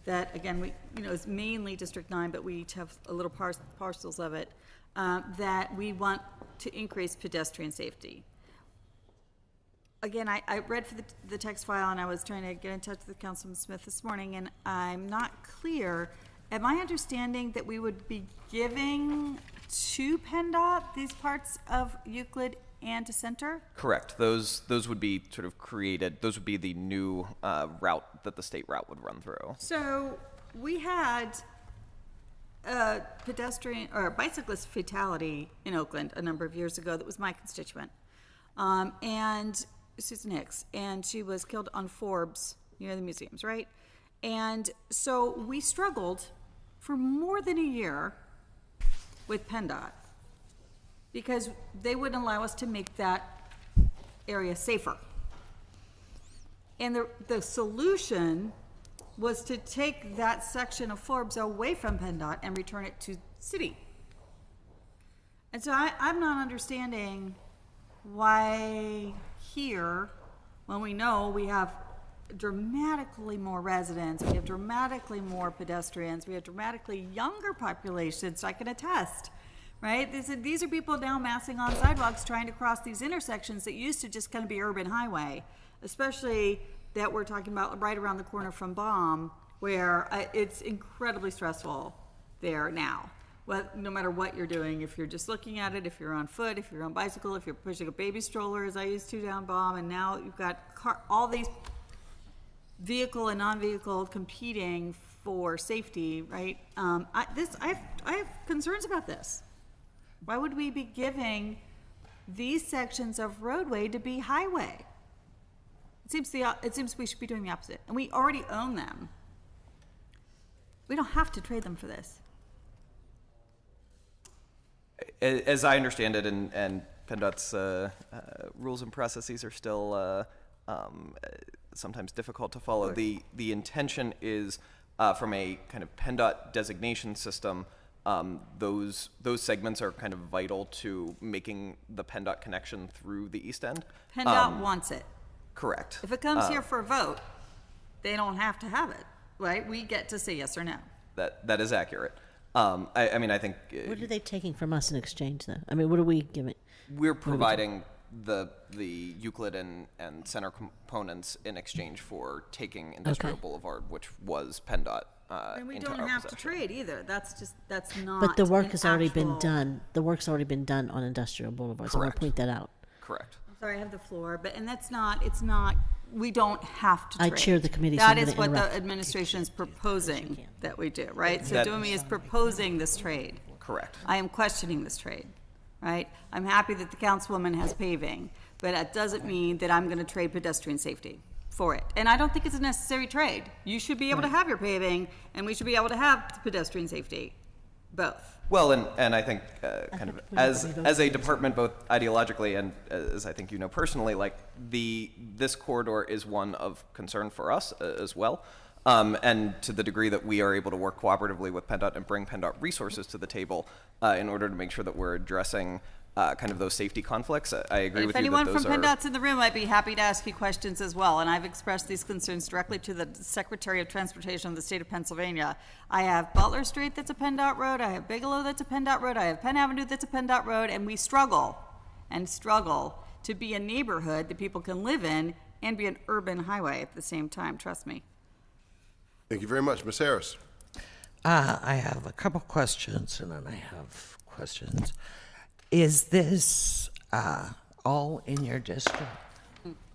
that, again, we, is mainly District 9, but we each have a little parcels of it, that we want to increase pedestrian safety. Again, I read for the text file, and I was trying to get in touch with Councilman Smith this morning, and I'm not clear. Am I understanding that we would be giving to PennDOT these parts of Euclid and to Center? Correct. Those would be sort of created. Those would be the new route that the state route would run through. So we had a pedestrian or bicyclist fatality in Oakland a number of years ago that was my constituent, and Susan Hicks, and she was killed on Forbes near the museums, right? And so we struggled for more than a year with PennDOT because they wouldn't allow us to make that area safer. And the solution was to take that section of Forbes away from PennDOT and return it to city. And so I'm not understanding why here, when we know we have dramatically more residents, we have dramatically more pedestrians, we have dramatically younger populations, I can attest, right? These are people now massing on sidewalks trying to cross these intersections that used to just kind of be urban highway, especially that we're talking about right around the corner from Baum, where it's incredibly stressful there now. Well, no matter what you're doing, if you're just looking at it, if you're on foot, if you're on bicycle, if you're pushing a baby stroller, as I used to down Baum, and now you've got all these vehicle and non-vehicle competing for safety, right? I have concerns about this. Why would we be giving these sections of roadway to be highway? It seems we should be doing the opposite, and we already own them. We don't have to trade them for this. As I understand it, and PennDOT's rules and processes are still sometimes difficult to follow. The intention is from a kind of PennDOT designation system. Those segments are kind of vital to making the PennDOT connection through the East End. PennDOT wants it. Correct. If it comes here for a vote, they don't have to have it, right? We get to say yes or no. That is accurate. I mean, I think What are they taking from us in exchange, though? I mean, what are we giving? we're providing the Euclid and center components in exchange for taking Industrial Boulevard, which was PennDOT. And we into don't our have to possession. trade either. That's not. But the work an has already been actual- done. The work's already been done on Industrial Boulevard, so I want Correct. to point that out. Correct. I'm sorry, I have the floor, but, and that's not, it's not, we don't have to I trade. chair the committee, so That I'm is gonna what the interrupt. administration is proposing that we do, right? So That- Dumy is proposing this trade. Correct. I am questioning this trade, right? I'm happy that the councilwoman has paving, but that doesn't mean that I'm gonna trade pedestrian safety for it. And I don't think it's a necessary trade. You should be able to have your paving, and we should be able to have pedestrian safety, both. Well, and I think kind of as a department, both ideologically and as I think you know personally, like this corridor is one of concern for us as well. And to the degree that we are able to work cooperatively with PennDOT and bring PennDOT resources to the table in order to make sure that we're addressing kind of those safety conflicts, I agree with you that If anyone those from are... PennDOT's in the room, I'd be happy to ask you questions as well. And I've expressed these concerns directly to the Secretary of Transportation of the state of Pennsylvania. I have Butler Street that's a PennDOT road. I have Bigelow that's a PennDOT road. I have Penn Avenue that's a PennDOT road. And we struggle to be a neighborhood that people can live in and be an urban highway at the same time. Trust me. Thank you very much. Ms. Harris. I have a couple questions, and then I have questions. Is this all in your district?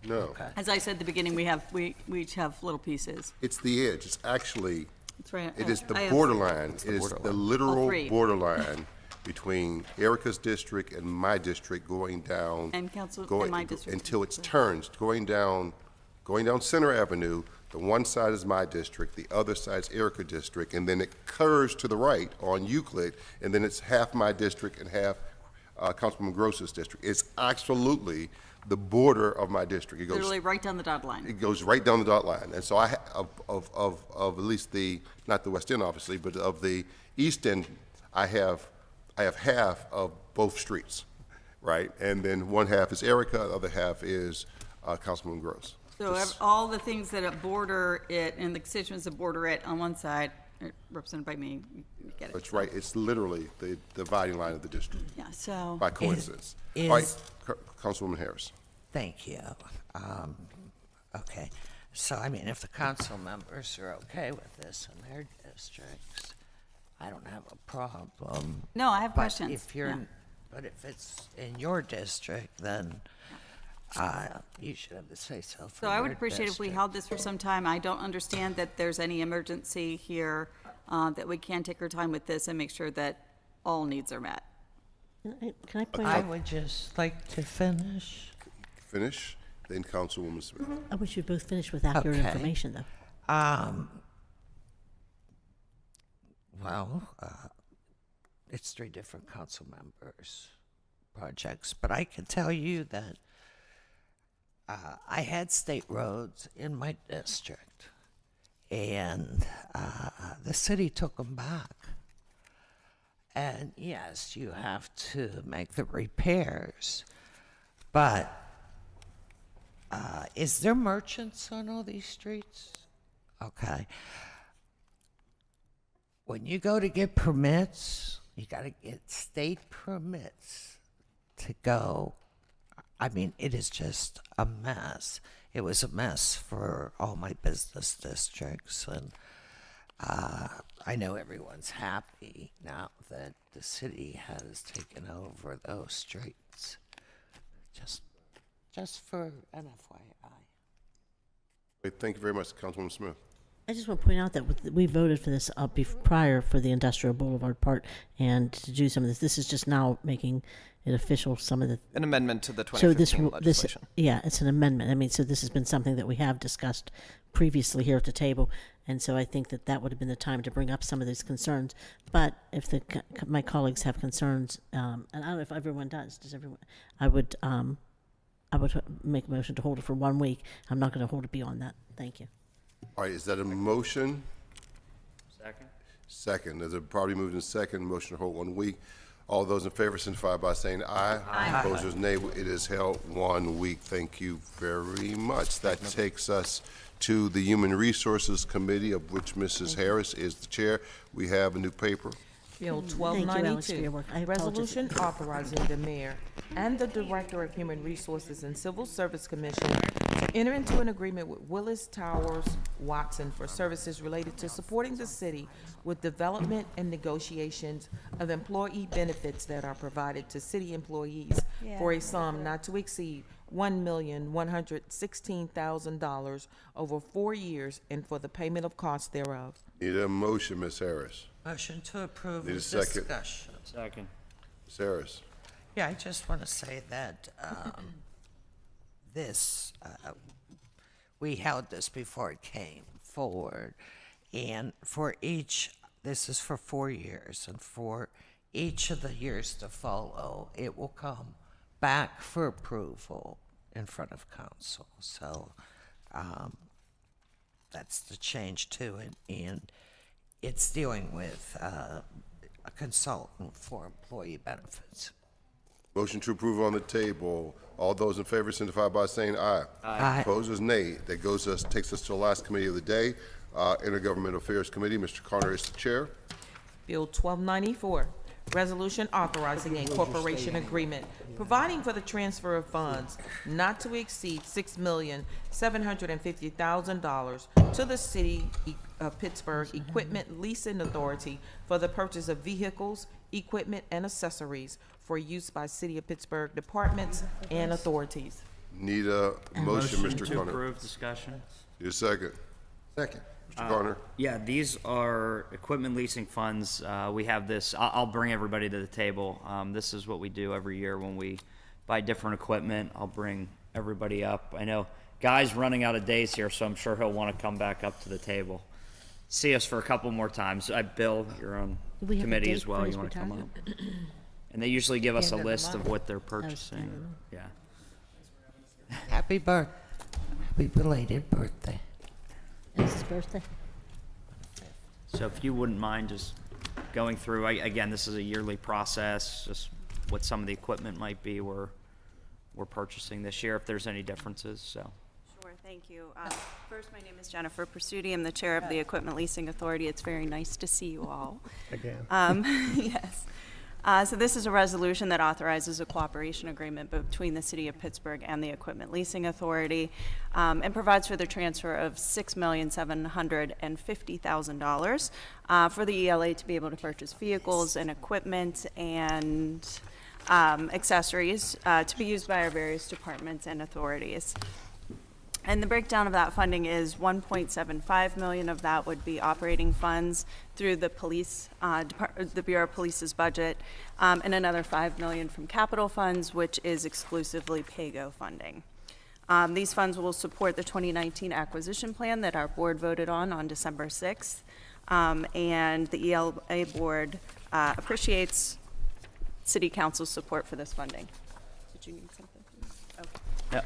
No. As I said at the beginning, we each have little pieces. It's the edge. It's actually, That's right. it is the I have- borderline. It is borderline. the All literal three. borderline between Erica's district and my district going down. And council, going- and my district. Until it turns, going down Center Avenue. The one side is my district, the other side is Erica district, and then it curves to the right on Euclid, and then it's half my district and half Councilman Gross's district. It's absolutely the border of my district. It goes Literally right down the dotted line. It goes right down the dot line. And so of at least not the West End obviously, but of the East End, I have half of both streets, right? And then one half is Erica, the other half is Councilman Gross. So all the things that border it and the constituents that border it on one side are represented by me. You get it. That's right. It's literally the dividing line of the district Yeah, so. by coincidence. is- All right, Councilwoman Harris. Thank you. Okay. So, I mean, if the council members are okay with this in their districts, I don't have a problem. No, I have But questions. if you're, Yeah. but if it's in your district, then you should have the say-so for So I would your appreciate if we district. held this for some time. I don't understand that there's any emergency here, that we can take our time with this and make sure that all needs are met. Can I point I out? would just like to finish. Finish, then Councilwoman Smith. I wish you both finished with accurate Okay. information, though. Well, it's 3 different council members' projects, but I can tell you that I had state roads in my district, and the city took them back. And yes, you have to make the repairs, but is there merchants on all these streets? Okay. When you go to get permits, you got to get state permits to go. I mean, it is just a mess. It was a mess for all my business districts, and I know everyone's happy now that the city has taken over those streets. Just for an FYI. Thank you very much, Councilwoman Smith. I just want to point out that we voted for this prior for the Industrial Boulevard part and to do some of this. This is just now making it official, some of the... An amendment to the 2015 legislation. Yeah, it's an amendment. I mean, so this has been something that we have discussed previously here at the table, and so I think that would have been the time to bring up some of these concerns. But if my colleagues have concerns, and I don't know if everyone does everyone? I would make a motion to hold it for 1 week. I'm not going to hold it beyond that. Thank you. All right, is that a motion? Second. Second. There's a probably moved in second. Motion to hold 1 week. All those in favor signify by saying aye. Aye. Opposers, nay. It is held 1 week. Thank you very much. That takes us to the Human Resources Committee, of which Mrs. Harris is the chair. We have a new paper. Bill Thank you, Alice, for your 1292, work. I resolution authorizing the mayor and the Director of Human Resources and Civil Service Commission to enter into an agreement with Willis Towers Watson for services related to supporting the city with development and negotiations of employee benefits that are provided to city employees for a sum not to exceed $1,116,000 over 4 years and for the payment of costs thereof. Need a motion, Ms. Harris. Motion to approve Need a with second. discussion. Second. Ms. Harris. Yeah, I just want to say that we held this before it came forward, and for each, this is for 4 years, and for each of the years to follow, it will come back for approval in front of council. So that's the change to it, and it's dealing with a consultant for employee benefits. Motion to approve on the table. All those in favor signify by saying aye. Aye. Opposers, nay. That takes us to the last committee of the day, Intergovernmental Affairs Committee. Mr. Carter is the chair. Bill 1294, resolution authorizing a corporation agreement providing for the transfer of funds not to exceed $6,750,000 to the City of Pittsburgh Equipment Leasing Authority for the purchase of vehicles, equipment, and accessories for use by City of Pittsburgh departments and authorities. Need a motion, Mr. to Carter. approve, discussion. Need a second. Second. Mr. Carter. Yeah, these are equipment leasing funds. We have this, I'll bring everybody to the table. This is what we do every year when we buy different equipment. I'll bring everybody up. I know Guy's running out of days here, so I'm sure he'll want to come back up to the table. See us for a couple more times. Bill, you're on we have a committee date as well. for You his want to come up? retirement? And they usually give us a End of the list of month. what they're purchasing. Yeah. Happy belated birthday. It's his birthday. So if you wouldn't mind just going through, again, this is a yearly process, just what some of the equipment might be we're purchasing this year, if there's any differences, so. Sure, thank you. First, my name is Jennifer Pursuti. I'm the chair of the Equipment Leasing Authority. It's very nice to see you all. Again. Yes. So this is a resolution that authorizes a cooperation agreement between the City of Pittsburgh and the Equipment Leasing Authority, and provides for the transfer of $6,750,000 for the ELA to be able to purchase vehicles and equipment and accessories to be used by our various departments and authorities. And the breakdown of that funding is $1.75 million of that would be operating funds through the police, the Bureau of Police's budget, and another $5 million from capital funds, which is exclusively PAYGO funding. These funds will support the 2019 acquisition plan that our board voted on December 6th. And the ELA board appreciates City Council's support for this funding. Did you need something? Okay. Yeah.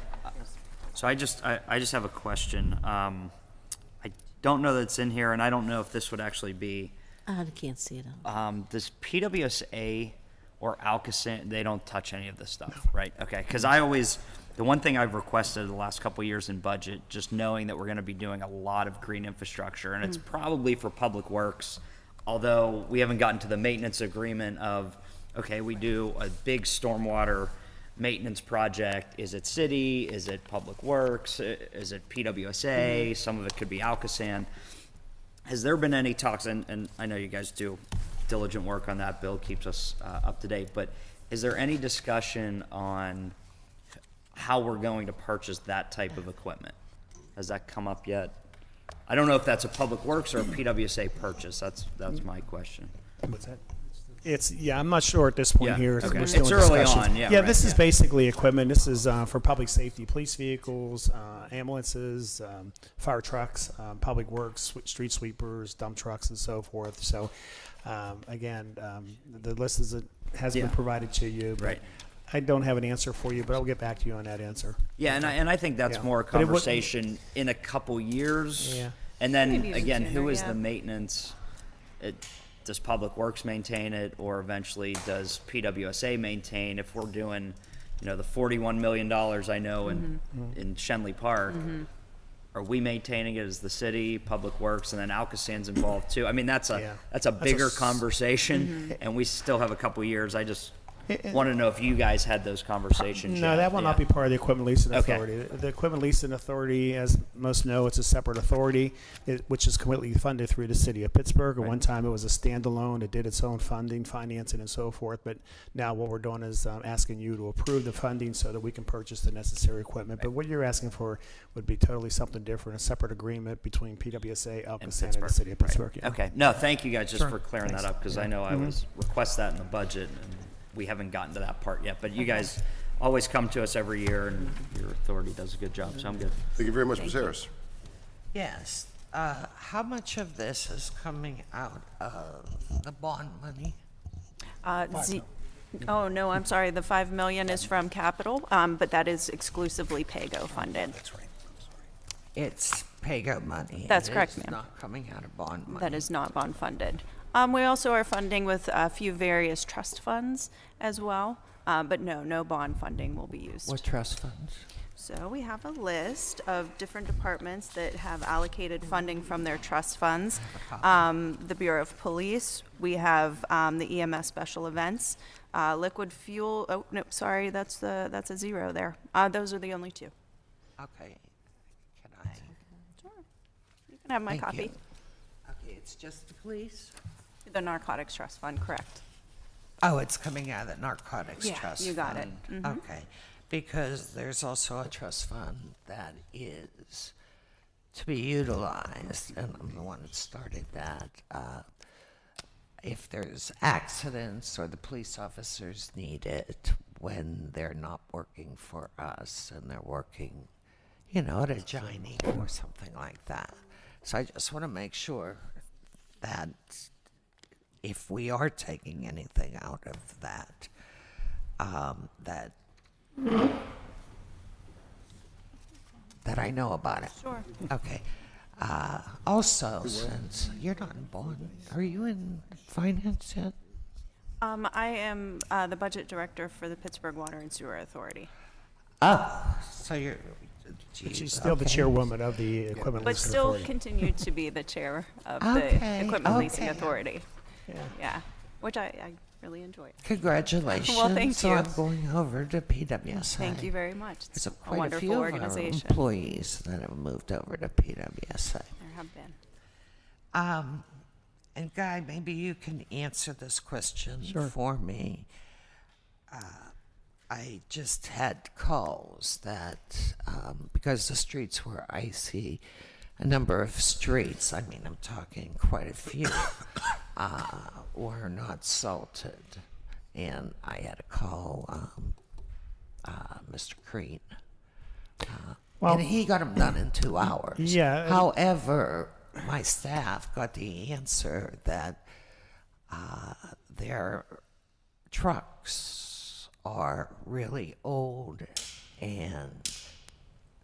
So I just have a question. I don't know that it's in here, and I don't know if this would actually be. I can't see it. Does PWSA or Alcosan, they don't touch any of this stuff, right? Okay, because the one thing I've requested the last couple of years in budget, just knowing that we're going to be doing a lot of green infrastructure, and it's probably for public works, although we haven't gotten to the maintenance agreement of, okay, we do a big stormwater maintenance project. Is it city? Is it public works? Is it PWSA? Some of it could be Alcosan. Has there been any talks, and I know you guys do diligent work on that, Bill keeps us up to date, but is there any discussion on how we're going to purchase that type of equipment? Has that come up yet? I don't know if that's a Public Works or a PWSA purchase. That's my question. What's that? I'm not sure at this point Yeah, here. okay. We're still It's in early discussions. on, yeah, right, this is yeah. basically equipment. This is for public safety, police vehicles, ambulances, fire trucks, public works, street sweepers, dump trucks, and so forth. So, the list has been provided to you. But Right. I don't have an answer for you, but I'll get back to you on that answer. Yeah, and I think that's Yeah. more a But it wouldn't- conversation in a couple years. Yeah. And then Maybe even again, sooner, who is yeah. the maintenance? Does Public Works maintain it, or eventually does PWSA maintain? If we're doing, the $41 million I know in Shenley Park, are we maintaining it as the city, Public Works, and then Alcosan's involved too? I mean, that's a bigger conversation, and we still have a couple years. I just want to know if you guys had those conversations. No, yet. that will not Yeah. be part of the Equipment Leasing Okay. Authority. The Equipment Leasing Authority, as most know, it's a separate authority, which is completely funded through the city of Pittsburgh. At one time, it was a standalone. It did its own funding, financing, and so forth. But now what we're doing is asking you to approve the funding so that we can purchase the necessary equipment. But what you're asking for would be totally something different, a separate agreement between PWSA, Alcosan, and the city of Pittsburgh. Yeah. Okay. No, thank you guys just Sure. for clearing Thanks. that up, because I know I was request that in the budget, and we haven't gotten to that part yet. But you guys always come to us every year, and your authority does a good job, so I'm good. Thank you very much, Ms. Harris. Yes. How much of this is coming out of the bond money? Oh, no, I'm sorry. The 5 million is from capital, but that is exclusively PAYGO funded. It's PAYGO money. That's It correct, is ma'am. not coming out of bond money. That is not bond funded. We also are funding with a few various trust funds as well, but no bond funding will be used. What trust funds? So we have a list of different departments that have allocated funding from their trust funds. The Bureau of Police, we have the EMS Special Events, Liquid Fuel, oh, no, sorry, that's a zero there. Those are the only two. Okay. Can I? Sure. You can have my Thank copy. you. Okay, it's just the police? The Narcotics Trust Fund, correct. Oh, it's coming out of the Narcotics Yeah, Trust you got it. Fund. Mhm. Okay, because there's also a trust fund that is to be utilized, and I'm the one that started that. If there's accidents or the police officers need it when they're not working for us and they're working, at a gynae or something like that. So I just want to make sure that if we are taking anything out of that, that I know about it. Sure. Okay. Also, since you're not in bond, are you in finance yet? I am the budget director for the Pittsburgh Water and Sewer Authority. Oh, so you're. But geez, she's still the okay. chairwoman of the Equipment But Leasing still Authority. continue to be the chair of Okay, the Equipment Leasing okay. Authority. Yeah. Yeah, which I really enjoy. Congratulations. Well, thank you. So I'm going over to PWSA. Thank you very much. It's There's a quite a wonderful few of our organization. employees that have moved over to PWSA. There have been. And Guy, maybe you can answer this question Sure. for me. I just had calls that, because the streets were icy, a number of streets, I mean, I'm talking quite a few, were not salted. And I had to call Mr. Crean. Well- And he got them done in 2 hours. Yeah. However, my staff got the answer that their trucks are really old and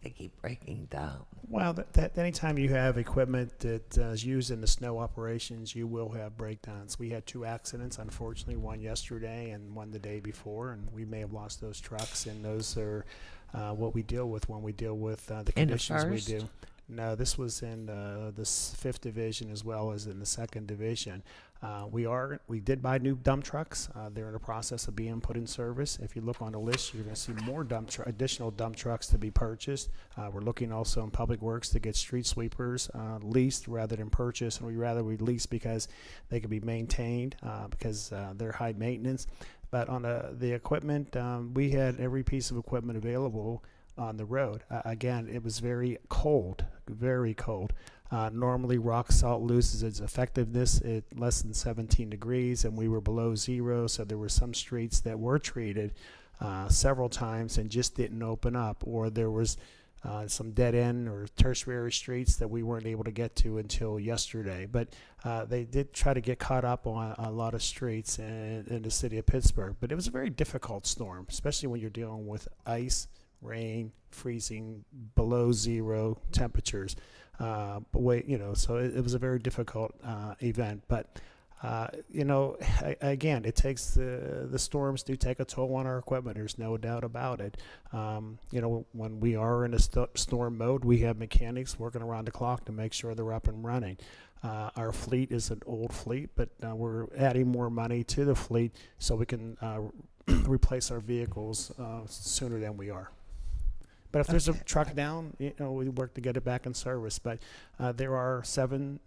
they keep breaking down. Well, that anytime you have equipment that is used in the snow operations, you will have breakdowns. We had 2 accidents, unfortunately, one yesterday and one the day before, and we may have lost those trucks, and those are what we deal with when we deal with the In the conditions we first? do. No, this was in the 5th Division as well as in the 2nd Division. We did buy new dump trucks. They're in the process of being put in service. If you look on the list, you're going to see more additional dump trucks to be purchased. We're looking also in Public Works to get street sweepers leased rather than purchased, and we lease because they can be maintained because they're high maintenance. But on the equipment, we had every piece of equipment available on the road. Again, it was very cold, very cold. Normally, rock salt loses its effectiveness at less than 17 degrees, and we were below zero, so there were some streets that were treated several times and just didn't open up, or there was some dead end or tertiary streets that we weren't able to get to until yesterday. But they did try to get caught up on a lot of streets in the city of Pittsburgh. But it was a very difficult storm, especially when you're dealing with ice, rain, freezing, below zero temperatures. So it was a very difficult event. But again, it takes the storms do take a toll on our equipment. There's no doubt about it. When we are in a storm mode, we have mechanics working around the clock to make sure they're up and running. Our fleet is an old fleet, but we're adding more money to the fleet so we can replace our vehicles sooner than we are. But if there's a truck down, we work to get it back in service. But there are 7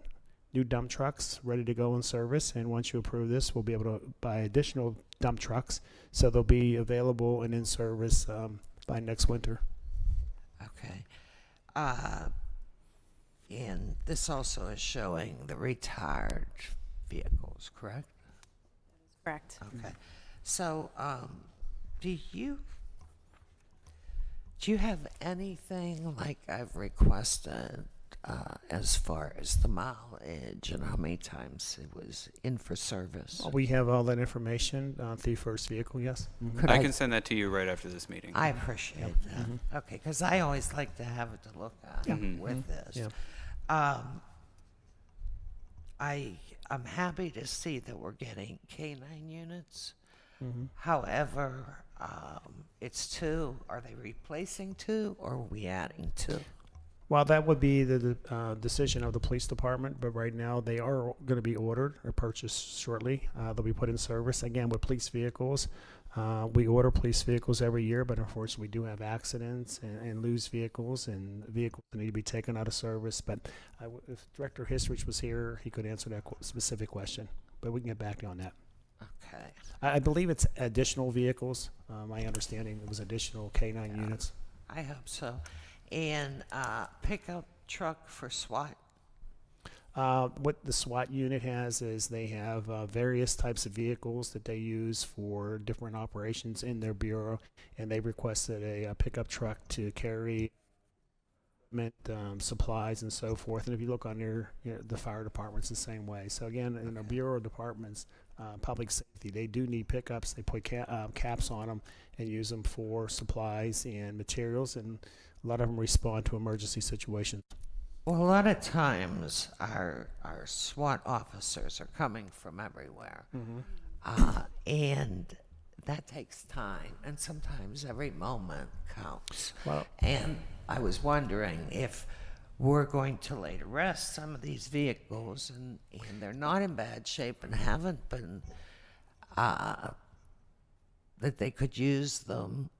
new dump trucks ready to go in service, and once you approve this, we'll be able to buy additional dump trucks, so they'll be available and in service by next winter. Okay. And this also is showing the retired vehicles, correct? Correct. Okay. So, do you have anything like I've requested as far as the mileage and how many times it was in for service? We have all that information through First Vehicle, yes. Mm-hmm. I can send that to you right after this meeting. I appreciate that. Mm-hmm. Okay, because I always like to have it to look at with this. Yeah. I'm happy to see that we're getting K-9 units. Mm-hmm. However, it's 2. Are they replacing 2 or are we adding 2? Well, that would be the decision of the police department, but right now they are going to be ordered or purchased shortly. They'll be put in service. Again, with police vehicles, we order police vehicles every year, but unfortunately we do have accidents and lose vehicles, and vehicles need to be taken out of service. But if Director Histrich was here, he could answer that specific question, but we can get back to you on that. Okay. I believe it's additional vehicles. My understanding it was additional K-9 units. I hope so. And pickup truck for SWAT? What the SWAT unit has is they have various types of vehicles that they use for different operations in their bureau, and they requested a pickup truck to carry supplies and so forth. And if you look on the fire department's the same way. So again, in our bureau departments, public safety, they do need pickups. They put caps on them and use them for supplies and materials, and a lot of them respond to emergency situations. Well, a lot of times our SWAT officers are coming from everywhere, and that takes time, and sometimes every moment counts. Well, and I was wondering if we're going to lay to rest some of these vehicles, and they're not in bad shape and haven't been, that they could use them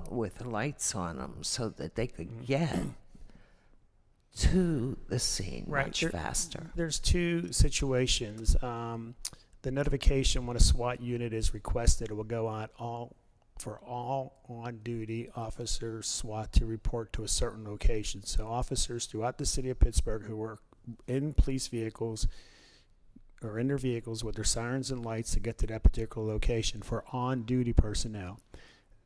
with the lights on them so that they could get to the scene much faster. There's 2 situations. The notification when a SWAT unit is requested, it will go out for all on-duty officers, SWAT, to report to a certain location. So officers throughout the city of Pittsburgh who are in police vehicles or in their vehicles with their sirens and lights to get to that particular location for on-duty personnel.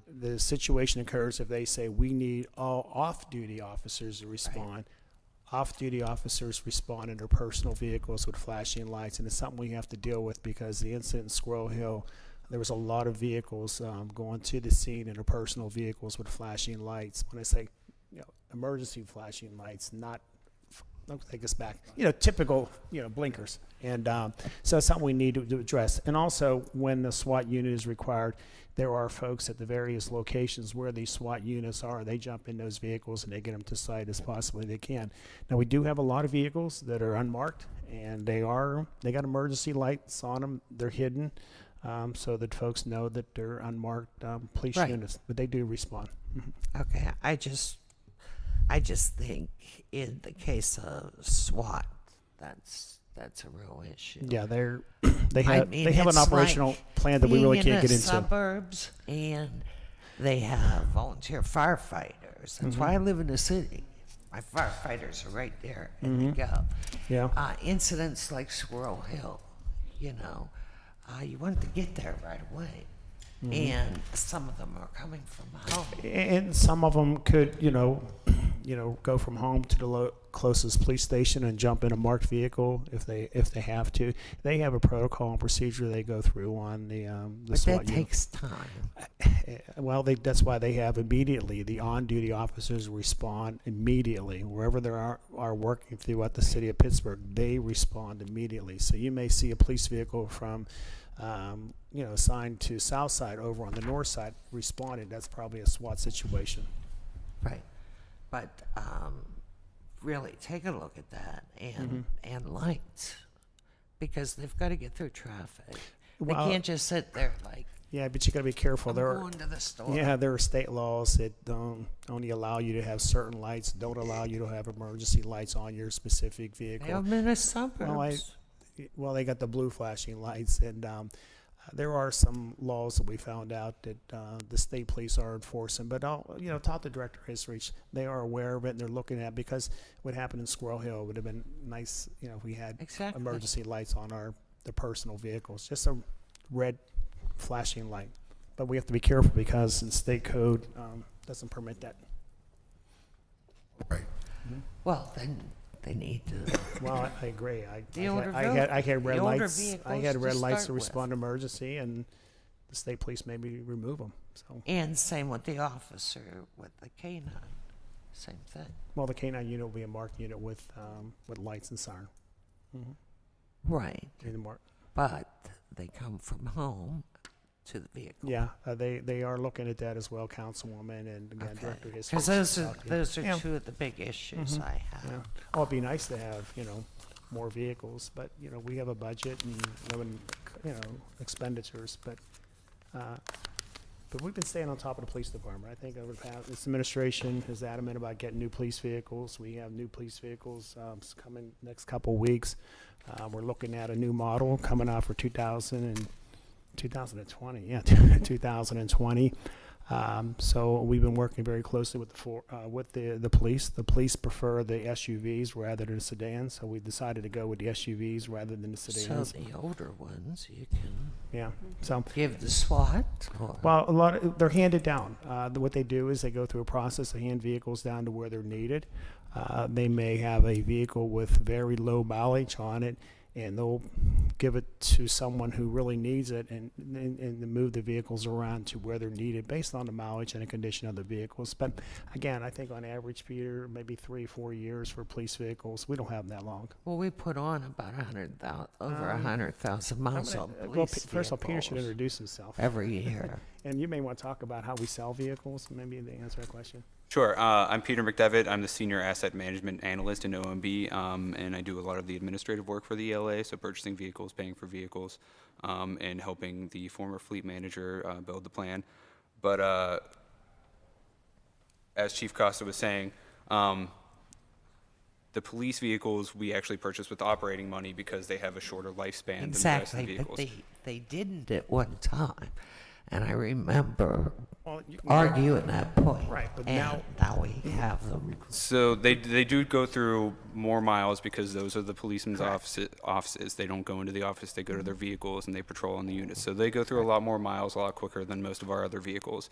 The situation occurs if they say we need all off-duty officers to respond. Right. Off-duty officers respond in their personal vehicles with flashing lights, and it's something we have to deal with because the incident in Squirrel Hill, there was a lot of vehicles going to the scene in their personal vehicles with flashing lights. When I say, emergency flashing lights, not, don't take us back, typical, blinkers. And so it's something we need to address. And also, when the SWAT unit is required, there are folks at the various locations where these SWAT units are. They jump in those vehicles and they get them to site as possibly they can. Now, we do have a lot of vehicles that are unmarked, and they got emergency lights on them. They're hidden so that folks know that they're unmarked police units, but they do respond. Okay, I just think in the case of SWAT, that's a real issue. Yeah, they have an operational plan that we really can't get into. Suburbs, and they have volunteer firefighters. That's why I live in the city. my firefighters are right there, and they go. Yeah. Incidents like Squirrel Hill, you know, you wanted to get there right away. And some of them are coming from home. And some of them could, go from home to the closest police station and jump in a marked vehicle if they have to. They have a protocol and procedure they go through on the But SWAT that unit. takes time. Well, that's why they have immediately. The on-duty officers respond immediately. Wherever they are working throughout the city of Pittsburgh, they respond immediately. So you may see a police vehicle from assigned to south side over on the north side responded. That's probably a SWAT situation. Right. But really, take a look at that and lights, because they've got to get through traffic. Well, they can't just sit there like. Yeah, but you got to be careful. I'm going to the store. Yeah, there are state laws that don't only allow you to have certain lights, don't allow you to have emergency lights on your specific vehicle. They have them in the suburbs. Well, they got the blue flashing lights, and there are some laws that we found out that the state police are enforcing. But talk to Director Hisrich. They are aware of it, and they're looking at it, because what happened in Squirrel Hill would have been nice, if we had emergency lights on the personal vehicles, just a red flashing light. But we have to be careful because in state code doesn't permit that. Right. Well, then they need to. Well, I agree. I had red the older lights. I had vehicles red to lights to start with. respond to emergency, and the state police maybe remove them. So. And same with the officer with the canine. Same thing. Well, the canine unit will be a marked unit with lights and siren. Right. In the mark. But they come from home to the vehicle. Yeah, they are looking at that as well, Councilwoman, and again, Director Hisrich. Because those are two of the big issues I have. Yeah. Oh, it'd be nice to have more vehicles, but we have a budget and expenditures, but we've been staying on top of the police department. I think over the past, this administration is adamant about getting new police vehicles. We have new police vehicles coming next couple of weeks. We're looking at a new model coming out for 2020. Yeah, 2020. So we've been working very closely with the police. The police prefer the SUVs rather than the sedans, so we decided to go with the SUVs rather than the sedans. So the older ones you can give the SWAT? Well, they're handed down. What they do is they go through a process to hand vehicles down to where they're needed. They may have a vehicle with very low mileage on it, and they'll give it to someone who really needs it and move the vehicles around to where they're needed based on the mileage and the condition of the vehicles. But again, I think on average, Peter, maybe 3-4 years for police vehicles. We don't have them that long. Well, we put on about 100,000 miles on police first of all, Peter should introduce himself. Every year. And you may want to talk about how we sell vehicles, maybe to answer that question. Sure. I'm Peter McDevitt. I'm the Senior Asset Management Analyst in OMB, and I do a lot of the administrative work for the ELA, so purchasing vehicles, paying for vehicles, and helping the former fleet manager build the plan. But as Chief Costa was saying, the police vehicles we actually purchase with operating money because they have a shorter lifespan than the rest of the vehicles. But they didn't at one time. And I remember arguing that point. Right, but now we have them. So they do go through more miles because those are the policemen's offices. They don't go into the office, they go to their vehicles and they patrol on the units. So they go through a lot more miles a lot quicker than most of our other vehicles.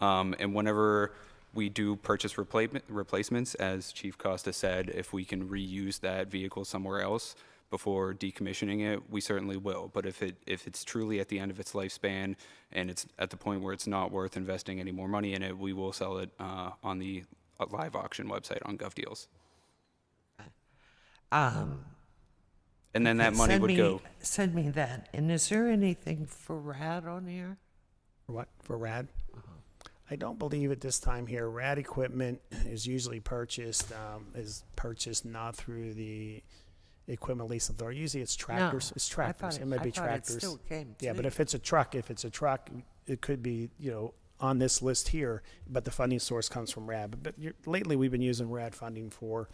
And whenever we do purchase replacements, as Chief Costa said, if we can reuse that vehicle somewhere else before decommissioning it, we certainly will. But if it's truly at the end of its lifespan and it's at the point where it's not worth investing any more money in it, we will sell it on the live auction website on GovDeals. And then that money would go. Send me that. And is there anything for RAD on here? For what? For RAD? I don't believe at this time here. RAD equipment is usually purchased not through the equipment lease authority. Usually it's tractors. No, it's tractors. It might be tractors. It still came yeah, to but you. if it's a truck, it could be on this list here. But the funding source comes from RAD. But lately we've been using RAD funding for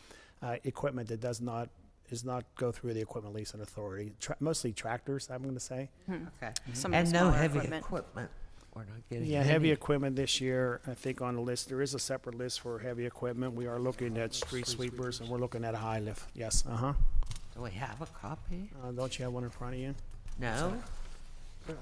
equipment that does not go through the equipment leasing authority. Mostly tractors, I'm going to say. Okay. Some of And the no smaller heavy equipment. we're not getting Yeah, any. heavy equipment this year, I think on the list, there is a separate list for heavy equipment. We are looking at street sweepers, and we're looking at a high lift. Yes, Do we have a copy? Don't you have one in front of you? No?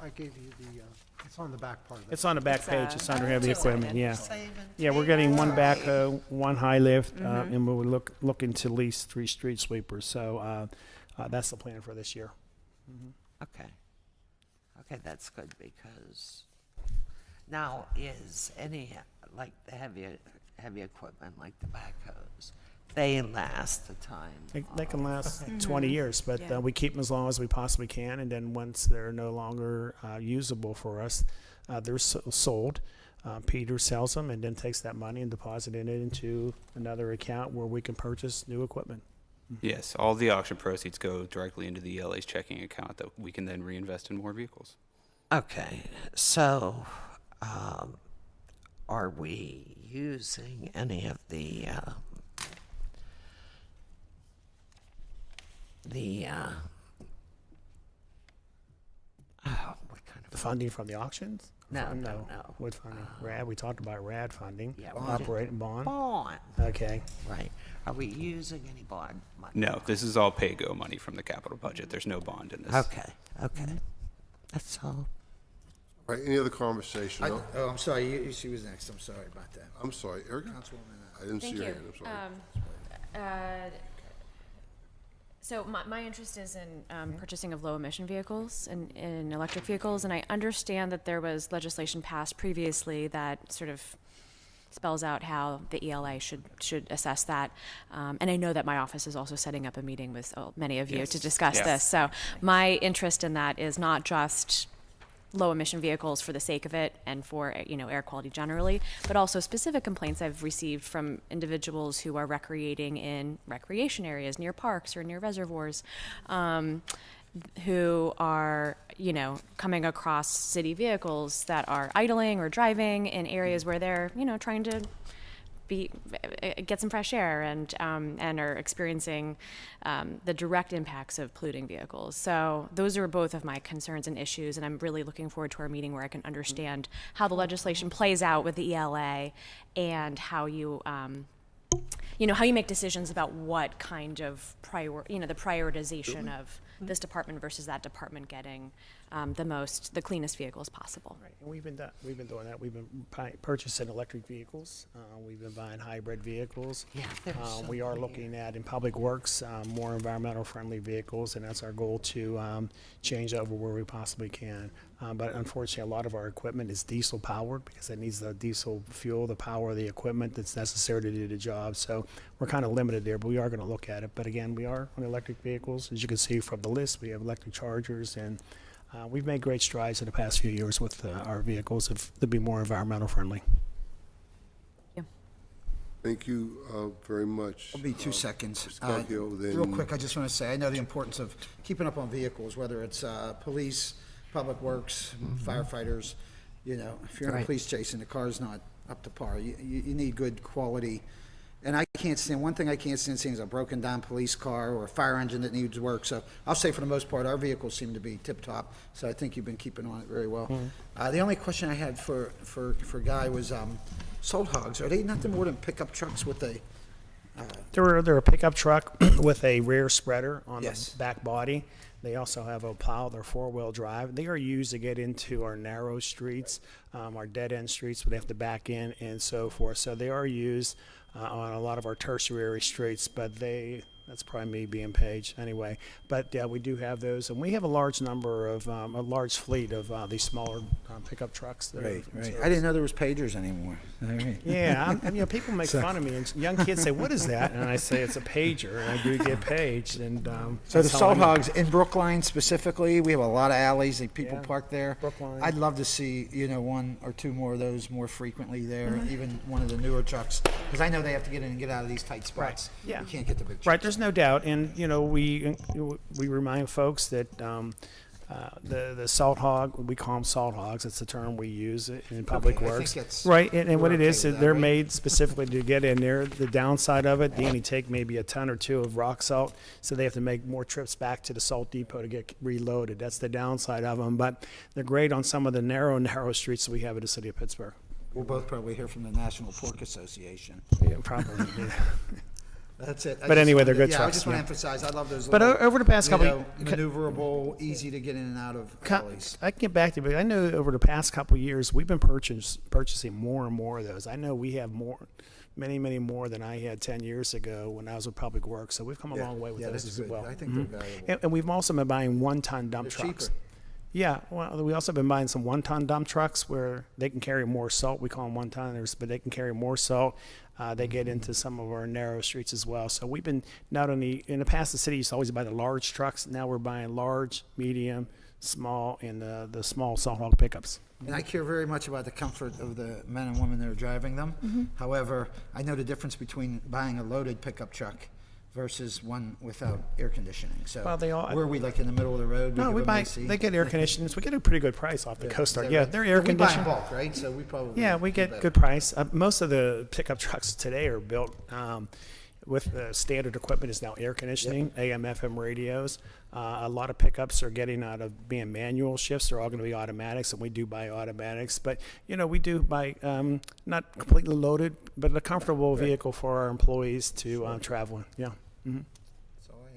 I gave you the, it's on the back part of it. It's on the back page. It's under heavy equipment, yeah. Saving Yeah, we're getting one backhoe, one high lift, and we're looking to lease 3 street sweepers. So that's the plan for this year. Okay. Okay, that's good because now is any, like the heavy equipment, like the backhoes, they last the time. They can last 20 years, but Yeah. we keep them as long as we possibly can, and then once they're no longer usable for us, they're sold. Peter sells them and then takes that money and deposits it into another account where we can purchase new equipment. Yes, all the auction proceeds go directly into the ELA's checking account that we can then reinvest in more vehicles. Okay, so are we using any of the what kind of The funding from the auctions? No. What funding? RAD, we talked about RAD funding. Yeah, Operating bond. bond? Okay. Right. Are we using any bond money? No, this is all pay-go money from the capital budget. There's no bond in this. Okay. That's all. All right, any other conversation? Oh, I'm sorry, she was next, I'm sorry about that. I'm sorry, Erica? Councilwoman. I didn't see Thank your you. hand, I'm sorry. So my interest is in purchasing of low-emission vehicles and in electric vehicles, and I understand that there was legislation passed previously that sort of spells out how the ELA should assess that. And I know that my office is also setting up a meeting with many of you to discuss this. So my interest in that is not just low emission vehicles for the sake of it and for air quality generally, but also specific complaints I've received from individuals who are recreating in recreation areas near parks or near reservoirs, who are coming across city vehicles that are idling or driving in areas where they're trying to get some fresh air and are experiencing the direct impacts of polluting vehicles. So those are both of my concerns and issues, and I'm really looking forward to our meeting where I can understand how the legislation plays out with the ELA and how you how you make decisions about what kind of the prioritization of this department versus that department getting the cleanest vehicles possible. Right, and we've been doing that. We've been purchasing electric vehicles. We've been buying hybrid vehicles. Yeah, we are looking at in public works more environmental friendly vehicles, and that's our goal to change over where we possibly can. But unfortunately, a lot of our equipment is diesel powered because it needs the diesel fuel, the power of the equipment that's necessary to do the job. So we're kind of limited there, but we are going to look at it. But again, we are on electric vehicles. As you can see from the list, we have electric chargers, and we've made great strides in the past few years with our vehicles to be more environmental friendly. Thank you very much. I'll be 2 seconds. Scargill, then- Real quick, I just want to say, I know the importance of keeping up on vehicles, whether it's police, public works, firefighters. If you're in a Right. police chase and the car's not up to par, you need good quality. And I can't stand, one thing I can't stand seeing is a broken down police car or a fire engine that needs work. So I'll say for the most part, our vehicles seem to be tip top. So I think you've been keeping on it very well. The only question I had for Guy was sold hogs. Are they nothing more than pickup trucks with a They're a pickup truck with a rear spreader on Yes. the back body. They also have a plow. They're 4-wheel drive. They are used to get into our narrow streets, our dead-end streets where they have to back in and so forth. So they are used on a lot of our tertiary streets, but that's probably me being Paige anyway. But yeah, we do have those, and we have a large number of a large fleet of these smaller pickup trucks. That are Right. in I service. didn't know there was pagers anymore. All right. Yeah, people make fun of me, and young kids say, "What is that?" And I say, "It's a pager," and I do get paged. And So the that's how salt I know. hogs in Brookline specifically, we have a lot of alleys and people Yeah, park there. Brookline. I'd love to see, 1 or 2 more of those more frequently there, even one of the newer trucks, because I know they have to get in and get out of these tight spots. Yeah. You can't get the big trucks. Right, there's no doubt, and we remind folks that The salt hog, we call them salt hogs. That's the term we use in Public Okay, I Works. think it's- Right, and what we're it okay is, with that, they're right? made specifically to get in there. The downside of it, they only take maybe a ton or two of rock salt, so they have to make more trips back to the salt depot to get reloaded. That's the downside of them, but they're great on some of the narrow streets that we have in the city of Pittsburgh. We'll both probably hear from the National Pork Association. Yeah, probably. Yeah. That's it. I But just anyway, wanted they're to- good yeah, I trucks, just want to yeah. emphasize, I love those But little, over the past couple- maneuverable, easy to get in and out of alleys. I can get back to you, but I know over the past couple of years, we've been purchasing more and more of those. I know we have many more than I had 10 years ago when I was with Public Works, so we've come a Yeah, long way with yeah, those that's as good. well. I think Mhm. they're valuable. And we've also been buying one-ton dump They're trucks. cheaper. Yeah, well, we also been buying some one-ton dump trucks where they can carry more salt. We call them one-tonners, but they can carry more salt. They get into some of our narrow streets as well. So we've been not only, in the past, the city used to always buy the large trucks. Now we're buying large, medium, small, and the small salt hog pickups. And I care very much about the comfort of the men and women that are driving them. Mhm. However, I know the difference between buying a loaded pickup truck versus one without air conditioning. So Well, they all- were we like in the middle of the road? No, give we them buy. AC? They get air conditioners. We get a pretty good price off the Yeah, CoStar. is that Yeah, right? they're air And we buy in conditioned. bulk, right? So we probably Yeah, we do get better. good price. Most of the pickup trucks today are built with the standard equipment is now air conditioning, AM/FM radios. A lot of pickups are getting out of being manual shifts. They're all going to be automatics, and we do buy automatics. But we do buy not completely loaded, but a comfortable vehicle for our employees to travel in. Yeah. Mm-hmm.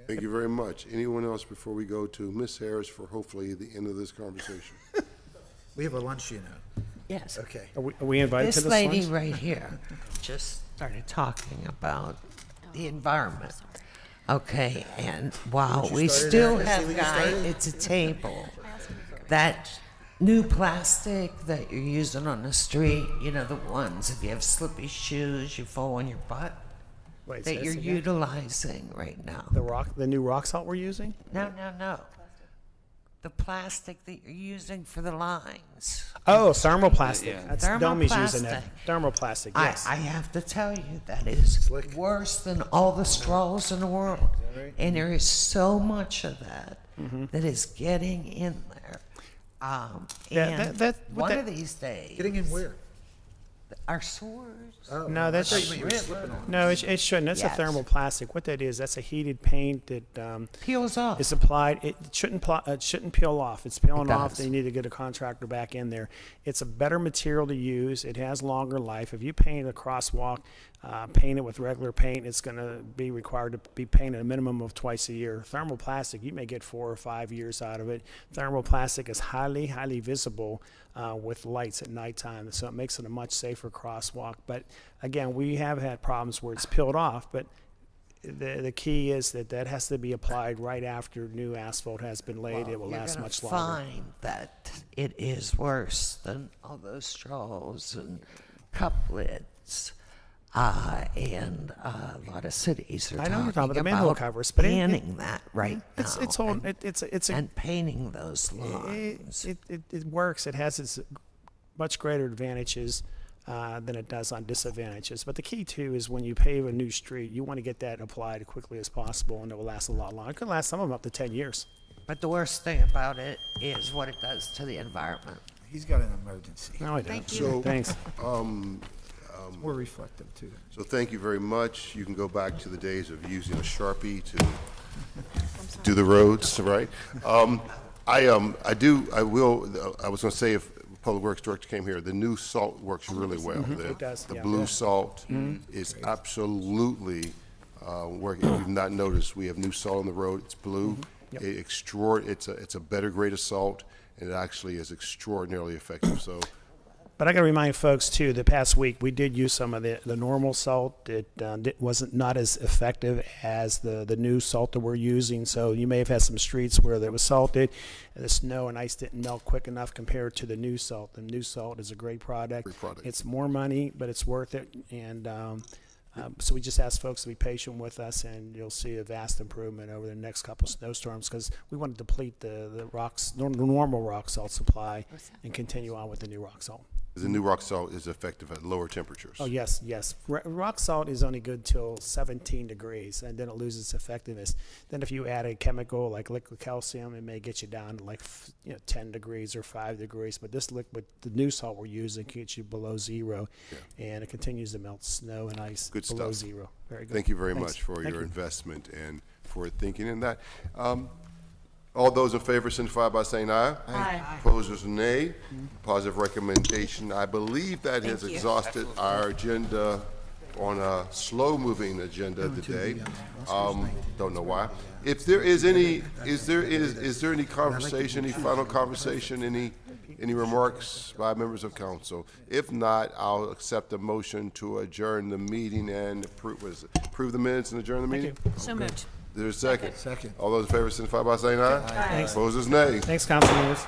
Thank you very much. Anyone else before we go to Ms. Harris for hopefully the end of this conversation? We have a lunch, you know. Yes. Okay. Are we invited This to this lady lunch? right here just started talking about the environment. Okay, and while What you we started still at? See have what you got started? it's a table, that new plastic that you're using on the street, the ones, if you have slippy shoes, you fall on your butt, Wait, that say you're this again? utilizing right now. The new rock salt we're using? No. The plastic that you're using for the lines. Oh, thermoplastic. Yeah. That's Domi's using that. Thermoplastic. Thermoplastic, yes. I have to tell you, that is worse than all the straws in the world. And there is so much of that that is getting in there. Yeah, And what one that- of these days. Getting in where? Our sewers. No, that's no. It shouldn't. That's Yes. a thermoplastic. What that is, that's a heated paint that peels off. It's applied. It shouldn't peel off. It's peeling It off. does. They need to get a contractor back in there. It's a better material to use. It has longer life. If you paint a crosswalk, paint it with regular paint, it's going to be required to be painted a minimum of twice a year. Thermoplastic, you may get 4 or 5 years out of it. Thermoplastic is highly visible with lights at nighttime, so it makes it a much safer crosswalk. But again, we have had problems where it's peeled off, but the key is that has to be applied right after new asphalt has been laid. It will You're last gonna much longer. find that it is worse than all those straws and cup lids. And a lot of cities are I know you're talking about the manhole about covers, but banning that right it's now. all and, it's a and painting those lines. it works. It has its much greater advantages than it does on disadvantages. But the key too is when you pave a new street, you want to get that applied as quickly as possible, and it will last a lot longer. It could last some of them up to 10 years. But the worst thing about it is what it does to the environment. He's got an emergency. No, I don't. Thank you. So, Thanks. More reflective too. So thank you very much. You can go back to the days of using a Sharpie to do the roads, right? I was going to say, if Public Works Director came here, the new salt works really well. It does, The yeah. blue Yeah. salt is absolutely working. If you've not noticed, we have new salt on the road. It's blue. Yep. It's a better grade of salt, and it actually is extraordinarily effective. So But I got to remind folks too, the past week we did use some of the normal salt. It wasn't not as effective as the new salt that we're using. So you may have had some streets where it was salted, and the snow and ice didn't melt quick enough compared to the new salt. The new salt is a great product. Great product. It's more money, but it's worth it. And so we just ask folks to be patient with us, and you'll see a vast improvement over the next couple of snowstorms, because we want to deplete the normal rock salt supply and continue on with the new rock salt. Because the new rock salt is effective at lower temperatures. Oh, yes, yes. Rock salt is only good till 17 degrees, and then it loses effectiveness. Then if you add a chemical like liquid calcium, it may get you down to like 10 degrees or 5 degrees. But this liquid, the new salt we're using, gets you below zero, and it continues to melt snow and ice Good below stuff. zero. Very good. Thank you very Thanks. much for Thank your you. investment and for thinking in that. All those in favor signify by saying aye. Aye. Opposers, nay. Positive recommendation. I believe that has Thank you. exhausted our agenda on a slow-moving agenda today. Don't know why. If there is any, is there any conversation, any final conversation, any remarks by members of council? If not, I'll accept a motion to adjourn the meeting and approve the minutes and adjourn the meeting. So moved. There's a second. Second. All those in favor signify by saying aye. Thanks. Opposers, nay. Thanks, council members.